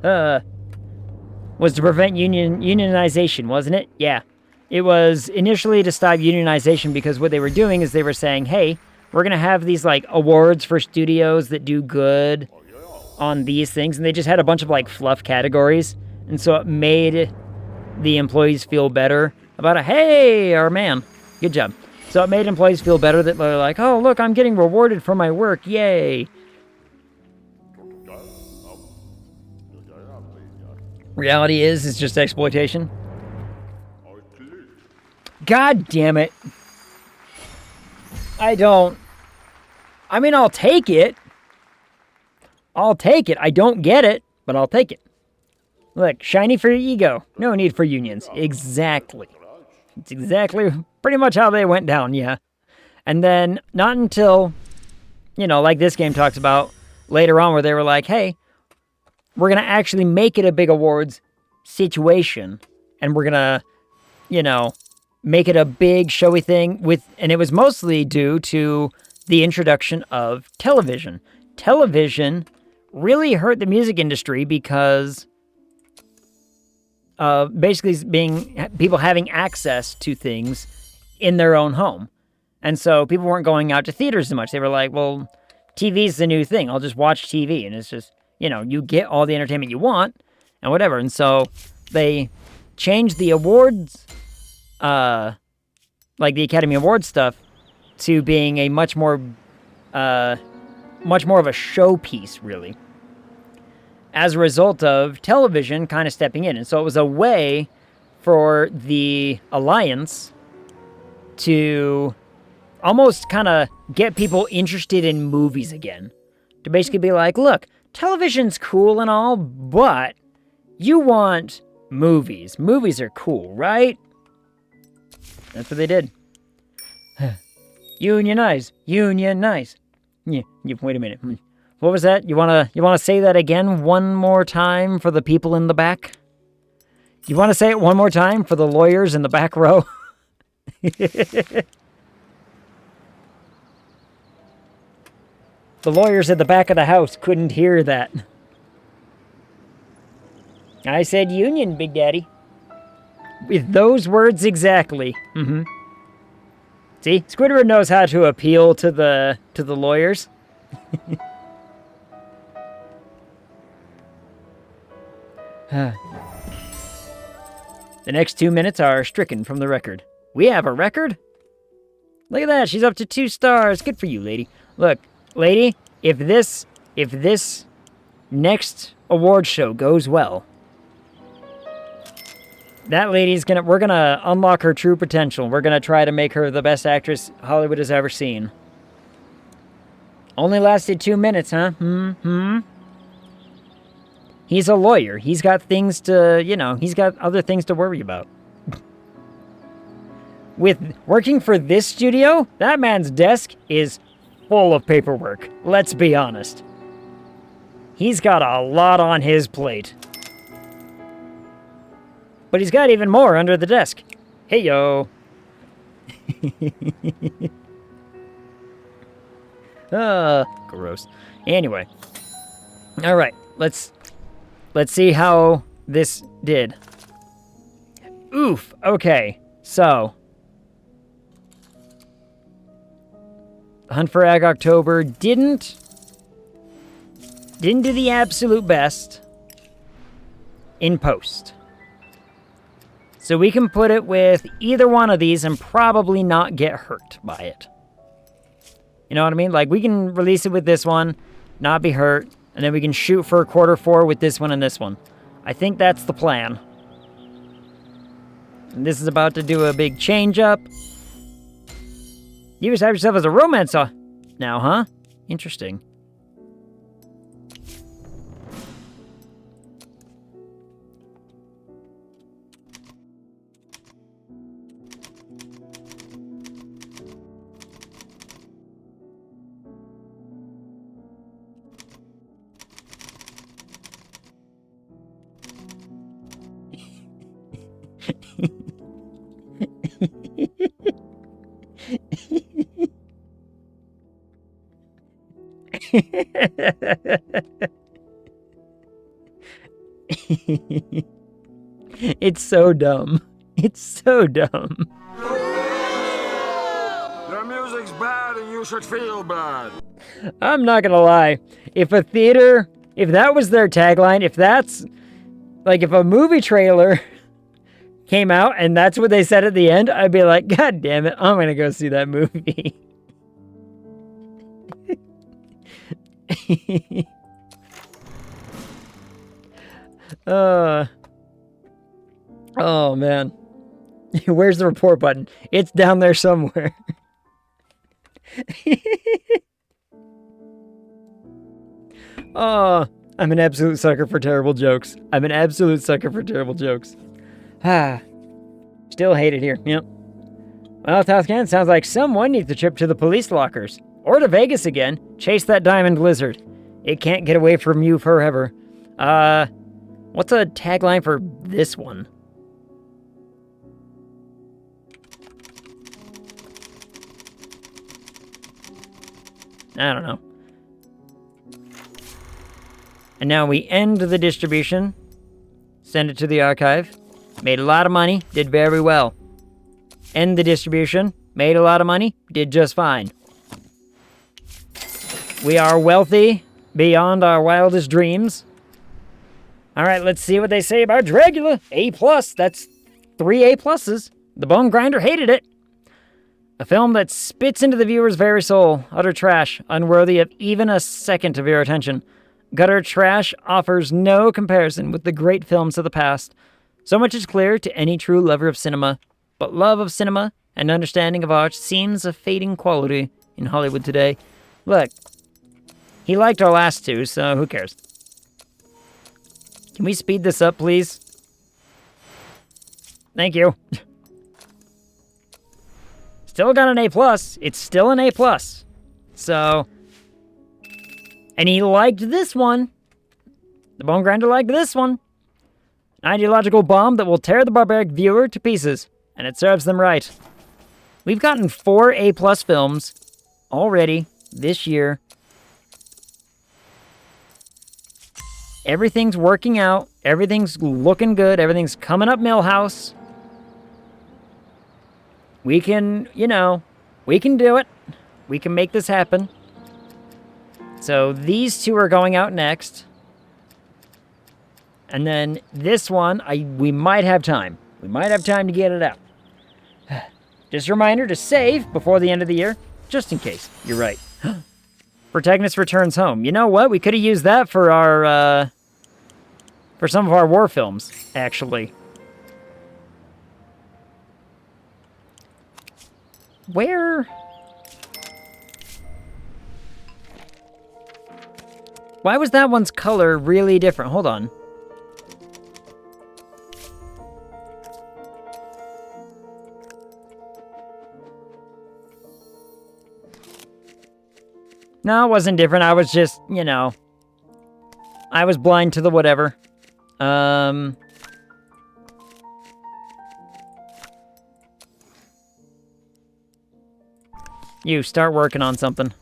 Was to prevent unionization, wasn't it? Yeah. It was initially to stop unionization because what they were doing is they were saying, hey, we're going to have these, like, awards for studios that do good on these things. And they just had a bunch of, like, fluff categories. And so it made the employees feel better about it. Hey, our man. Good job. So it made employees feel better that they're like, oh, look, I'm getting rewarded for my work. Yay. Reality is, it's just exploitation. God damn it. I mean, I'll take it. I'll take it. I don't get it, but I'll take it. Look, shiny for your ego. No need for unions. Exactly. It's exactly pretty much how they went down, yeah. And then, not until, you know, like this game talks about later on, where they were like, hey, we're going to actually make it a big awards situation, and we're going to, you know, make it a big showy thing and it was mostly due to the introduction of television. Television really hurt the music industry because basically people having access to things in their own home. And so people weren't going out to theaters as much. They were like, well, TV's the new thing. I'll just watch TV. And it's just, you know, you get all the entertainment you want and whatever. And so they changed the awards, like the Academy Awards stuff, to being a much more of a showpiece, really, as a result of television kind of stepping in. And so it was a way for the Alliance to almost kind of get people interested in movies again. To basically be like, look, television's cool and all, but you want movies. Movies are cool, right? That's what they did. Unionize. Unionize. Yeah, wait a minute. What was that? You wanna say that again one more time for the people in the back? You wanna say it one more time for the lawyers in the back row? The lawyers at the back of the house couldn't hear that. I said union, Big Daddy. With those words exactly. See, Squidward knows how to appeal to the lawyers. The next 2 minutes are stricken from the record. We have a record? Look at that, she's up to 2 stars. Good for you, lady. Look, lady, if this next award show goes well, that lady's we're gonna unlock her true potential. We're gonna try to make her the best actress Hollywood has ever seen. Only lasted 2 minutes, huh? He's a lawyer. He's got things to, he's got other things to worry about. With working for this studio, that man's desk is full of paperwork. Let's be honest. He's got a lot on his plate. But he's got even more under the desk. Hey, yo. Gross. Anyway. All right, let's see how this did. Oof. Okay. So, Hunt for Ag October didn't do the absolute best in post. So we can put it with either one of these and probably not get hurt by it. You know what I mean? Like, we can release it with this one, not be hurt, and then we can shoot for Q4 with this one and this one. I think that's the plan. And this is about to do a big change up. You just have yourself as a romance now, huh? Interesting. It's so dumb. It's so dumb. Your music's bad and you should feel bad. I'm not gonna lie. If a theater, if that was their tagline, if that's, like, if a movie trailer came out and that's what they said at the end, I'd be like, God damn it, I'm gonna go see that movie. Oh man. Where's the report button? It's down there somewhere. Oh, I'm an absolute sucker for terrible jokes. I'm an absolute sucker for terrible jokes. Still hate it here. Yep. Well, Toscan, sounds like someone needs to trip to the police lockers. Or to Vegas again. Chase that diamond lizard. It can't get away from you forever. What's a tagline for this one? I don't know. And now we end the distribution. Send it to the archive. Made a lot of money. Did very well. End the distribution. Made a lot of money. Did just fine. We are wealthy beyond our wildest dreams. Alright, let's see what they say about Dragula. A+. That's 3 A+. The Bone Grinder hated it. A film that spits into the viewer's very soul. Utter trash. Unworthy of even a second of your attention. Gutter trash offers no comparison with the great films of the past. So much is clear to any true lover of cinema. But love of cinema and understanding of art seems a fading quality in Hollywood today. Look, he liked our last two, so who cares? Can we speed this up, please? Thank you. Still got an A+. It's still an A+. So, and he liked this one. The Bone Grinder liked this one. An ideological bomb that will tear the barbaric viewer to pieces. And it serves them right. We've gotten 4 A+ films already this year. Everything's working out. Everything's looking good. Everything's coming up Millhouse. We can, we can do it. We can make this happen. So these two are going out next. And then this one, we might have time. We might have time to get it out. Just a reminder to save before the end of the year, just in case. You're right. Protagonist returns home. You know what? We could have used that for our, for some of our war films, actually. Where? Why was that one's color really different? Hold on. No, it wasn't different. I was just, you know, I was blind to the whatever. You start working on something.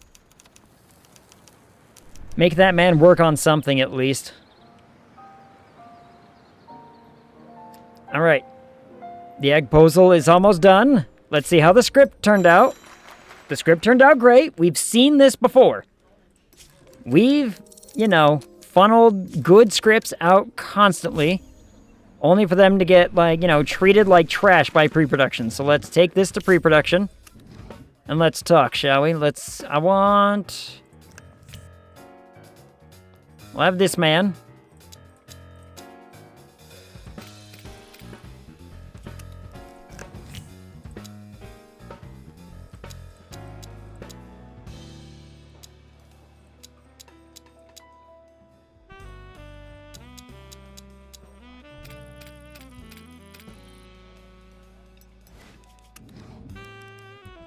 Make that man work on something at least. All right. The egg puzzle is almost done. Let's see how the script turned out. The script turned out great. We've seen this before. We've, you know, funneled good scripts out constantly, only for them to get, like, you know, treated like trash by pre-production. So let's take this to pre-production, and let's talk, shall we? We'll have this man.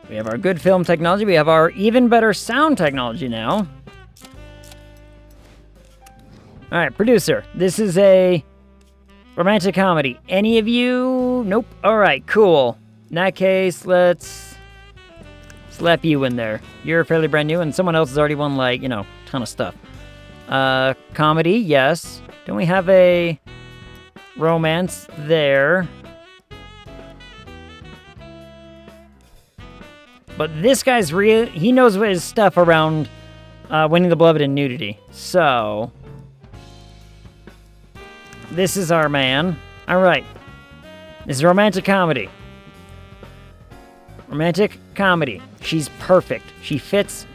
We have our good film technology. We have our even better sound technology now. All right, producer. This is a romantic comedy. Any of you? Nope. All right, cool. In that case, let's slap you in there. You're fairly brand new, and someone else has already won, like, you know, ton of stuff. Comedy, yes. Don't we have a romance there? But this guy's real. He knows his stuff around winning the beloved and nudity. So this is our man. All right. This is romantic comedy. Romantic comedy. She's perfect. She fits,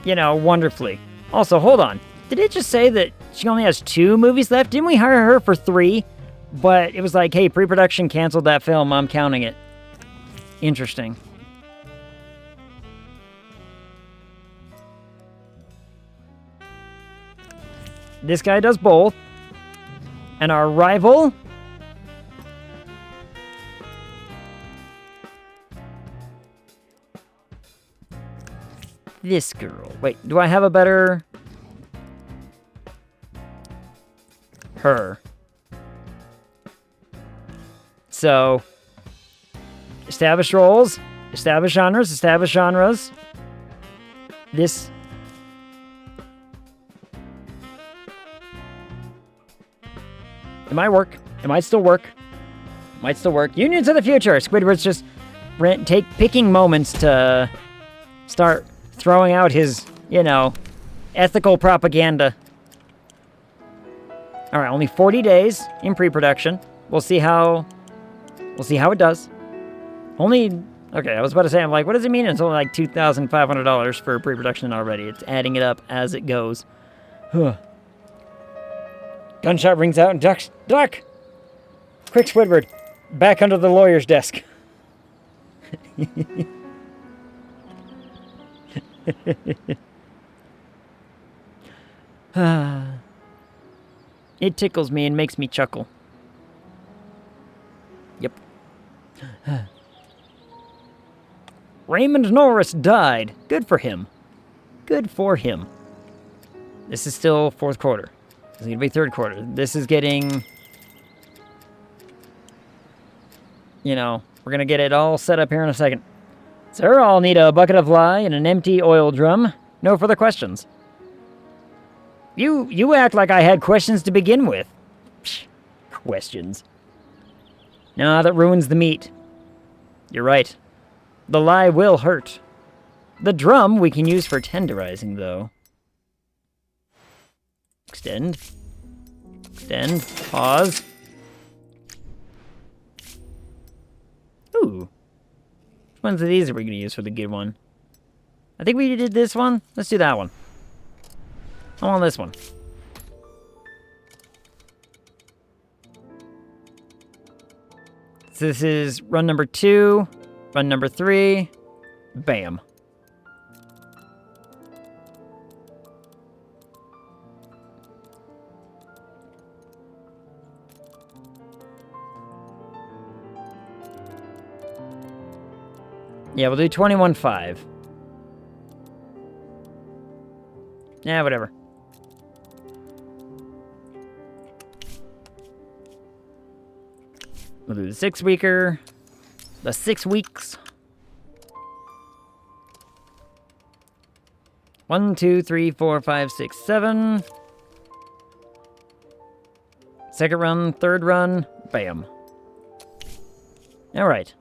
you know, wonderfully. Also, hold on. Did it just say that she only has 2 movies left? Didn't we hire her for 3? But it was like, hey, pre-production canceled that film. I'm counting it. Interesting. This guy does both. And our rival... this girl. Wait, do I have a better... her. So... established roles. Established genres. Established genres. This... it might work. It might still work. Might still work. Unions of the future. Squidward's just picking moments to start throwing out his, you know, ethical propaganda. All right, only 40 days in pre-production. We'll see how it does. Only, okay, I was about to say, I'm like, what does it mean? It's only like $2,500 for pre-production already. It's adding it up as it goes. Gunshot rings out and ducks. Duck! Quick, Squidward. Back under the lawyer's desk. It tickles me and makes me chuckle. Yep. Raymond Norris died. Good for him. Good for him. This is still 4th quarter. This is going to be 3rd quarter. This is getting... you know, we're going to get it all set up here in a second. Sir, I'll need a bucket of lye and an empty oil drum. No further questions. You act like I had questions to begin with. Psh, questions. Nah, that ruins the meat. You're right. The lye will hurt. The drum we can use for tenderizing, though. Extend. Extend. Pause. Ooh. Which ones of these are we going to use for the good one? I think we did this one. Let's do that one. I want this one. So this is run number 2, run number 3. Bam. Yeah, we'll do 21.5. Yeah, whatever. We'll do the 6 weeker. The 6 weeks. 1, 2, 3, 4, 5, 6, 7. Second run, third run, bam. All right.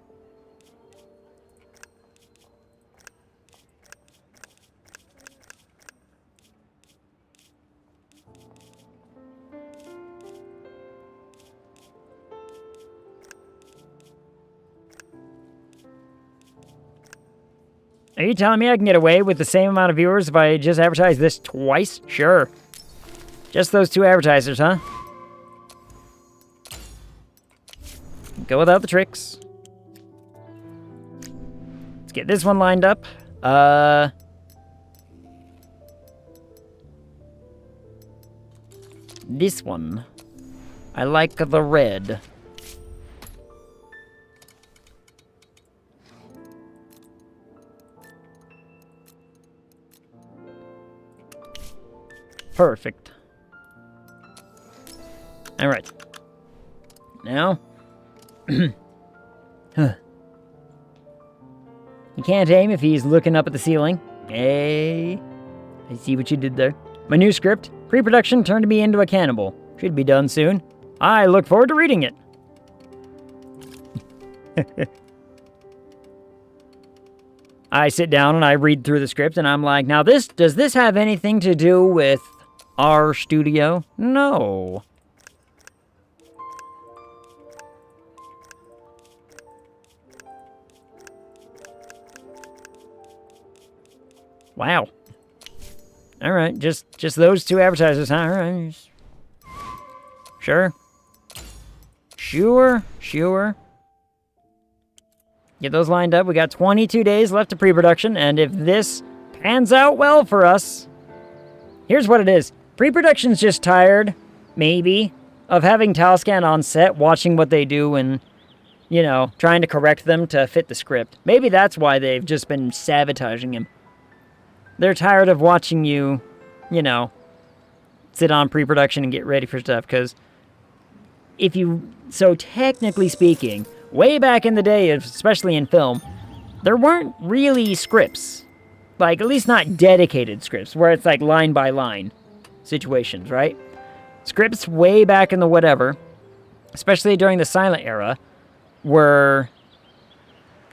Are you telling me I can get away with the same amount of viewers if I just advertise this twice? Sure. Just those 2 advertisers, huh? Go without the tricks. Let's get this one lined up. This one. I like the red. Perfect. All right. Now. Huh. He can't aim if he's looking up at the ceiling. Hey. I see what you did there. My new script, pre-production turned me into a cannibal. Should be done soon. I look forward to reading it. I sit down and I read through the script and I'm like, now does this have anything to do with our studio? No. Wow. All right, just those 2 advertisers, huh? All right. Sure. Sure. Get those lined up. We got 22 days left to pre-production, and if this pans out well for us, here's what it is. Pre-production's just tired, maybe, of having Talscan on set, watching what they do and, you know, trying to correct them to fit the script. Maybe that's why they've just been sabotaging him. They're tired of watching you, you know, sit on pre-production and get ready for stuff, because so technically speaking, way back in the day, especially in film, there weren't really scripts. Like, at least not dedicated scripts, where it's like line by line situations, right? Scripts way back in the whatever, especially during the silent era, where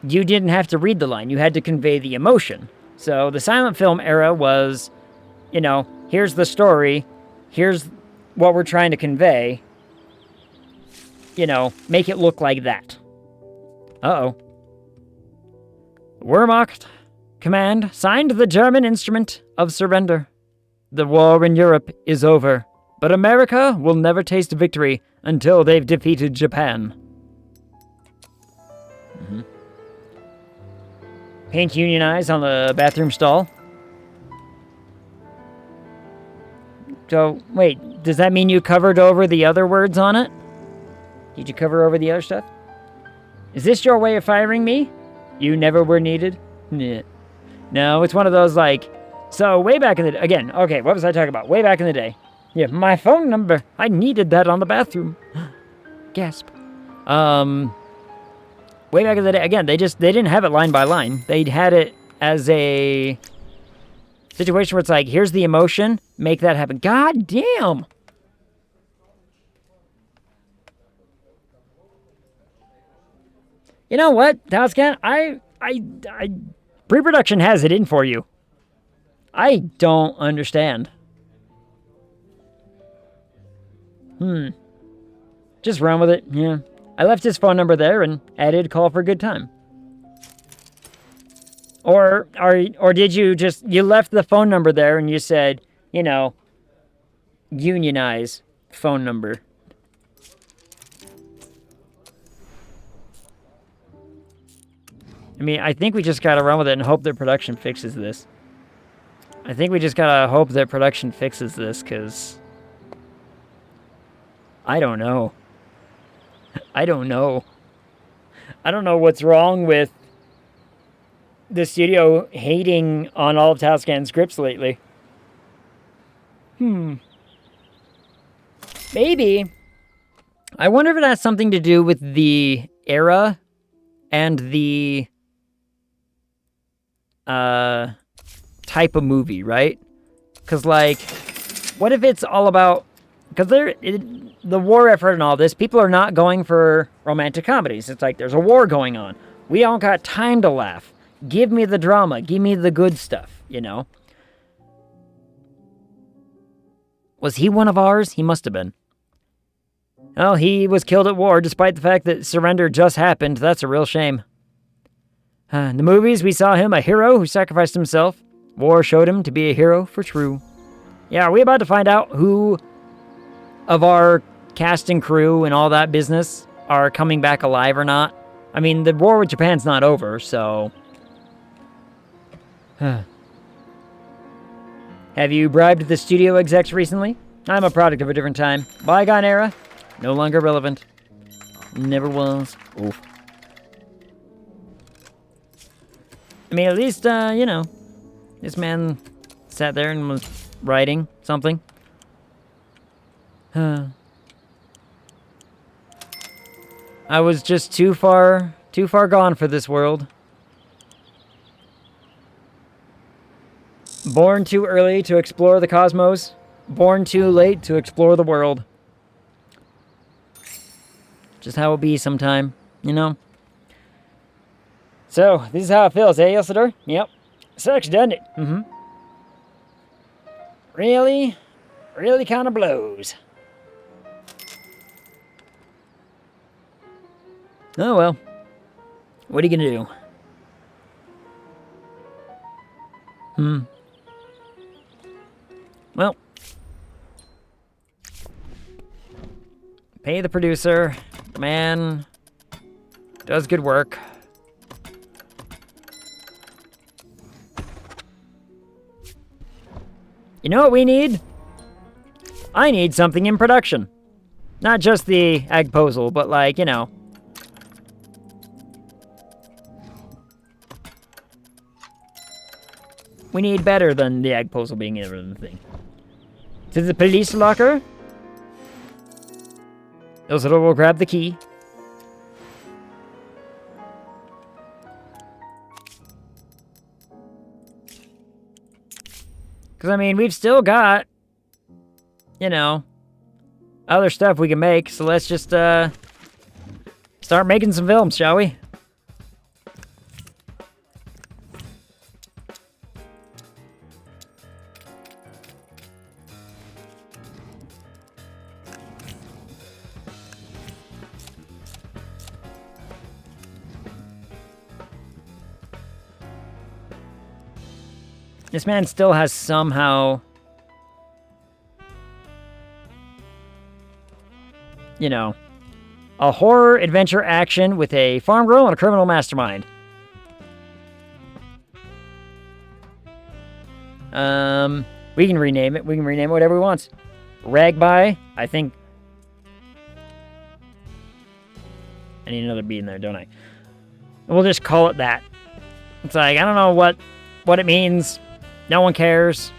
you didn't have to read the line, you had to convey the emotion. So the silent film era was, you know, here's the story, here's what we're trying to convey, you know, make it look like that. Uh-oh. Wehrmacht command signed the German instrument of surrender. The war in Europe is over, but America will never taste victory until they've defeated Japan. Mm-hmm. Paint unionize on the bathroom stall. So, wait, does that mean you covered over the other words on it? Did you cover over the other stuff? Is this your way of firing me? You never were needed? Nah. No, it's one of those like, so way back in the day, again, okay, what was I talking about? Way back in the day. Yeah, my phone number. I needed that on the bathroom. Gasp. Way back in the day, again, they didn't have it line by line. They had it as a situation where it's like, here's the emotion, make that happen. God damn! You know what, Talscan? Pre-production has it in for you. I don't understand. Just run with it, yeah. I left his phone number there and added call for a good time. Or did you you left the phone number there and you said, you know, unionize phone number. I mean, I think we just gotta run with it and hope that production fixes this. I think we just gotta hope that production fixes this, because I don't know. I don't know. I don't know what's wrong with the studio hating on all of Tascan's scripts lately. Maybe. I wonder if it has something to do with the era and the type of movie, right? Because, like, what if it's all about... Because the war effort and all this, people are not going for romantic comedies. It's like, there's a war going on. We don't got time to laugh. Give me the drama. Give me the good stuff, you know? Was he one of ours? He must have been. Well, he was killed at war, despite the fact that surrender just happened. That's a real shame. In the movies, we saw him a hero who sacrificed himself. War showed him to be a hero for true. Yeah, are we about to find out who of our cast and crew and all that business are coming back alive or not? I mean, the war with Japan's not over, so... Have you bribed the studio execs recently? I'm a product of a different time. Bygone era, no longer relevant. Never was. Oof. I mean, at least, you know, this man sat there and was writing something. I was just too far gone for this world. Born too early to explore the cosmos. Born too late to explore the world. Just how it be sometime, you know? So, this is how it feels, eh, Isildur? Yep. Sucks, doesn't it? Mm-hmm. Really kind of blows. Oh, well. What are you gonna do? Well. Pay the producer. Man. Does good work. You know what we need? I need something in production. Not just the AGG proposal, but like, you know. We need better than the AGG proposal being in the thing. To the police locker. Isildur will grab the key. Because, I mean, we've still got, you know, other stuff we can make. So let's just, start making some films, shall we? This man still has somehow, you know, a horror adventure action with a farm girl and a criminal mastermind. We can rename it. We can rename it whatever we want. Ragby, I think. I need another B in there, don't I? We'll just call it that. It's like, I don't know what it means. No one cares.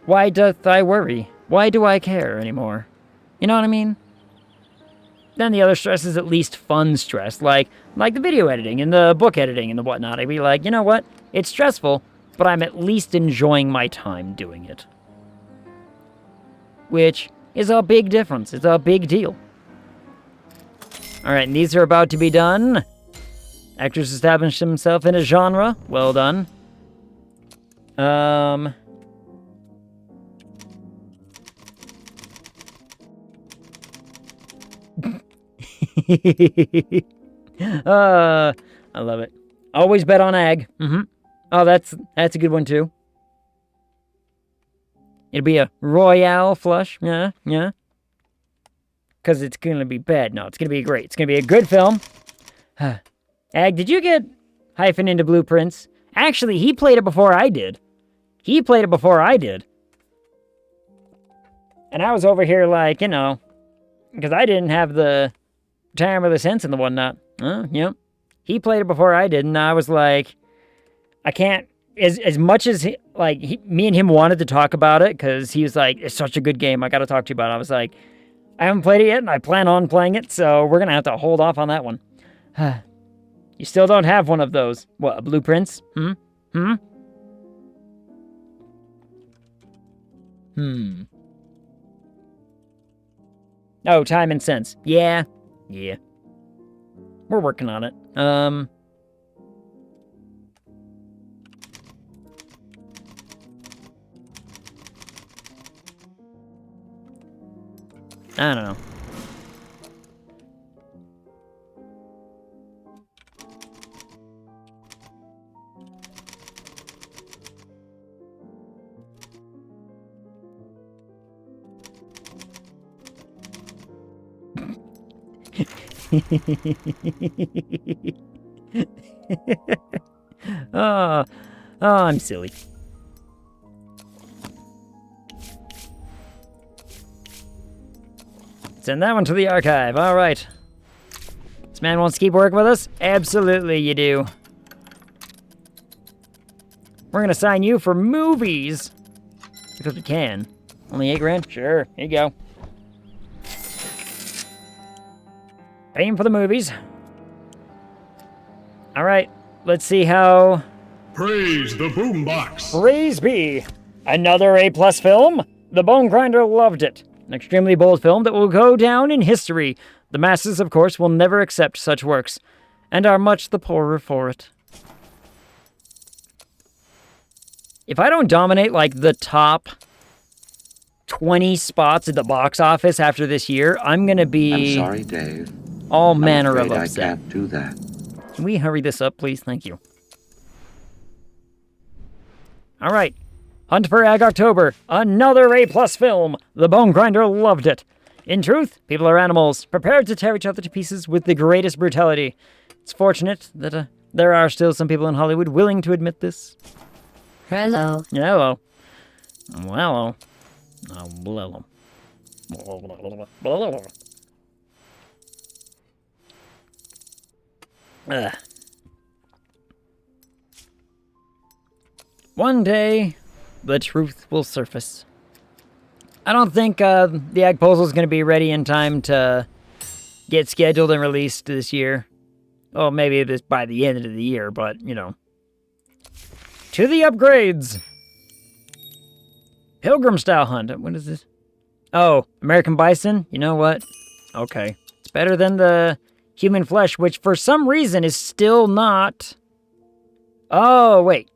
Why doth I worry? Why do I care anymore? You know what I mean? Then the other stress is at least fun stress, like the video editing and the book editing and the whatnot. I'd be like, you know what? It's stressful, but I'm at least enjoying my time doing it. Which is a big difference. It's a big deal. Alright, and these are about to be done. Actors established himself in a genre. Well done. I love it. Always bet on AGG. Oh, that's a good one too. It'll be a Royale flush. Yeah. Because it's going to be bad. No, it's going to be great. It's going to be a good film. AGG, did you get hyphen into Blueprints? Actually, he played it before I did. And I was over here like, you know, because I didn't have the Time of the Sense and the whatnot. Yep. He played it before I did, and I was like, I can't, as much as, me and him wanted to talk about it, because he was like, it's such a good game, I gotta talk to you about it. I was like, I haven't played it yet, and I plan on playing it, so we're gonna have to hold off on that one. You still don't have one of those. What, Blueprints? Oh, Time and Sense. Yeah. We're working on it. I don't know. Oh, I'm silly. Send that one to the archive. All right. This man wants to keep working with us? Absolutely, you do. We're gonna sign you for movies because we can. Only $8 grand? Sure. Here you go. Paying for the movies. All right. Let's see how. Praise the boombox. Praise be. Another A+ film. The Bone Grinder loved it. An extremely bold film that will go down in history. The masses, of course, will never accept such works, and are much the poorer for it. If I don't dominate, like, the top 20 spots at the box office after this year, I'm gonna be... I'm sorry, Dave. All manner I'm of afraid upset. I can't do that. Can we hurry this up, please? Thank you. All right. Hunt for AGG October. Another A+ film. The Bone Grinder loved it. In truth, people are animals, prepared to tear each other to pieces with the greatest brutality. It's fortunate that there are still some people in Hollywood willing to admit this. Hello. Hello. Well, hello. One day, the truth will surface. I don't think the AGG puzzle is going to be ready in time to get scheduled and released this year. Oh, maybe this by the end of the year, but, you know. To the upgrades! Pilgrim style hunt. What is this? Oh, American bison? You know what? Okay. It's better than the human flesh, which for some reason is still not... Oh, wait.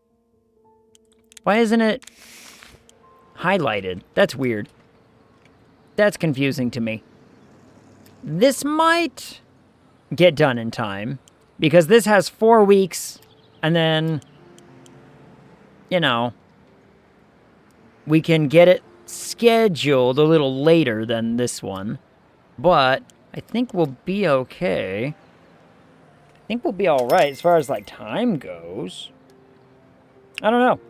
Why isn't it highlighted? That's weird. That's confusing to me. This might get done in time, because this has 4 weeks, and then, you know, we can get it scheduled a little later than this one, but I think we'll be okay. I think we'll be alright as far as, like, time goes. I don't know.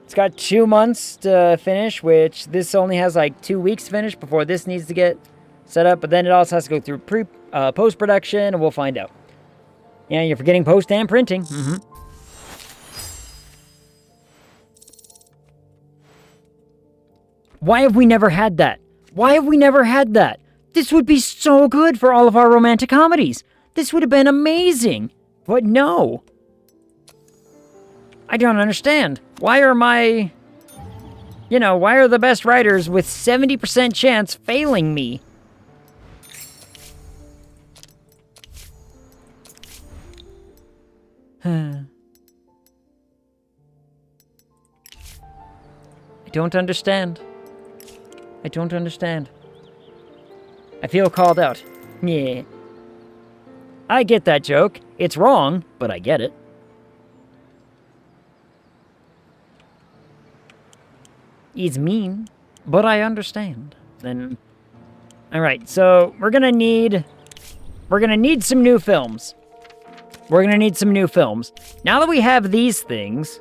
It's got 2 months to finish, which this only has like 2 weeks to finish before this needs to get set up. But then it also has to go through post-production, and we'll find out. Yeah, you're forgetting post and printing. Why have we never had that? Why have we never had that? This would be so good for all of our romantic comedies. This would have been amazing. But no. I don't understand. Why are my... You know, why are the best writers with 70% chance failing me? I don't understand. I don't understand. I feel called out. Yeah. I get that joke. It's wrong, but I get it. It's mean, but I understand. Then, all right. So we're gonna need some new films. We're gonna need some new films. Now that we have these things,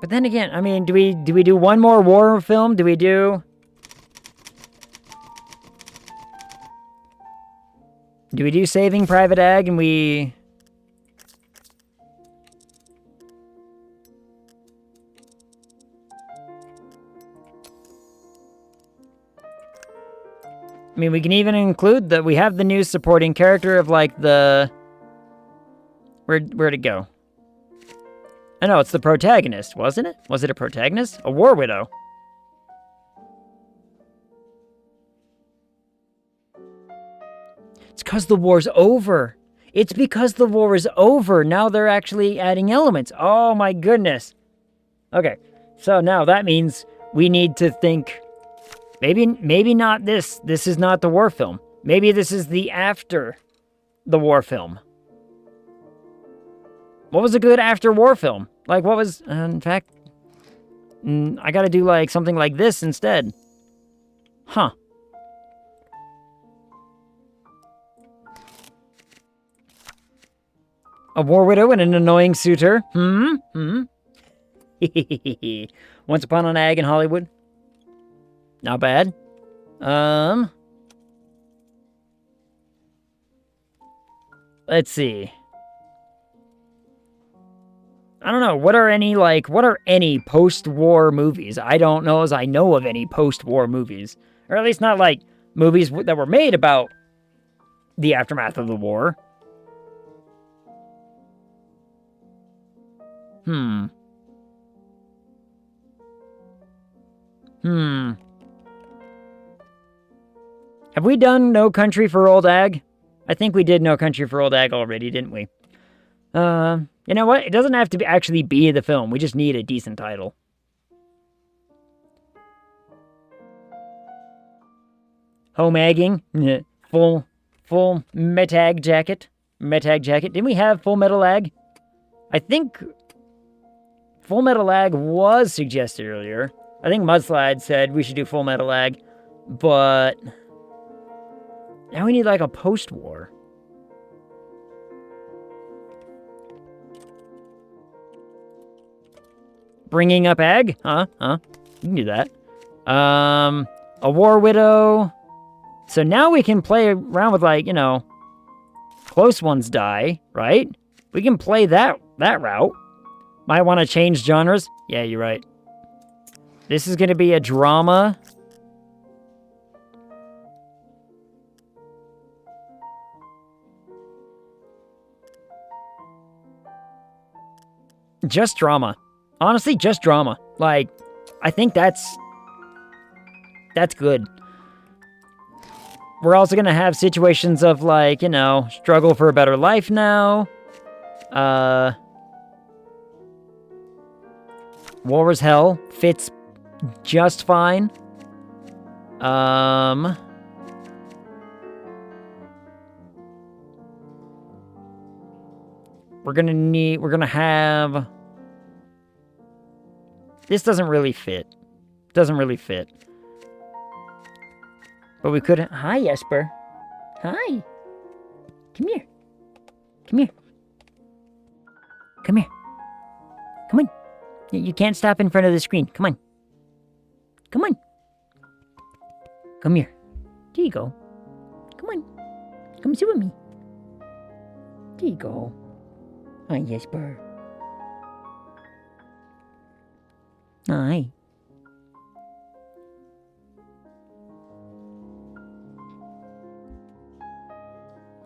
but then again, I mean, do we do one more war film? Do we do Saving Private Ag and we... I mean, we can even include that we have the new supporting character of, like, the... Where'd it go? I know, it's the protagonist, wasn't it? Was it a protagonist? A war widow. It's because the war's over. It's because the war is over. Now they're actually adding elements. Oh my goodness. Okay, so now that means we need to think... Maybe not this. This is not the war film. Maybe this is the after the war film. What was a good after war film? Like, what was... in fact... I gotta do, like, something like this instead. Huh. A war widow and an annoying suitor. Once Upon an Ag in Hollywood. Not bad. Let's see. I don't know. What are any post-war movies? I don't know as I know of any post-war movies. Or at least not, like, movies that were made about the aftermath of the war. Have we done No Country for Old Ag? I think we did No Country for Old Ag already, didn't we? You know what? It doesn't have to actually be the film. We just need a decent title. Home Agging. Full Metag Jacket. Metag Jacket. Didn't we have Full Metal Ag? I think Full Metal Ag was suggested earlier. I think Mudslide said we should do Full Metal Ag. But now we need like a post-war. Bringing Up Ag? Huh? You can do that. A War Widow. So now we can play around with, like, you know, Close Ones Die, right? We can play that route. Might want to change genres. Yeah, you're right. This is going to be a drama. Just drama. Honestly, just drama. Like, I think that's good. We're also gonna have situations of, like, you know, struggle for a better life now. War is Hell fits just fine. We're gonna have... This doesn't really fit. Doesn't really fit. But we could... Hi, Jesper. Hi. Come here. Come here. Come here. Come on. You can't stop in front of the screen. Come on. Come on. Come here. There you go. Come on. Come sit with me. There you go. Hi, Jesper. Hi.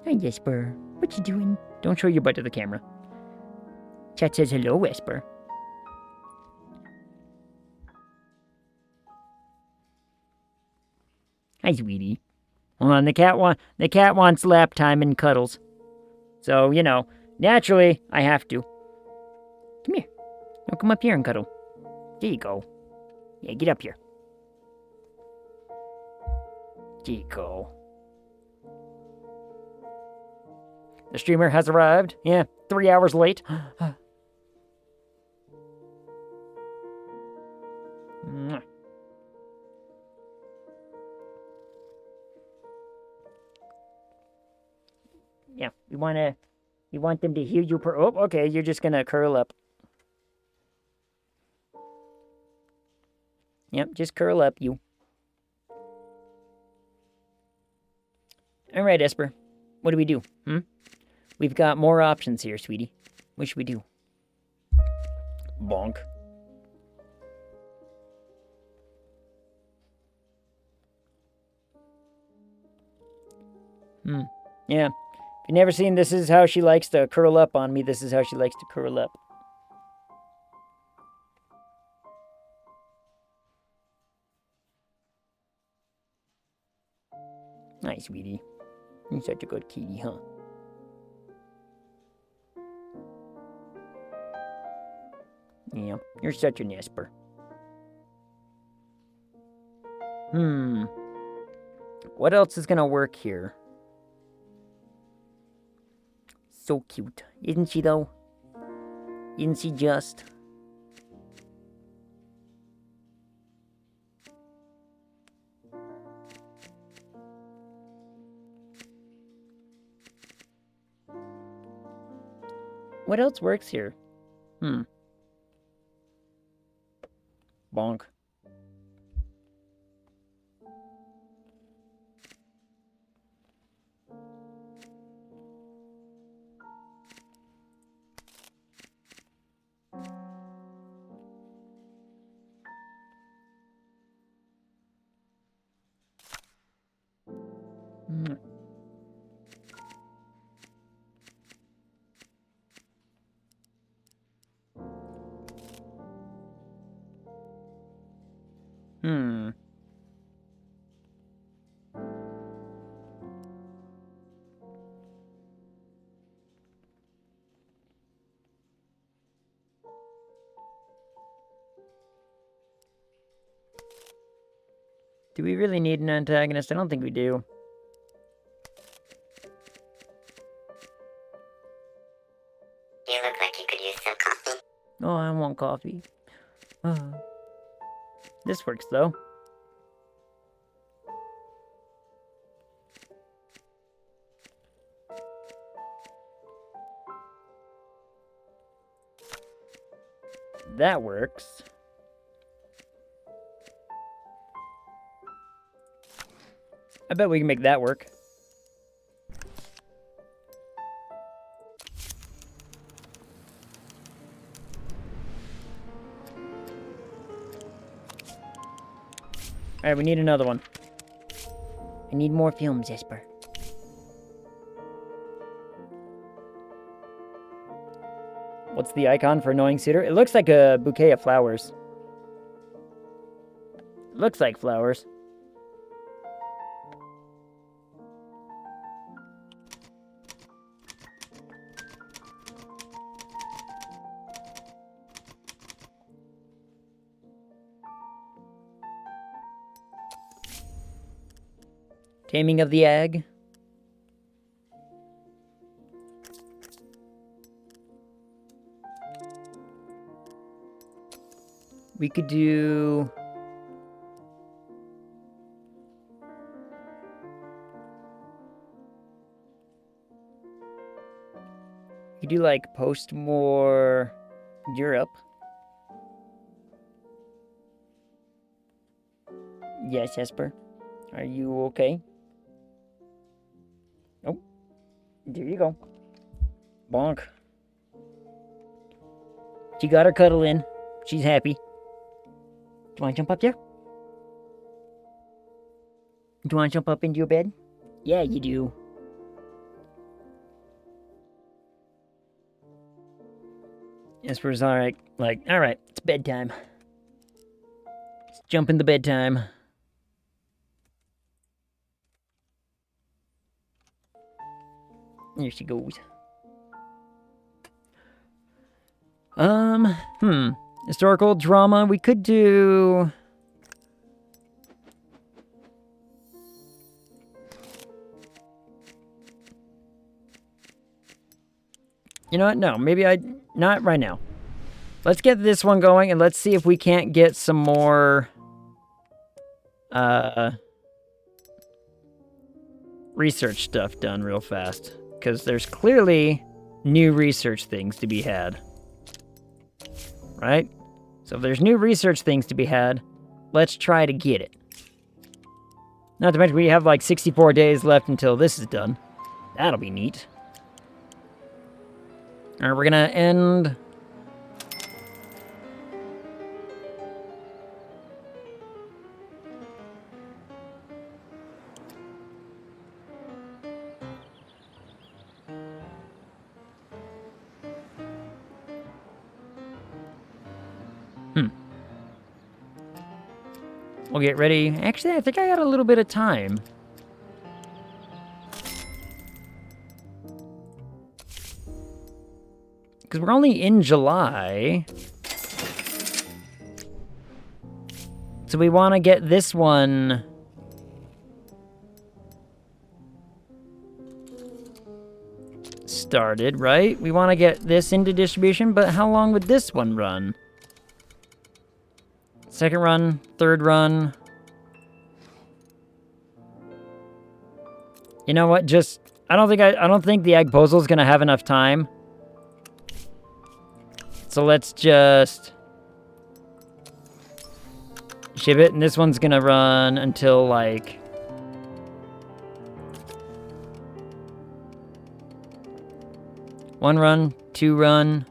Hi, Jesper. What you doing? Don't show your butt to the camera. Chat says hello, Jesper. Hi, sweetie. Hold on, the cat wants lap time and cuddles. So, you know, naturally, I have to. Come here. No, come up here and cuddle. There you go. Yeah, get up here. There you go. The streamer has arrived. Yeah, 3 hours late. Yeah, we want them to hear you oh, okay, you're just gonna curl up. Yep, just curl up, you. Alright, Esper. What do we do? We've got more options here, sweetie. What should we do? Bonk. Yeah. If you've never seen This Is How She Likes to Curl Up on Me, this is how she likes to curl up. Hi, sweetie. You're such a good kitty, huh? Yeah, you're such an Esper. What else is gonna work here? So cute. Isn't she, though? Isn't she just? What else works here? Bonk. Do we really need an antagonist? I don't think we do. You look like you could use some coffee. Oh, I want coffee. This works, though. That works. I bet we can make that work. Alright, we need another one. I need more films, Jesper. What's the icon for annoying suitor? It looks like a bouquet of flowers. Looks like flowers. Taming of the Egg. We could do... We could do like post-war Europe. Yes, Esper. Are you okay? Oh, there you go. Bonk. She got her cuddle in. She's happy. Do you want to jump up there? Do you want to jump up into your bed? Yeah, you do. Esper's alright. Like, alright, it's bedtime. Let's jump into bedtime. There she goes. Historical drama. We could do... You know what? No, maybe not right now. Let's get this one going, and let's see if we can't get some more... research stuff done real fast. Because there's clearly new research things to be had. Right? So if there's new research things to be had, let's try to get it. Not to mention we have like 64 days left until this is done. That'll be neat. Alright, we're gonna end... We'll get ready. Actually, I think I got a little bit of time. Because we're only in July. So we want to get this one... started, right? We want to get this into distribution, but how long would this one run? Second run, third run. You know what? Just I don't think the egg puzzle is gonna have enough time. So let's just ship it, and this one's gonna run until like one run, two run,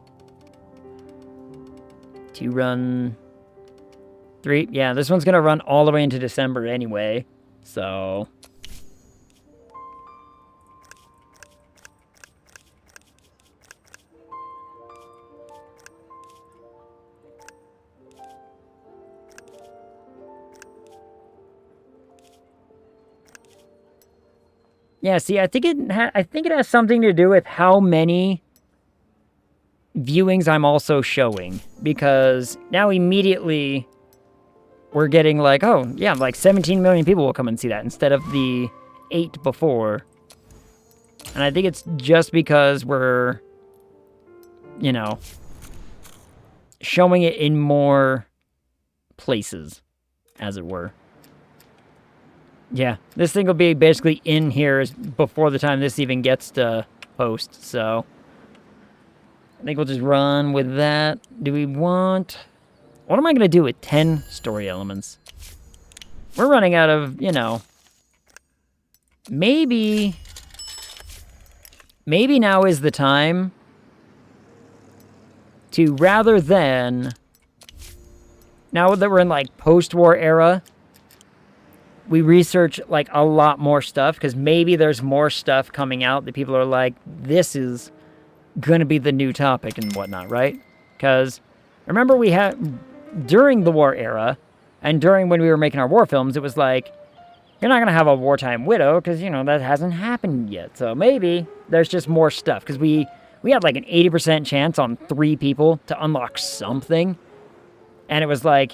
three. Yeah, this one's gonna run all the way into December anyway, so... Yeah, see, I think it has something to do with how many viewings I'm also showing, because now immediately we're getting like, oh, yeah, like 17 million people will come and see that instead of the 8 before. And I think it's just because we're, you know, showing it in more places, as it were. Yeah, this thing will be basically in here before the time this even gets to post, so... I think we'll just run with that. Do we want... What am I going to do with 10 story elements? We're running out of, you know... Maybe now is the time to, rather than... Now that we're in, like, post-war era... We research, like, a lot more stuff, because maybe there's more stuff coming out that people are like, this is gonna be the new topic and whatnot, right? Because, remember we had, during the war era, and during when we were making our war films, it was like, you're not gonna have a wartime widow, because, you know, that hasn't happened yet. So maybe there's just more stuff, because we had, like, an 80% chance on 3 people to unlock something, and it was like,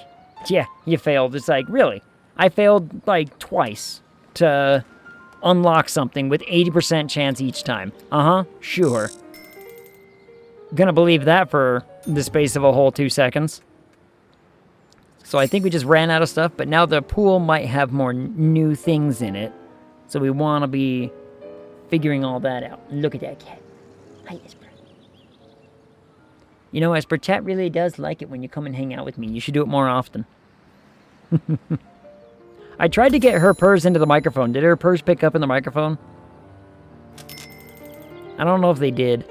yeah, you failed. It's like, really? I failed, like, twice to unlock something with 80% chance each time. Uh-huh, sure. Gonna believe that for the space of a whole 2 seconds. So I think we just ran out of stuff, but now the pool might have more new things in it. So we want to be figuring all that out. Look at that cat. Hi, Esper. You know, Esper, chat really does like it when you come and hang out with me. You should do it more often. I tried to get her purrs into the microphone. Did her purrs pick up in the microphone? I don't know if they did.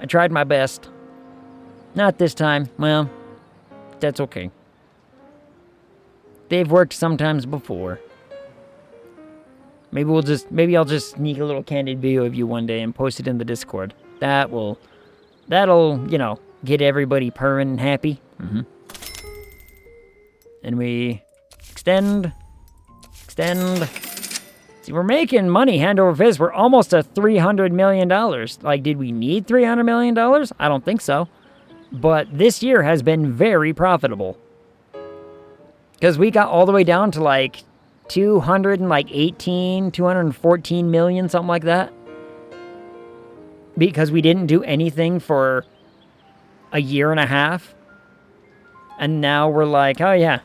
I tried my best. Not this time. Well, that's okay. They've worked sometimes before. Maybe I'll just sneak a little candid video of you one day and post it in the Discord. That'll, you know, get everybody purring and happy. And we extend. See, we're making money hand over fist. We're almost at $300 million. Like, did we need $300 million? I don't think so. But this year has been very profitable. Because we got all the way down to like 214 million, something like that. Because we didn't do anything for a year and a half. And now we're like, oh yeah,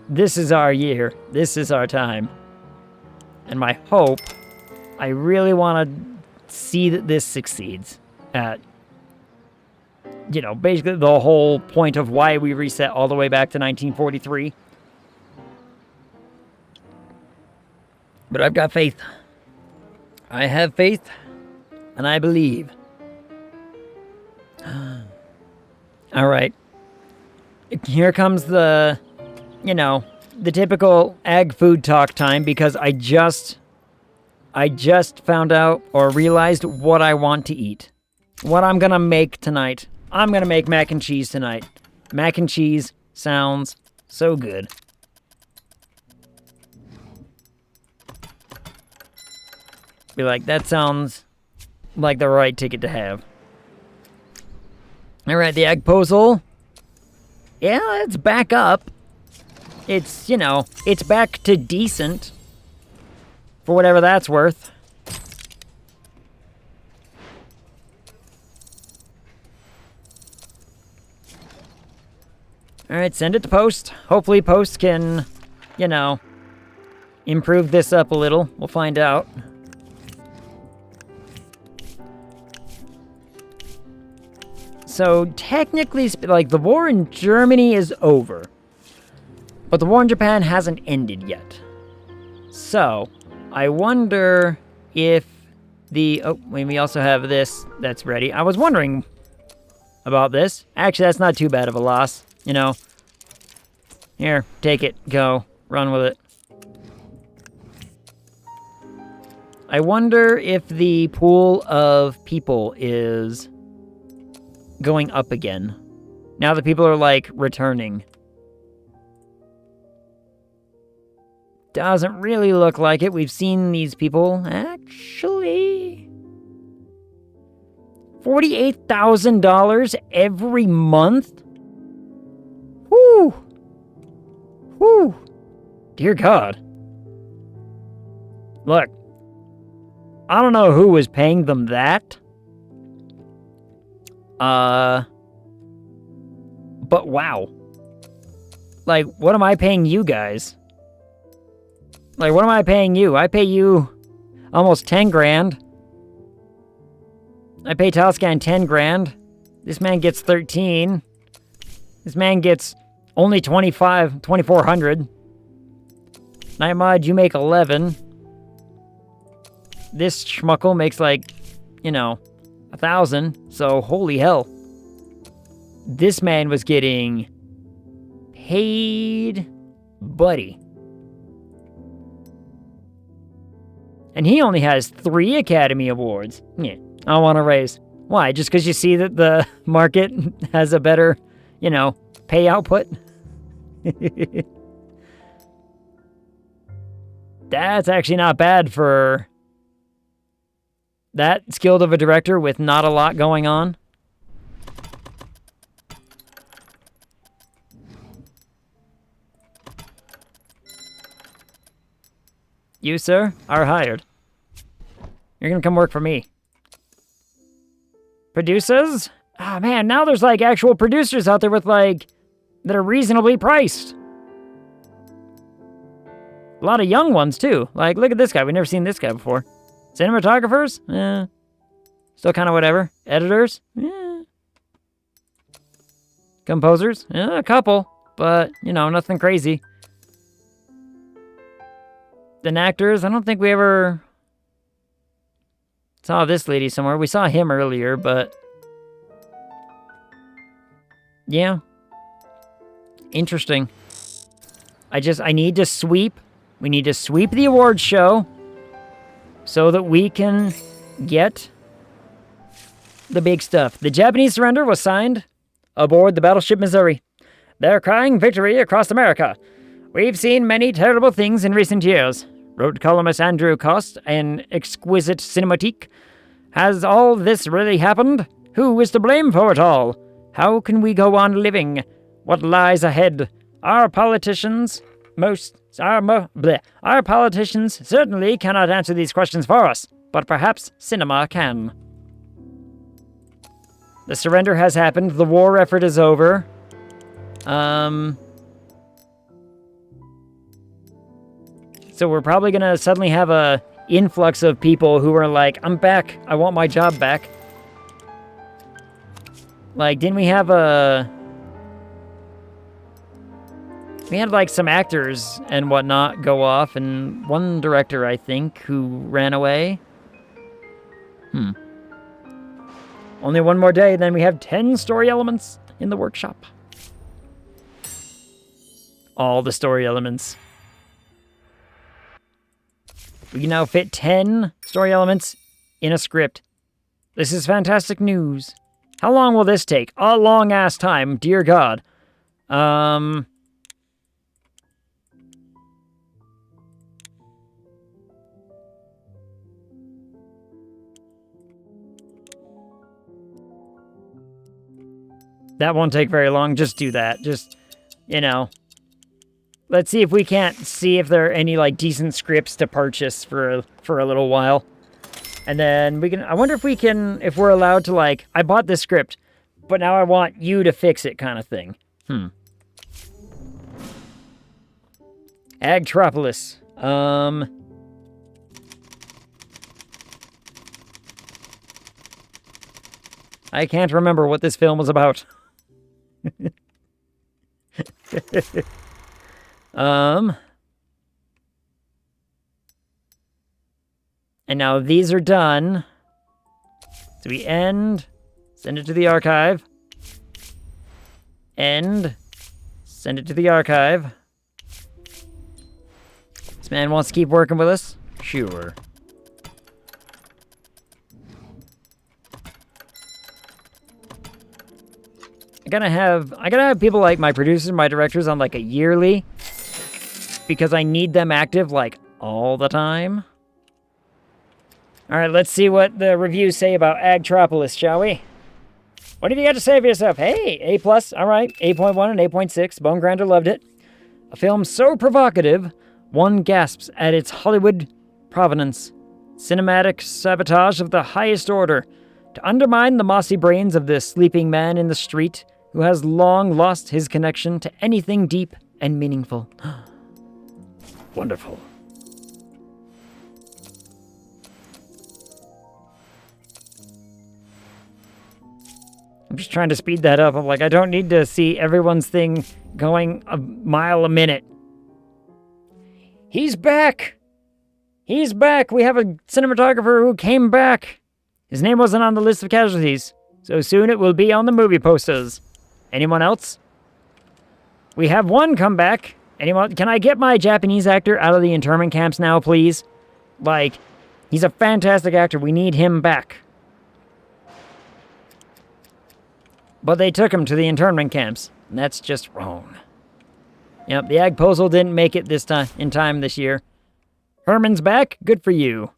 this is our year. This is our time. And my hope, I really want to see that this succeeds at, you know, basically the whole point of why we reset all the way back to 1943. But I've got faith. I have faith, and I believe. All right. Here comes the, you know, the typical ag food talk time, because I just found out or realized what I want to eat. What I'm gonna make tonight. I'm gonna make mac and cheese tonight. Mac and cheese sounds so good. Be like, that sounds like the right ticket to have. Alright, the Agposal. Yeah, it's back up. It's, you know, it's back to decent. For whatever that's worth. Alright, send it to Post. Hopefully Post can, you know, improve this up a little. We'll find out. So, technically, like, the war in Germany is over. But the war in Japan hasn't ended yet. So, I wonder if the... Oh, we also have this that's ready. I was wondering about this. Actually, that's not too bad of a loss. You know, here, take it, go, run with it. I wonder if the pool of people is going up again. Now that people are, like, returning. Doesn't really look like it. We've seen these people, actually... $48,000 every month? Whew. Whew. Dear God. Look. I don't know who was paying them that. But wow. Like, what am I paying you guys? Like, what am I paying you? I pay you almost 10 grand. I pay Talscan 10 grand. This man gets 13. This man gets only 2,400. Night Mod, you make 11. This schmuckle makes like, you know, 1,000. So, holy hell. This man was getting paid, buddy. And he only has 3 Academy Awards. Yeah, I don't want to raise. Why? Just because you see that the market has a better, you know, pay output? That's actually not bad for that skilled of a director with not a lot going on. You, sir, are hired. You're gonna come work for me. Producers? Ah, man, now there's, like, actual producers out there with, like, that are reasonably priced. A lot of young ones, too. Like, look at this guy. We've never seen this guy before. Cinematographers? Still kind of whatever. Editors? Composers? A couple. but, you know, nothing crazy. Then actors, I don't think we ever saw this lady somewhere. We saw him earlier, but... yeah. Interesting. I need to sweep. We need to sweep the awards show so that we can get the big stuff. The Japanese surrender was signed aboard the battleship Missouri. They're crying victory across America. We've seen many terrible things in recent years, wrote columnist Andrew Cost in Exquisite Cinematique. Has all this really happened? Who is to blame for it all? How can we go on living? What lies ahead? Our politicians certainly cannot answer these questions for us, but perhaps cinema can. The surrender has happened. The war effort is over. So we're probably gonna suddenly have a influx of people who are like, I'm back. I want my job back. Like, didn't we have we had, like, some actors and whatnot go off, and one director, I think, who ran away. Only one more day, then we have 10 story elements in the workshop. All the story elements. We can now fit 10 story elements in a script. This is fantastic news. How long will this take? A long-ass time, dear God. That won't take very long. Just do that. Just, you know. Let's see if we can't see if there are any, like, decent scripts to purchase for a little while. And then we can... I wonder if we can... if we're allowed to, like... I bought this script, but now I want you to fix it kind of thing. Agtropolis. I can't remember what this film was about. And now these are done. So we end, send it to the archive. End, send it to the archive. This man wants to keep working with us? Sure. I gotta have people like my producers, my directors on like a yearly, because I need them active like all the time. All right, let's see what the reviews say about Agtropolis, shall we? What have you got to say for yourself? Hey, A+, all right, 8.1 and 8.6. Bone Grinder loved it. A film so provocative, one gasps at its Hollywood provenance. Cinematic sabotage of the highest order. To undermine the mossy brains of the sleeping man in the street who has long lost his connection to anything deep and meaningful. Wonderful. I'm just trying to speed that up. I'm like, I don't need to see everyone's thing going a mile a minute. He's back! He's back! We have a cinematographer who came back! His name wasn't on the list of casualties, so soon it will be on the movie posters. Anyone else? We have one come back. Anyone? Can I get my Japanese actor out of the internment camps now, please? Like, he's a fantastic actor. We need him back. But they took him to the internment camps, and that's just wrong. Yep, the Agposal didn't make it this time in time this year. Herman's back. Good for you.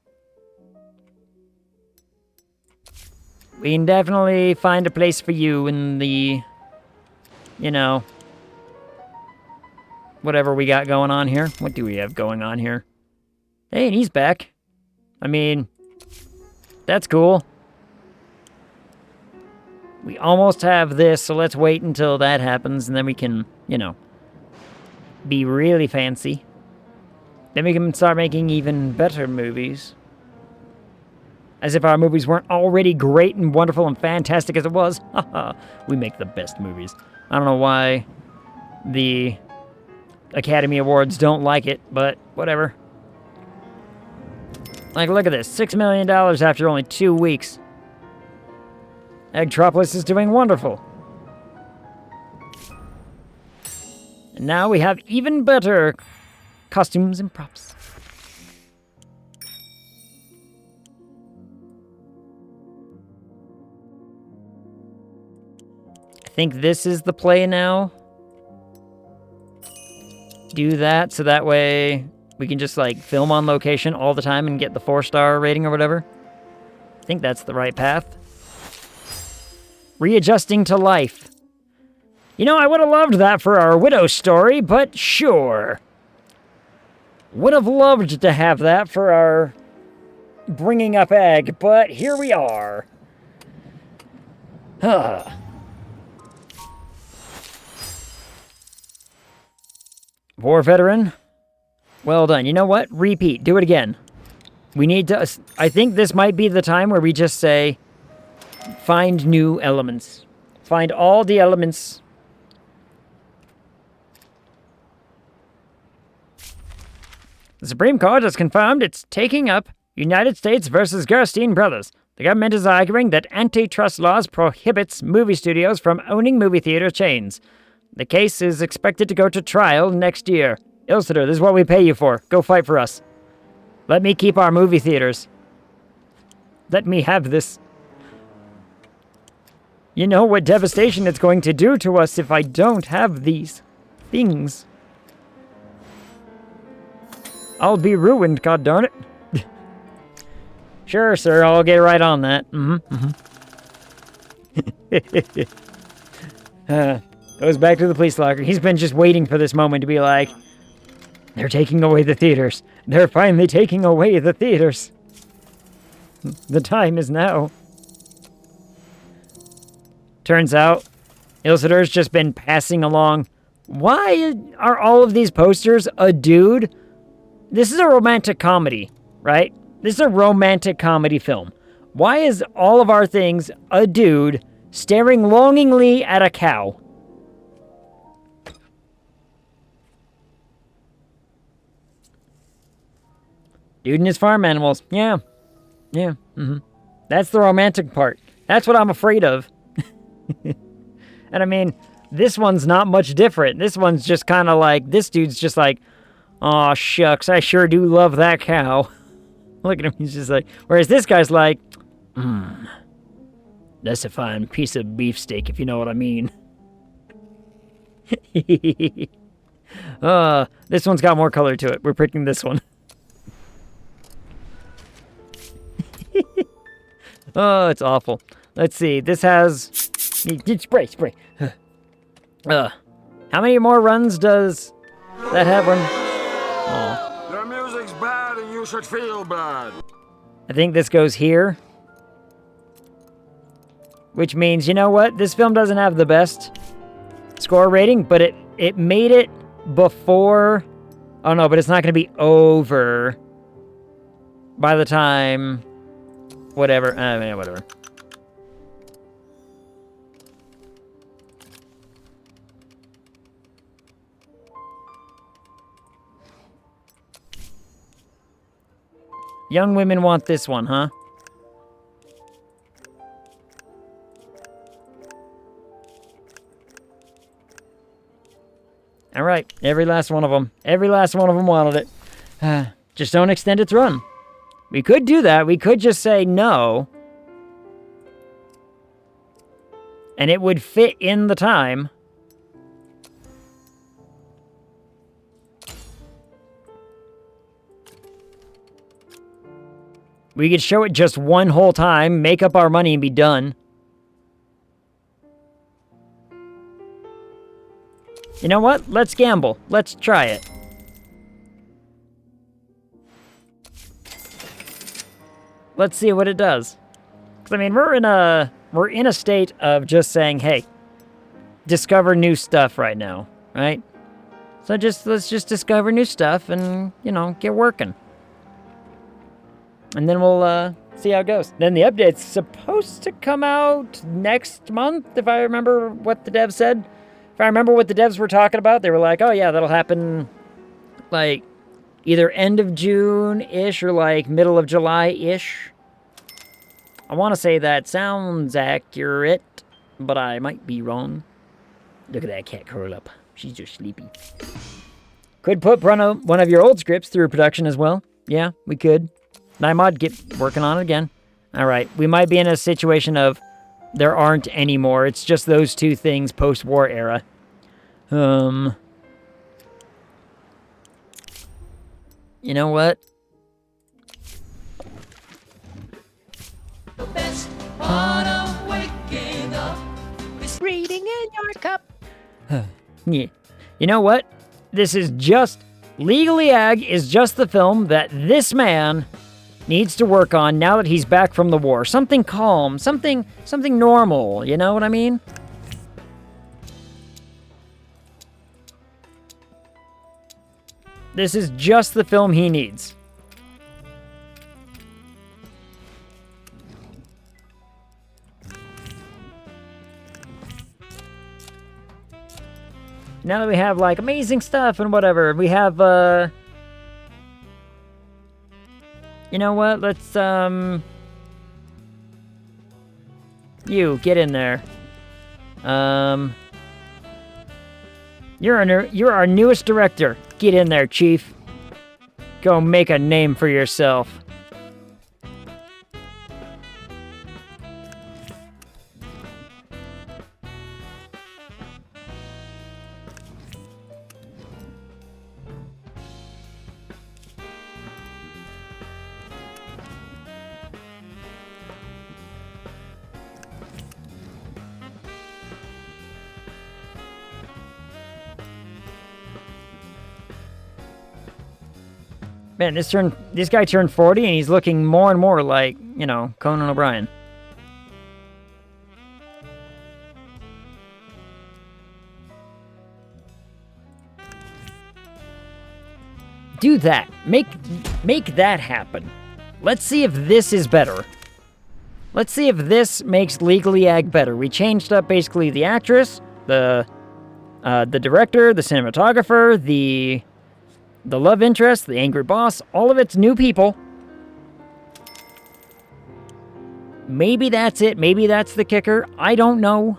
We can definitely find a place for you in the, you know, whatever we got going on here. What do we have going on here? Hey, and he's back. I mean, that's cool. We almost have this, so let's wait until that happens, and then we can, you know, be really fancy. Then we can start making even better movies. As if our movies weren't already great and wonderful and fantastic as it was. Haha, we make the best movies. I don't know why the Academy Awards don't like it, but whatever. Like, look at this. $6 million after only 2 weeks. Eggtropolis is doing wonderful. And now we have even better costumes and props. I think this is the play now. Do that so that way we can just like film on location all the time and get the 4-star rating or whatever. I think that's the right path. Readjusting to life. You know, I would have loved that for our widow story, but sure. Would have loved to have that for our bringing up egg, but here we are. War veteran. Well done. You know what? Repeat. Do it again. We need to... I think this might be the time where we just say, find new elements. Find all the elements. The Supreme Court has confirmed it's taking up United States versus Gerstein Brothers. The government is arguing that antitrust laws prohibits movie studios from owning movie theater chains. The case is expected to go to trial next year. Ilsitor, this is what we pay you for. Go fight for us. Let me keep our movie theaters. Let me have this. You know what devastation it's going to do to us if I don't have these things. I'll be ruined, god darn it. Sure, sir, I'll get right on that. Goes back to the police locker. He's been just waiting for this moment to be like, they're taking away the theaters. They're finally taking away the theaters. The time is now. Turns out, Ilsitor's just been passing along. Why are all of these posters a dude? This is a romantic comedy, right? This is a romantic comedy film. Why is all of our things a dude staring longingly at a cow? Dude and his farm animals. Yeah. That's the romantic part. That's what I'm afraid of. And I mean, this one's not much different. This one's just kind of like, this dude's just like, aw, shucks, I sure do love that cow. Look at him, he's just like, whereas this guy's like, that's a fine piece of beefsteak, if you know what I mean. This one's got more color to it. We're picking this one. Oh, it's awful. Let's see, this has... Spray. How many more runs does that have? Oh. Your music's bad and you should feel bad. I think this goes here. Which means, you know what? This film doesn't have the best score rating, but it made it before... Oh no, but it's not going to be over by the time... Whatever. Whatever. Young women want this one, huh? All right, every last one of them. Every last one of them wanted it. Just don't extend its run. We could do that. We could just say no. And it would fit in the time. We could show it just one whole time, make up our money, and be done. You know what? Let's gamble. Let's try it. Let's see what it does. 'Cause I mean, we're in a state of just saying, hey, discover new stuff right now, right? So let's just discover new stuff and, you know, get working. And then we'll see how it goes. Then the update's supposed to come out next month, if I remember what the dev said. If I remember what the devs were talking about, they were like, oh yeah, that'll happen like either end of June-ish or like middle of July-ish. I want to say that sounds accurate, but I might be wrong. Look at that cat curl up. She's just sleepy. Could put one of your old scripts through production as well. Yeah, we could. Nymod, get working on it again. Alright, we might be in a situation of there aren't any more. It's just those two things post-war era. You know what? The best part of waking up is reading in your cup. Yeah. You know what? This is just... Legally Ag is just the film that this man needs to work on now that he's back from the war. Something calm, something normal, you know what I mean? This is just the film he needs. Now that we have, like, amazing stuff and whatever, we have, you know what? Let's, you, get in there. You're our newest director. Get in there, Chief. Go make a name for yourself. Man, this guy turned 40 and he's looking more and more like, you know, Conan O'Brien. Do that. Make that happen. Let's see if this is better. Let's see if this makes Legally Ag better. We changed up basically the actress, the director, the cinematographer, the love interest, the angry boss, all of it's new people. Maybe that's it. Maybe that's the kicker. I don't know.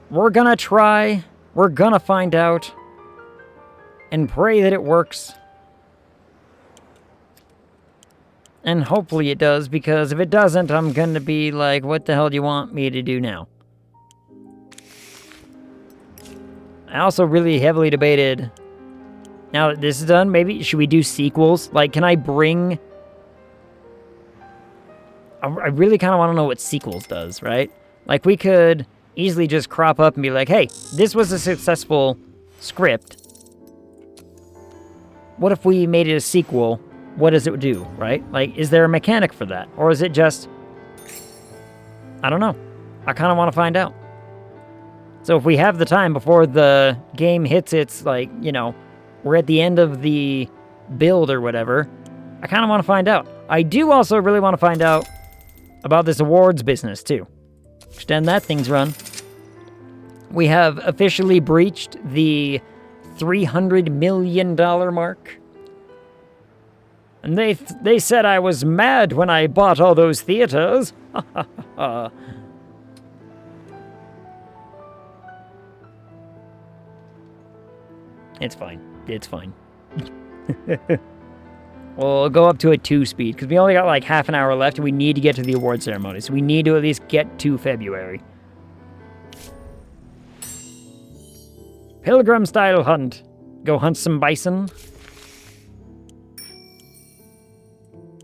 We're gonna try. We're gonna find out. And pray that it works. And hopefully it does, because if it doesn't, I'm gonna be like, what the hell do you want me to do now? I also really heavily debated... Now that this is done, maybe should we do sequels? Like, can I bring... I really kind of want to know what sequels does, right? Like, we could easily just crop up and be like, hey, this was a successful script. What if we made it a sequel? What does it do, right? Like, is there a mechanic for that? Or is it just... I don't know. I kind of want to find out. So if we have the time before the game hits its, like, you know... We're at the end of the build or whatever. I kind of want to find out. I do also really want to find out about this awards business, too. Extend that thing's run. We have officially breached the $300 million mark. And they said I was mad when I bought all those theaters. It's fine. It's fine. We'll go up to a 2-speed, because we only got like half an hour left, and we need to get to the award ceremony, so we need to at least get to February. Pilgrim-style hunt. Go hunt some bison.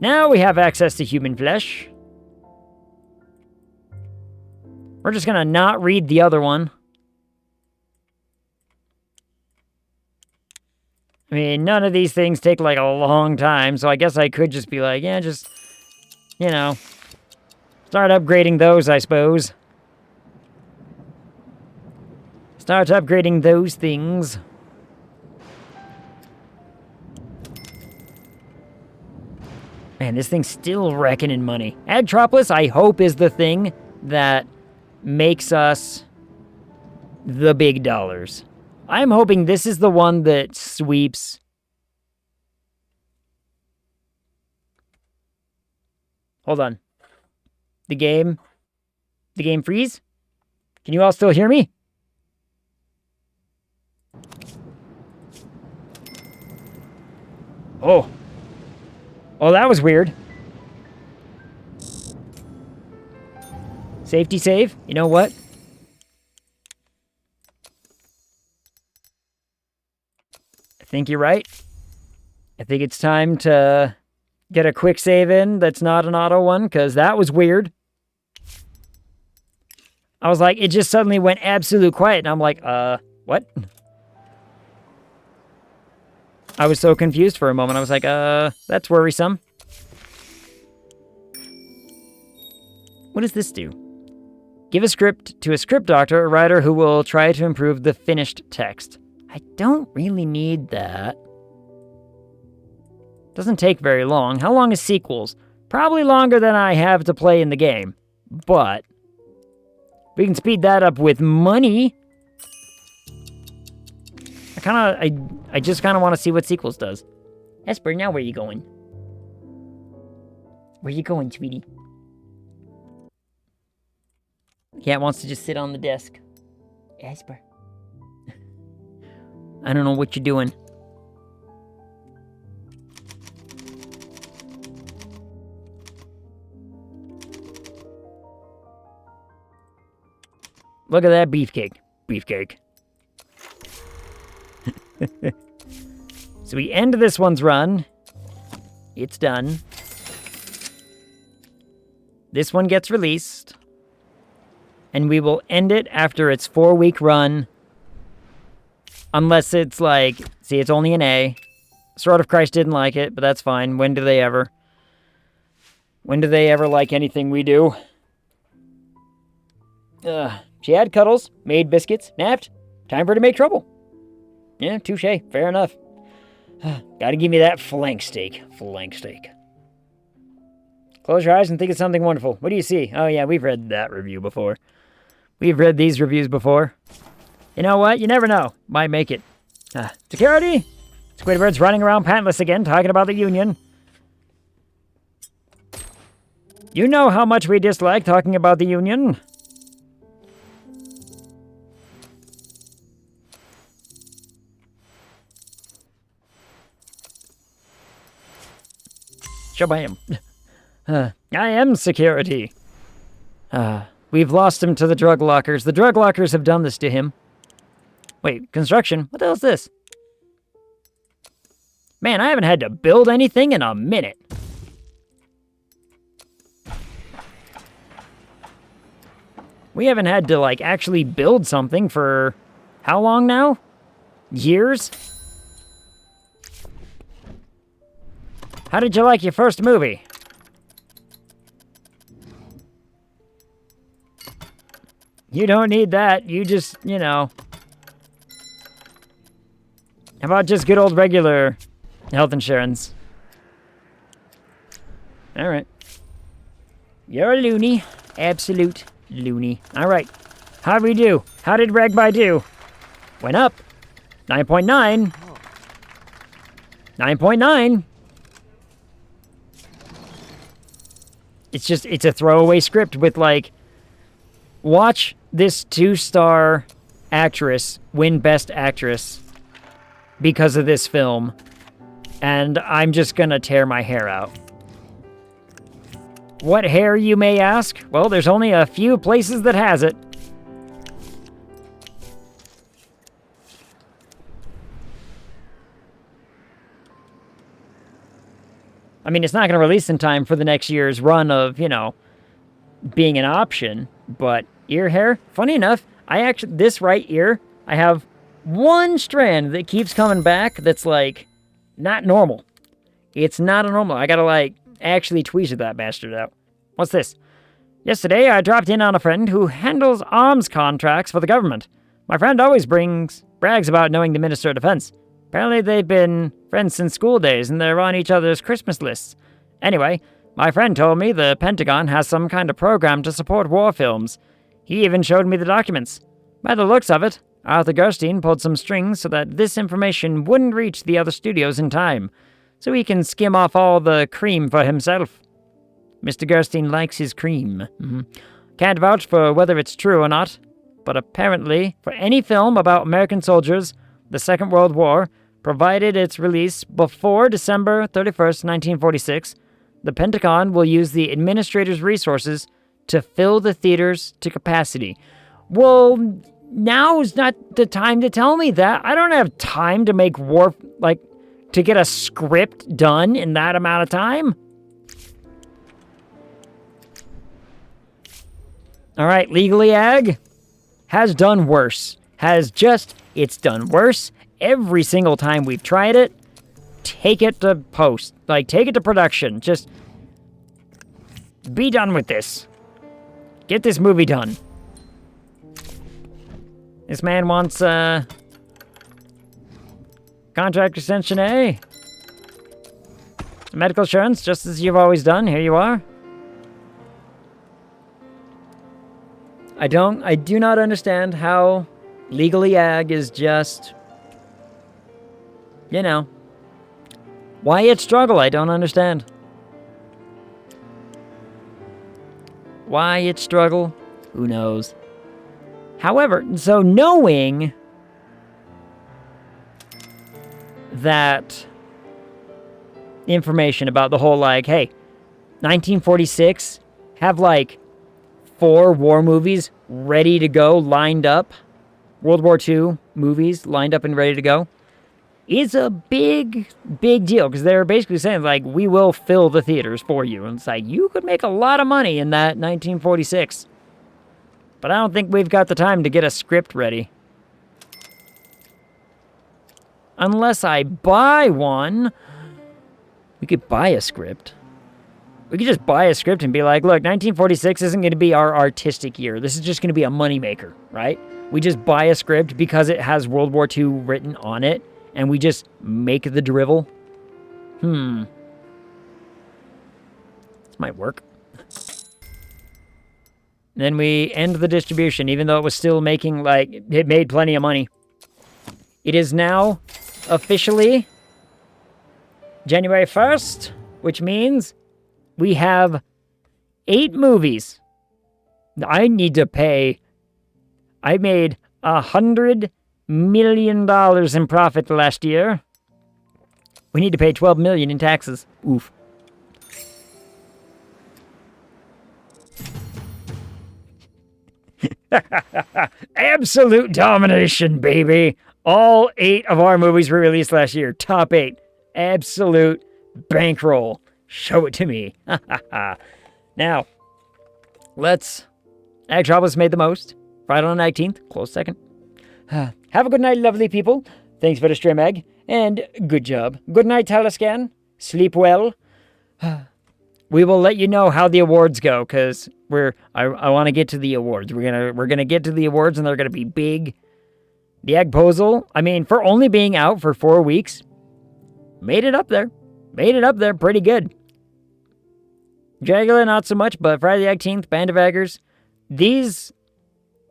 Now we have access to human flesh. We're just gonna not read the other one. I mean, none of these things take, like, a long time, so I guess I could just be like, yeah, just, you know, start upgrading those, I suppose. Start upgrading those things. Man, this thing's still wrecking in money. Agtropolis, I hope, is the thing that makes us the big dollars. I'm hoping this is the one that sweeps. Hold on. The game freeze? Can you all still hear me? Oh. Oh, that was weird. Safety save? You know what? I think you're right. I think it's time to get a quick save in that's not an auto one, because that was weird. I was like, it just suddenly went absolute quiet, and I'm like, what? I was so confused for a moment. I was like, that's worrisome. What does this do? Give a script to a script doctor, a writer who will try to improve the finished text. I don't really need that. Doesn't take very long. How long is sequels? Probably longer than I have to play in the game. But we can speed that up with money. I just kind of want to see what sequels does. Esper, now where you going? Where you going, sweetie? Cat wants to just sit on the desk. Esper. I don't know what you're doing. Look at that beefcake. Beefcake. So we end this one's run. It's done. This one gets released. And we will end it after its 4-week run. Unless it's like, see, it's only an A. Sword of Christ didn't like it, but that's fine. When do they ever? When do they ever like anything we do? She had cuddles, made biscuits, napped. Time for her to make trouble. Yeah, touche. Fair enough. Gotta give me that flank steak. Flank steak. Close your eyes and think of something wonderful. What do you see? Oh yeah, we've read that review before. We've read these reviews before. You know what? You never know. Might make it. Security! Squidward's running around pantless again, talking about the Union. You know how much we dislike talking about the Union. Shabam. I am security. We've lost him to the drug lockers. The drug lockers have done this to him. Wait, construction? What the hell is this? Man, I haven't had to build anything in a minute. We haven't had to, like, actually build something for how long now? Years? How did you like your first movie? You don't need that. You just, you know. How about just good old regular health insurance? Alright. You're a loony. Absolute loony. Alright. How'd we do? How did Ragby do? Went up. 9.9. 9.9. It's a throwaway script with, like, watch this 2-star actress win Best Actress because of this film, and I'm just gonna tear my hair out. What hair, you may ask? Well, there's only a few places that has it. I mean, it's not going to release in time for the next year's run of, you know, being an option, but ear hair, funny enough, this right ear, I have one strand that keeps coming back that's, like, not normal. It's not a normal. I gotta, like, actually tweeze that bastard out. What's this? Yesterday, I dropped in on a friend who handles arms contracts for the government. My friend always brags about knowing the Minister of Defense. Apparently they've been friends since school days, and they're on each other's Christmas lists. Anyway, my friend told me the Pentagon has some kind of program to support war films. He even showed me the documents. By the looks of it, Arthur Gerstein pulled some strings so that this information wouldn't reach the other studios in time, so he can skim off all the cream for himself. Mr. Gerstein likes his cream. Can't vouch for whether it's true or not, but apparently, for any film about American soldiers, the Second World War, provided its release before December 31st, 1946, the Pentagon will use the administrator's resources to fill the theaters to capacity. Well, now's not the time to tell me that. I don't have time to make to get a script done in that amount of time. All right, Legally Ag has done worse. It's done worse every single time we've tried it. Take it to post. Take it to production. Just be done with this. Get this movie done. This man wants, contract extension A. Medical insurance, just as you've always done. Here you are. I do not understand how Legally Ag is just, why it struggle, I don't understand. Why it struggle, who knows. However, so knowing that information about the whole, hey, 1946, have 4 war movies ready to go, lined up, World War II movies lined up and ready to go, is a big, big deal, because they're basically saying, we will fill the theaters for you. And it's you could make a lot of money in that 1946. But I don't think we've got the time to get a script ready. Unless I buy one. We could buy a script. We could just buy a script and be look, 1946 isn't going to be our artistic year. This is just going to be a moneymaker, right? We just buy a script because it has World War II written on it, and we just make the drivel. This might work. Then we end the distribution, even though it was still making, it made plenty of money. It is now officially January 1st, which means we have 8 movies. I need to pay. I made $100 million in profit last year. We need to pay $12 million in taxes. Oof. Absolute domination, baby. All 8 of our movies we released last year. Top 8. Absolute bankroll. Show it to me. Now, let's... Agtropolis made the most. Friday on the 19th. Close second. Have a good night, lovely people. Thanks for the stream, Egg. And good job. Good night, Telescan. Sleep well. We will let you know how the awards go, because I want to get to the awards. We're gonna get to the awards, and they're gonna be big. The Agposal, for only being out for 4 weeks, made it up there. Made it up there pretty good. Dragula, not so much, but Friday the 18th, Band of Eggers. These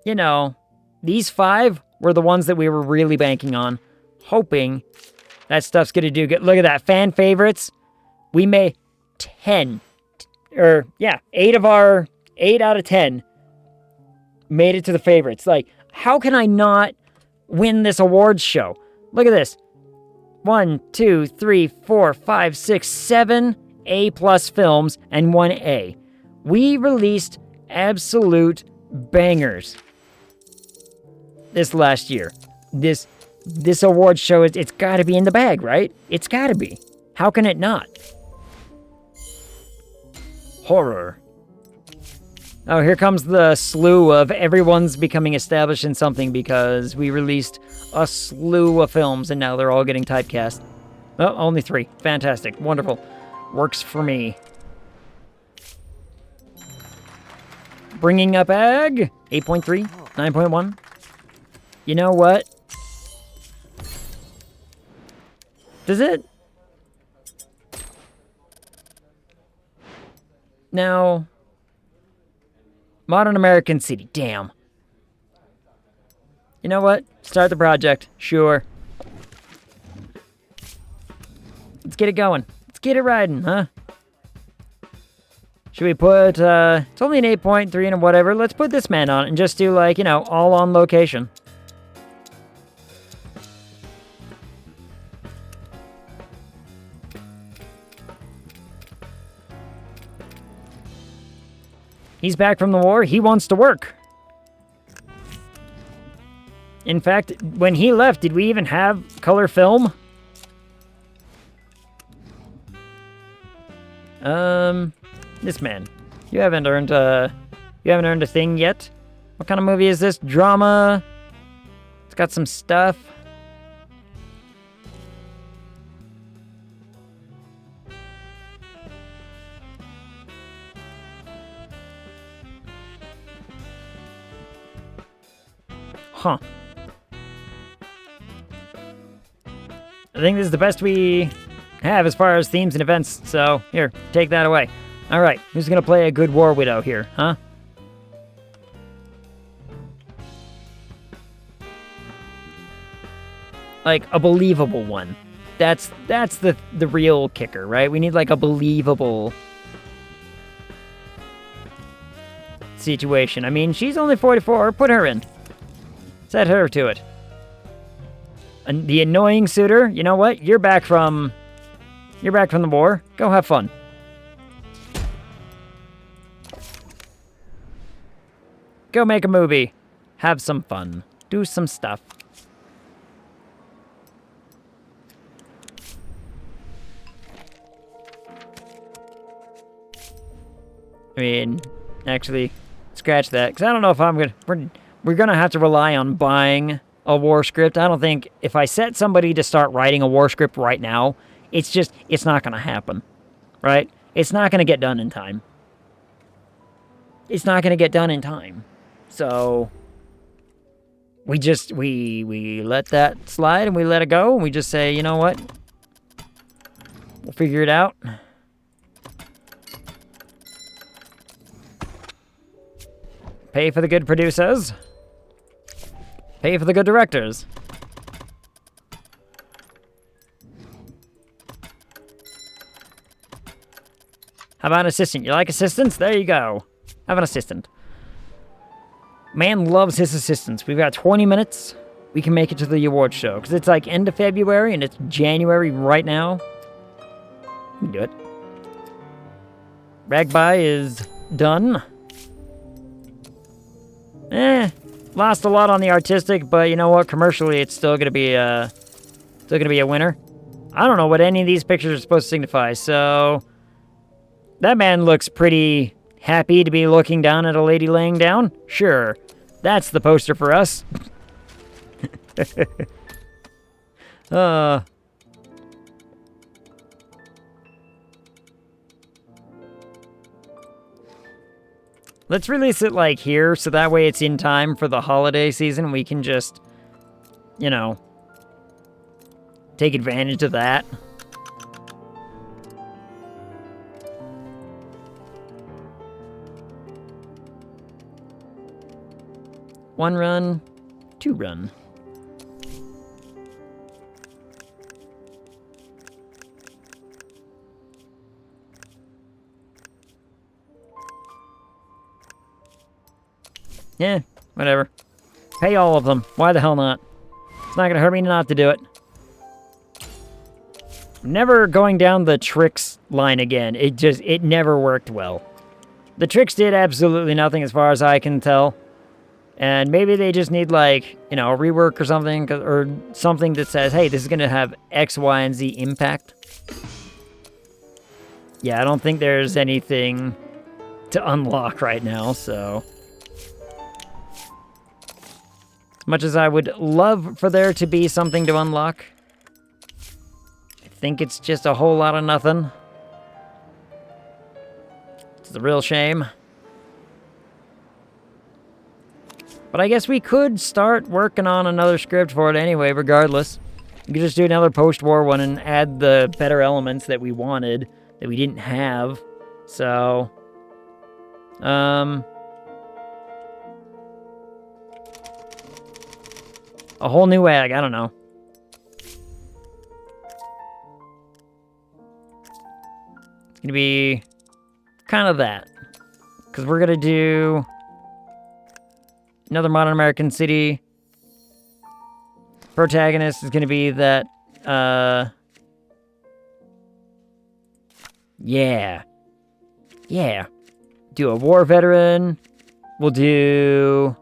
5 were the ones that we were really banking on, hoping that stuff's gonna do good. Look at that, fan favorites. We made 8 out of 10 made it to the favorites. How can I not win this awards show? Look at this. 1, 2, 3, 4, 5, 6, 7 A+ films and 1 A. We released absolute bangers this last year. This awards show, it's got to be in the bag, right? It's got to be. How can it not? Horror. Oh, here comes the slew of everyone's becoming established in something because we released a slew of films and now they're all getting typecast. Oh, only 3. Fantastic. Wonderful. Works for me. Bringing up Ag. 8.3. 9.1. You know what? Does it? Now... Modern American City. Damn. You know what? Start the project. Sure. Let's get it going. Let's get it riding, huh? Should we put, it's only an 8.3 and whatever. Let's put this man on it and just do, like, you know, all on location. He's back from the war. He wants to work. In fact, when he left, did we even have color film? This man. You haven't earned a thing yet. What kind of movie is this? Drama. It's got some stuff. Huh. I think this is the best we have as far as themes and events, so here, take that away. Alright, who's gonna play a good war widow here, huh? Like, a believable one. That's the real kicker, right? We need, like, a believable situation. I mean, she's only 44, put her in. Set her to it. And the annoying suitor, you know what? You're back from the war. Go have fun. Go make a movie. Have some fun. Do some stuff. I mean, actually, scratch that, because I don't know if I'm gonna... We're gonna have to rely on buying a war script. I don't think if I set somebody to start writing a war script right now, it's not gonna happen, right? It's not gonna get done in time. It's not gonna get done in time. So we let that slide and we let it go and we just say, you know what? We'll figure it out. Pay for the good producers. Pay for the good directors. How about an assistant? You like assistants? There you go. Have an assistant. Man loves his assistants. We've got 20 minutes. We can make it to the award show. Because it's like end of February and it's January right now. We can do it. Ragby is done. Lost a lot on the artistic, but you know what? Commercially, it's still gonna be a winner. I don't know what any of these pictures are supposed to signify, so that man looks pretty happy to be looking down at a lady laying down. Sure, that's the poster for us. Let's release it, like, here, so that way it's in time for the holiday season. We can just, you know, take advantage of that. One run, two run. Yeah, whatever. Pay all of them. Why the hell not? It's not gonna hurt me not to do it. Never going down the tricks line again. It never worked well. The tricks did absolutely nothing as far as I can tell. And maybe they just need, like, you know, a rework or something, or something that says, hey, this is gonna have X, Y, and Z impact. Yeah, I don't think there's anything to unlock right now, so... As much as I would love for there to be something to unlock, I think it's just a whole lot of nothing. It's a real shame. But I guess we could start working on another script for it anyway, regardless. We could just do another post-war one and add the better elements that we wanted, that we didn't have. So, A whole new egg, I don't know. It's gonna be kind of that. Because we're gonna do another modern American city. Protagonist is gonna be that, yeah. Yeah. Do a war veteran. We'll do...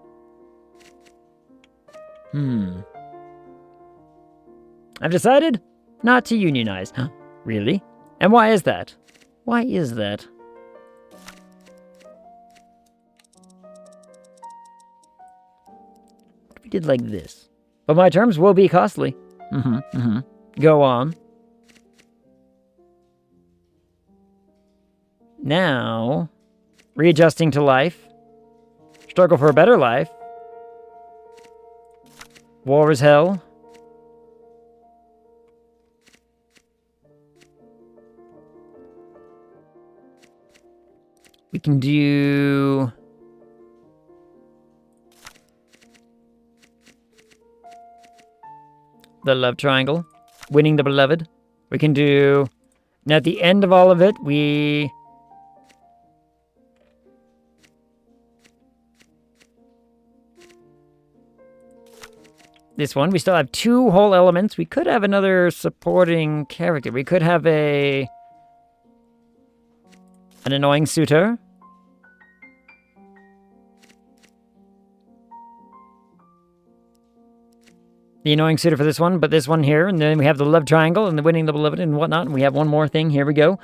I've decided not to unionize. Huh? Really? And why is that? Why is that? We did like this. But my terms will be costly. Go on. Now, readjusting to life. Struggle for a better life. War is hell. We can do... the love triangle. Winning the beloved. We can do... and at the end of all of it, we... this one. We still have 2 whole elements. We could have another supporting character. We could have an annoying suitor. The annoying suitor for this one, but this one here. And then we have the love triangle and the winning the beloved and whatnot. And we have one more thing. Here we go.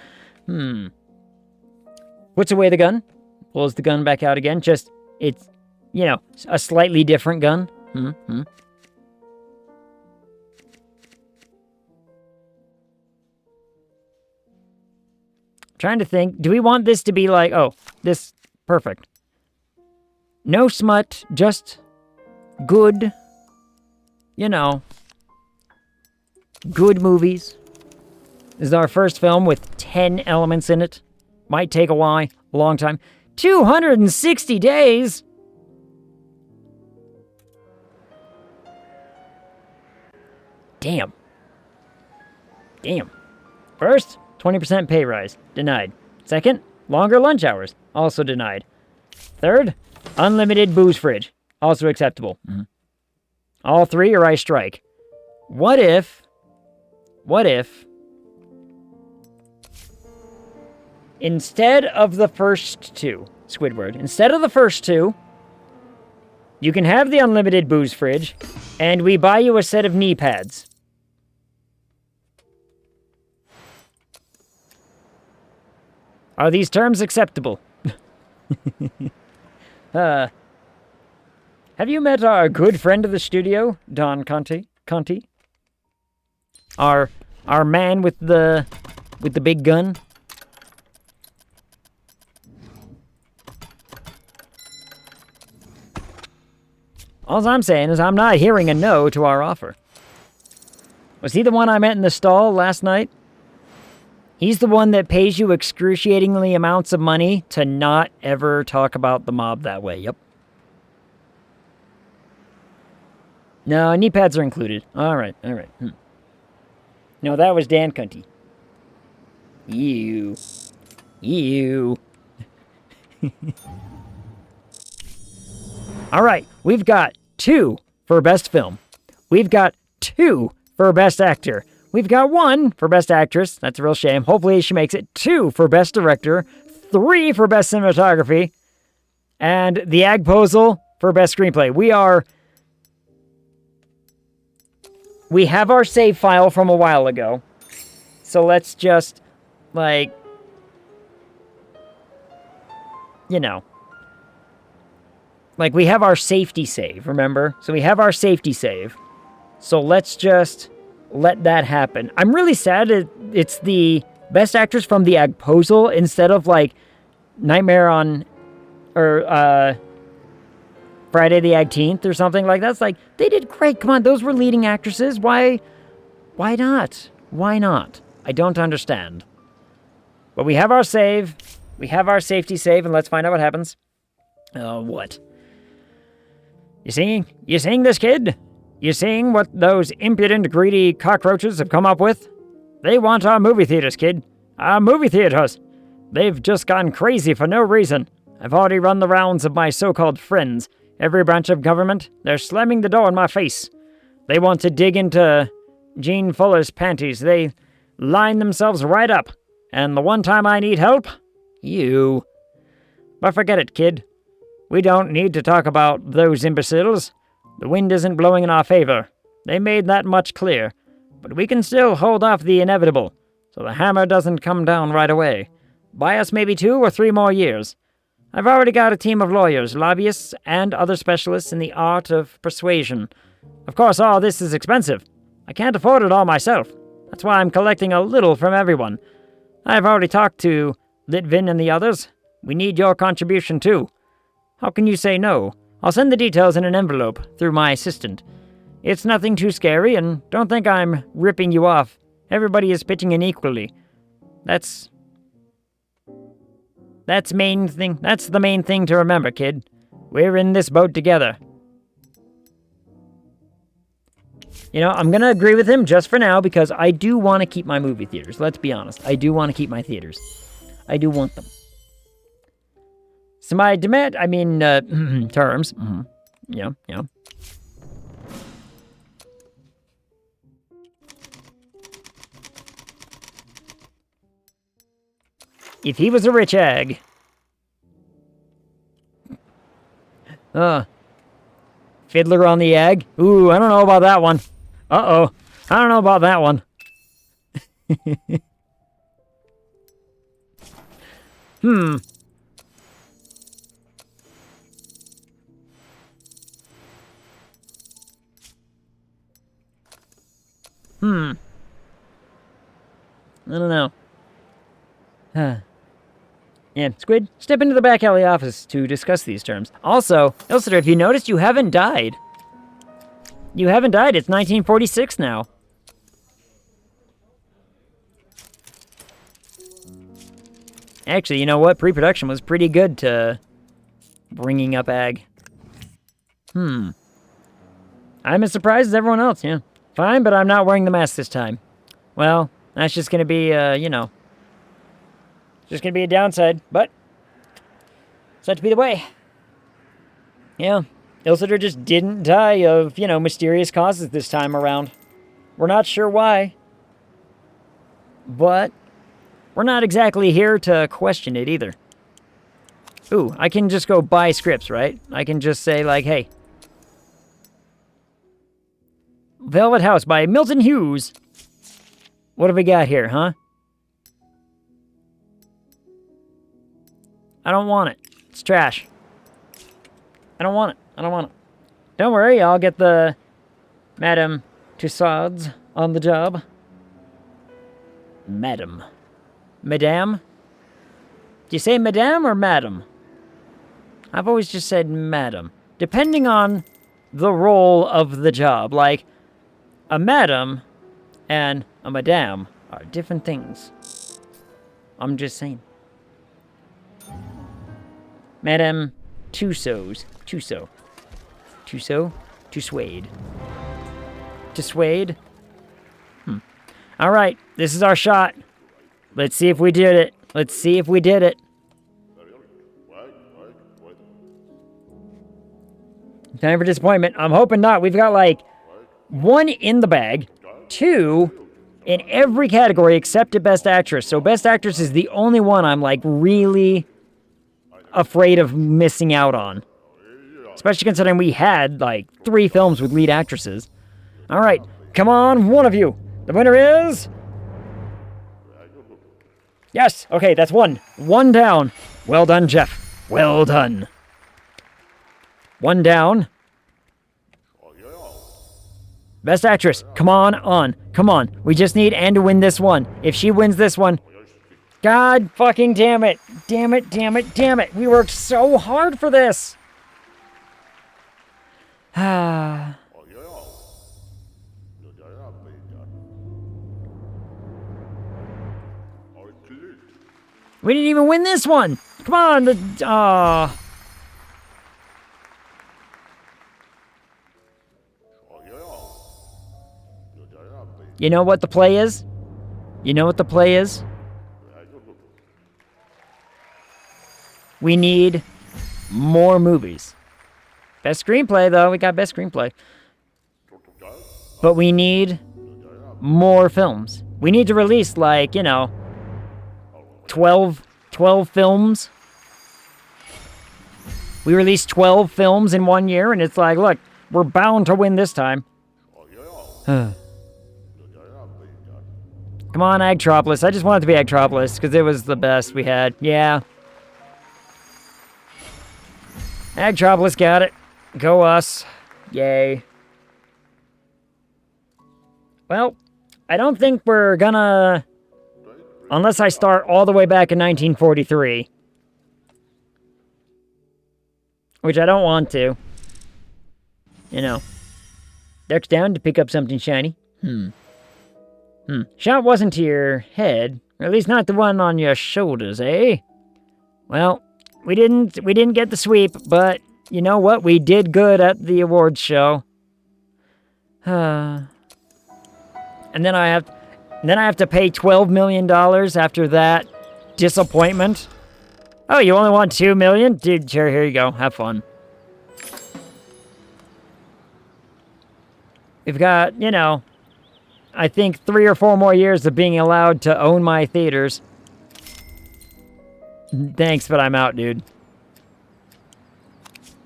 Puts away the gun. Pulls the gun back out again. Just, it's, you know, a slightly different gun. Trying to think, do we want this to be like, oh, this, perfect. No smut, just good, you know, good movies. This is our first film with 10 elements in it. Might take a while, a long time. 260 days! Damn. Damn. First, 20% pay rise. Denied. Second, longer lunch hours. Also denied. Third, unlimited booze fridge. Also acceptable. All 3 or I strike. What if... instead of the first 2, Squidward, instead of the first 2, you can have the unlimited booze fridge, and we buy you a set of knee pads. Are these terms acceptable? Have you met our good friend of the studio, Don Conti? Our man with the big gun? All I'm saying is I'm not hearing a no to our offer. Was he the one I met in the stall last night? He's the one that pays you excruciatingly amounts of money to not ever talk about the mob that way. Yep. No, knee pads are included. All right. No, that was Dan Cunty. You. All right, we've got 2 for Best Film. We've got 2 for Best Actor. We've got 1 for Best Actress. That's a real shame. Hopefully she makes it. 2 for Best Director. 3 for Best Cinematography. And the Agposal for Best Screenplay. We have our save file from a while ago. So let's just, like, you know. Like, we have our safety save, remember? So we have our safety save. So let's just let that happen. I'm really sad it's the Best Actress from the Agposal instead of, like, Nightmare on... or, Friday the 18th or something like that. It's like, they did great. Come on, those were leading actresses. Why not? Why not? I don't understand. But we have our save. We have our safety save, and let's find out what happens. What? You seeing this kid? You seeing what those impudent, greedy cockroaches have come up with? They want our movie theaters, kid. Our movie theaters. They've just gone crazy for no reason. I've already run the rounds of my so-called friends. Every branch of government, they're slamming the door in my face. They want to dig into Gene Fuller's panties. They line themselves right up. And the one time I need help? You. But forget it, kid. We don't need to talk about those imbeciles. The wind isn't blowing in our favor. They made that much clear. But we can still hold off the inevitable, so the hammer doesn't come down right away. Buy us maybe 2 or 3 more years. I've already got a team of lawyers, lobbyists, and other specialists in the art of persuasion. Of course, all this is expensive. I can't afford it all myself. That's why I'm collecting a little from everyone. I've already talked to Litvin and the others. We need your contribution too. How can you say no? I'll send the details in an envelope through my assistant. It's nothing too scary, and don't think I'm ripping you off. Everybody is pitching in equally. That's the main thing to remember, kid. We're in this boat together. You know, I'm gonna agree with him just for now because I do want to keep my movie theaters. Let's be honest. I do want to keep my theaters. I do want them. So my demand, terms. Mm-hmm. Yeah. If he was a rich egg. Fiddler on the egg? Ooh, I don't know about that one. Uh-oh. I don't know about that one. I don't know. Yeah, Squid, step into the back alley office to discuss these terms. Also, Ilsitor, if you noticed, you haven't died. You haven't died. It's 1946 now. Actually, you know what? Pre-production was pretty good to bringing up AGG. I'm as surprised as everyone else, yeah. Fine, but I'm not wearing the mask this time. Well, that's just gonna be, just gonna be a downside, but such be the way. Yeah, Ilsitor just didn't die of, mysterious causes this time around. We're not sure why, but we're not exactly here to question it either. Ooh, I can just go buy scripts, right? I can just say, like, hey. Velvet House by Milton Hughes. What have we got here, huh? I don't want it. It's trash. I don't want it. Don't worry, I'll get the Madame Tussauds on the job. Madame. Do you say Madame or Madam? I've always just said Madam. Depending on the role of the job. Like, a Madam and a Madame are different things. I'm just saying. Madame Tussauds. Tussauds. Alright, this is our shot. Let's see if we did it. Time for disappointment. I'm hoping not. We've got, 1 in the bag. 2 in every category except at Best Actress. So Best Actress is the only one I'm, really afraid of missing out on. Especially considering we had, 3 films with lead actresses. Alright, come on, one of you. The winner is... Yes, okay, that's 1. 1 down. Well done, Jeff. Well done. 1 down. Best Actress, come on. Come on, we just need Anne to win this one. If she wins this one... God fucking damn it. Damn it. We worked so hard for this. We didn't even win this one. Come on. You know what the play is? You know what the play is? We need more movies. Best screenplay, though. We got best screenplay. But we need more films. We need to release, like, 12 films. We released 12 films in 1 year, and it's like, look, we're bound to win this time. Come on, Agtropolis. I just want it to be Agtropolis, because it was the best we had. Yeah. Agtropolis got it. Go us. Yay. Well, I don't think we're gonna... Unless I start all the way back in 1943. Which I don't want to. Ducks down to pick up something shiny. Shot wasn't to your head. Or at least not the one on your shoulders, eh? Well, we didn't get the sweep, but you know what? We did good at the awards show. And then I have to pay $12 million after that disappointment. Oh, you only want $2 million? Dude, sure, here you go. Have fun. We've got, I think 3 or 4 more years of being allowed to own my theaters. Thanks, but I'm out, dude.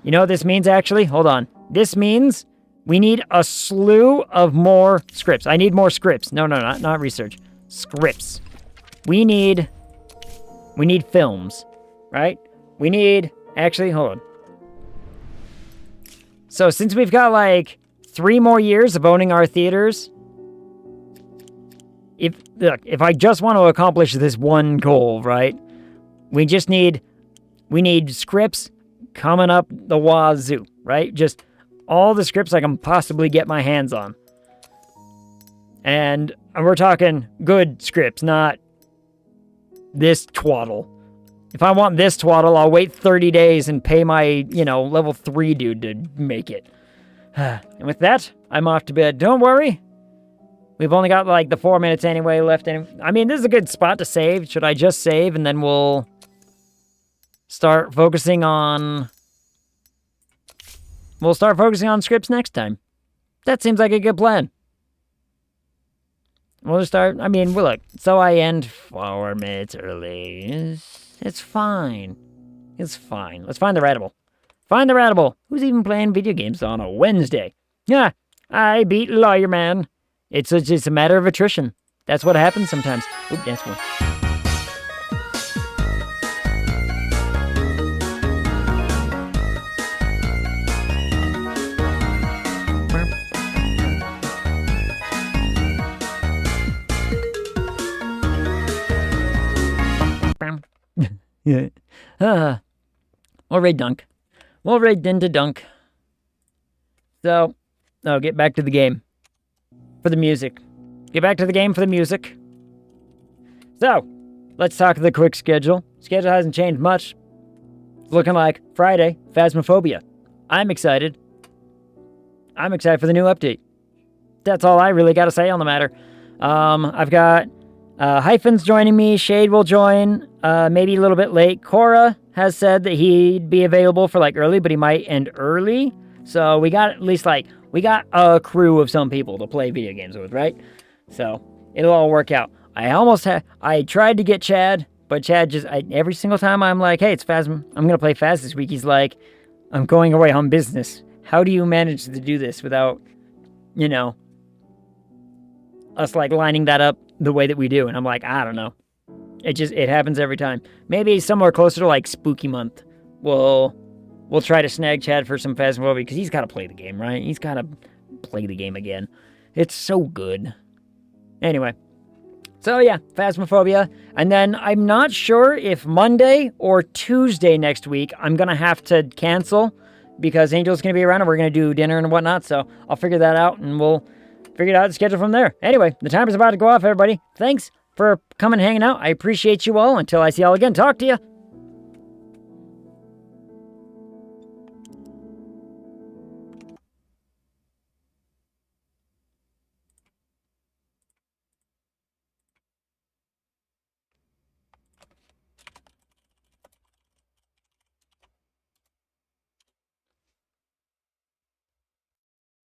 You know what this means, actually? Hold on. This means we need a slew of more scripts. I need more scripts. No, not research. Scripts. We need films, right? We need... Actually, hold on. So since we've got, like, 3 more years of owning our theaters... If I just want to accomplish this one goal, right? We need scripts coming up the wazoo, right? Just all the scripts I can possibly get my hands on. And we're talking good scripts, not this twaddle. If I want this twaddle, I'll wait 30 days and pay my, level 3 dude to make it. And with that, I'm off to bed. Don't worry. We've only got, like, the 4 minutes anyway left. I mean, this is a good spot to save. Should I just save and then we'll start focusing on... We'll start focusing on scripts next time. That seems like a good plan. We'll just start... I mean, well, look. So I end 4 minutes early. It's fine. It's fine. Let's find the Ratable. Find the Ratable. Who's even playing video games on a Wednesday? Yeah, I beat Lawyer Man. It's just a matter of attrition. That's what happens sometimes. Oop, that's one. Yeah. We'll raid dunk. We'll raid into dunk. So, get back to the game. For the music. Get back to the game for the music. So, let's talk the quick schedule. Schedule hasn't changed much. It's looking like Friday, Phasmophobia. I'm excited. I'm excited for the new update. That's all I really got to say on the matter. I've got Hyphens joining me. Shade will join, maybe a little bit late. Cora has said that he'd be available for, like, early, but he might end early. So we got at least, like, we got a crew of some people to play video games with, right? So it'll all work out. I tried to get Chad, but Chad just, every single time I'm like, hey, it's Phasm, I'm going to play Phas this week. He's like, I'm going away on business. How do you manage to do this without, us, like, lining that up the way that we do? And I'm like, I don't know. It happens every time. Maybe somewhere closer to, like, Spooky Month, we'll try to snag Chad for some Phasmophobia, because he's got to play the game, right? He's got to play the game again. It's so good. Anyway. So, yeah, Phasmophobia. And then I'm not sure if Monday or Tuesday next week I'm going to have to cancel, because Angel's going to be around and we're going to do dinner and whatnot. So I'll figure that out and we'll figure out the schedule from there. Anyway, the timer's about to go off, everybody. Thanks for coming and hanging out. I appreciate you all. Until I see y'all again, talk to you.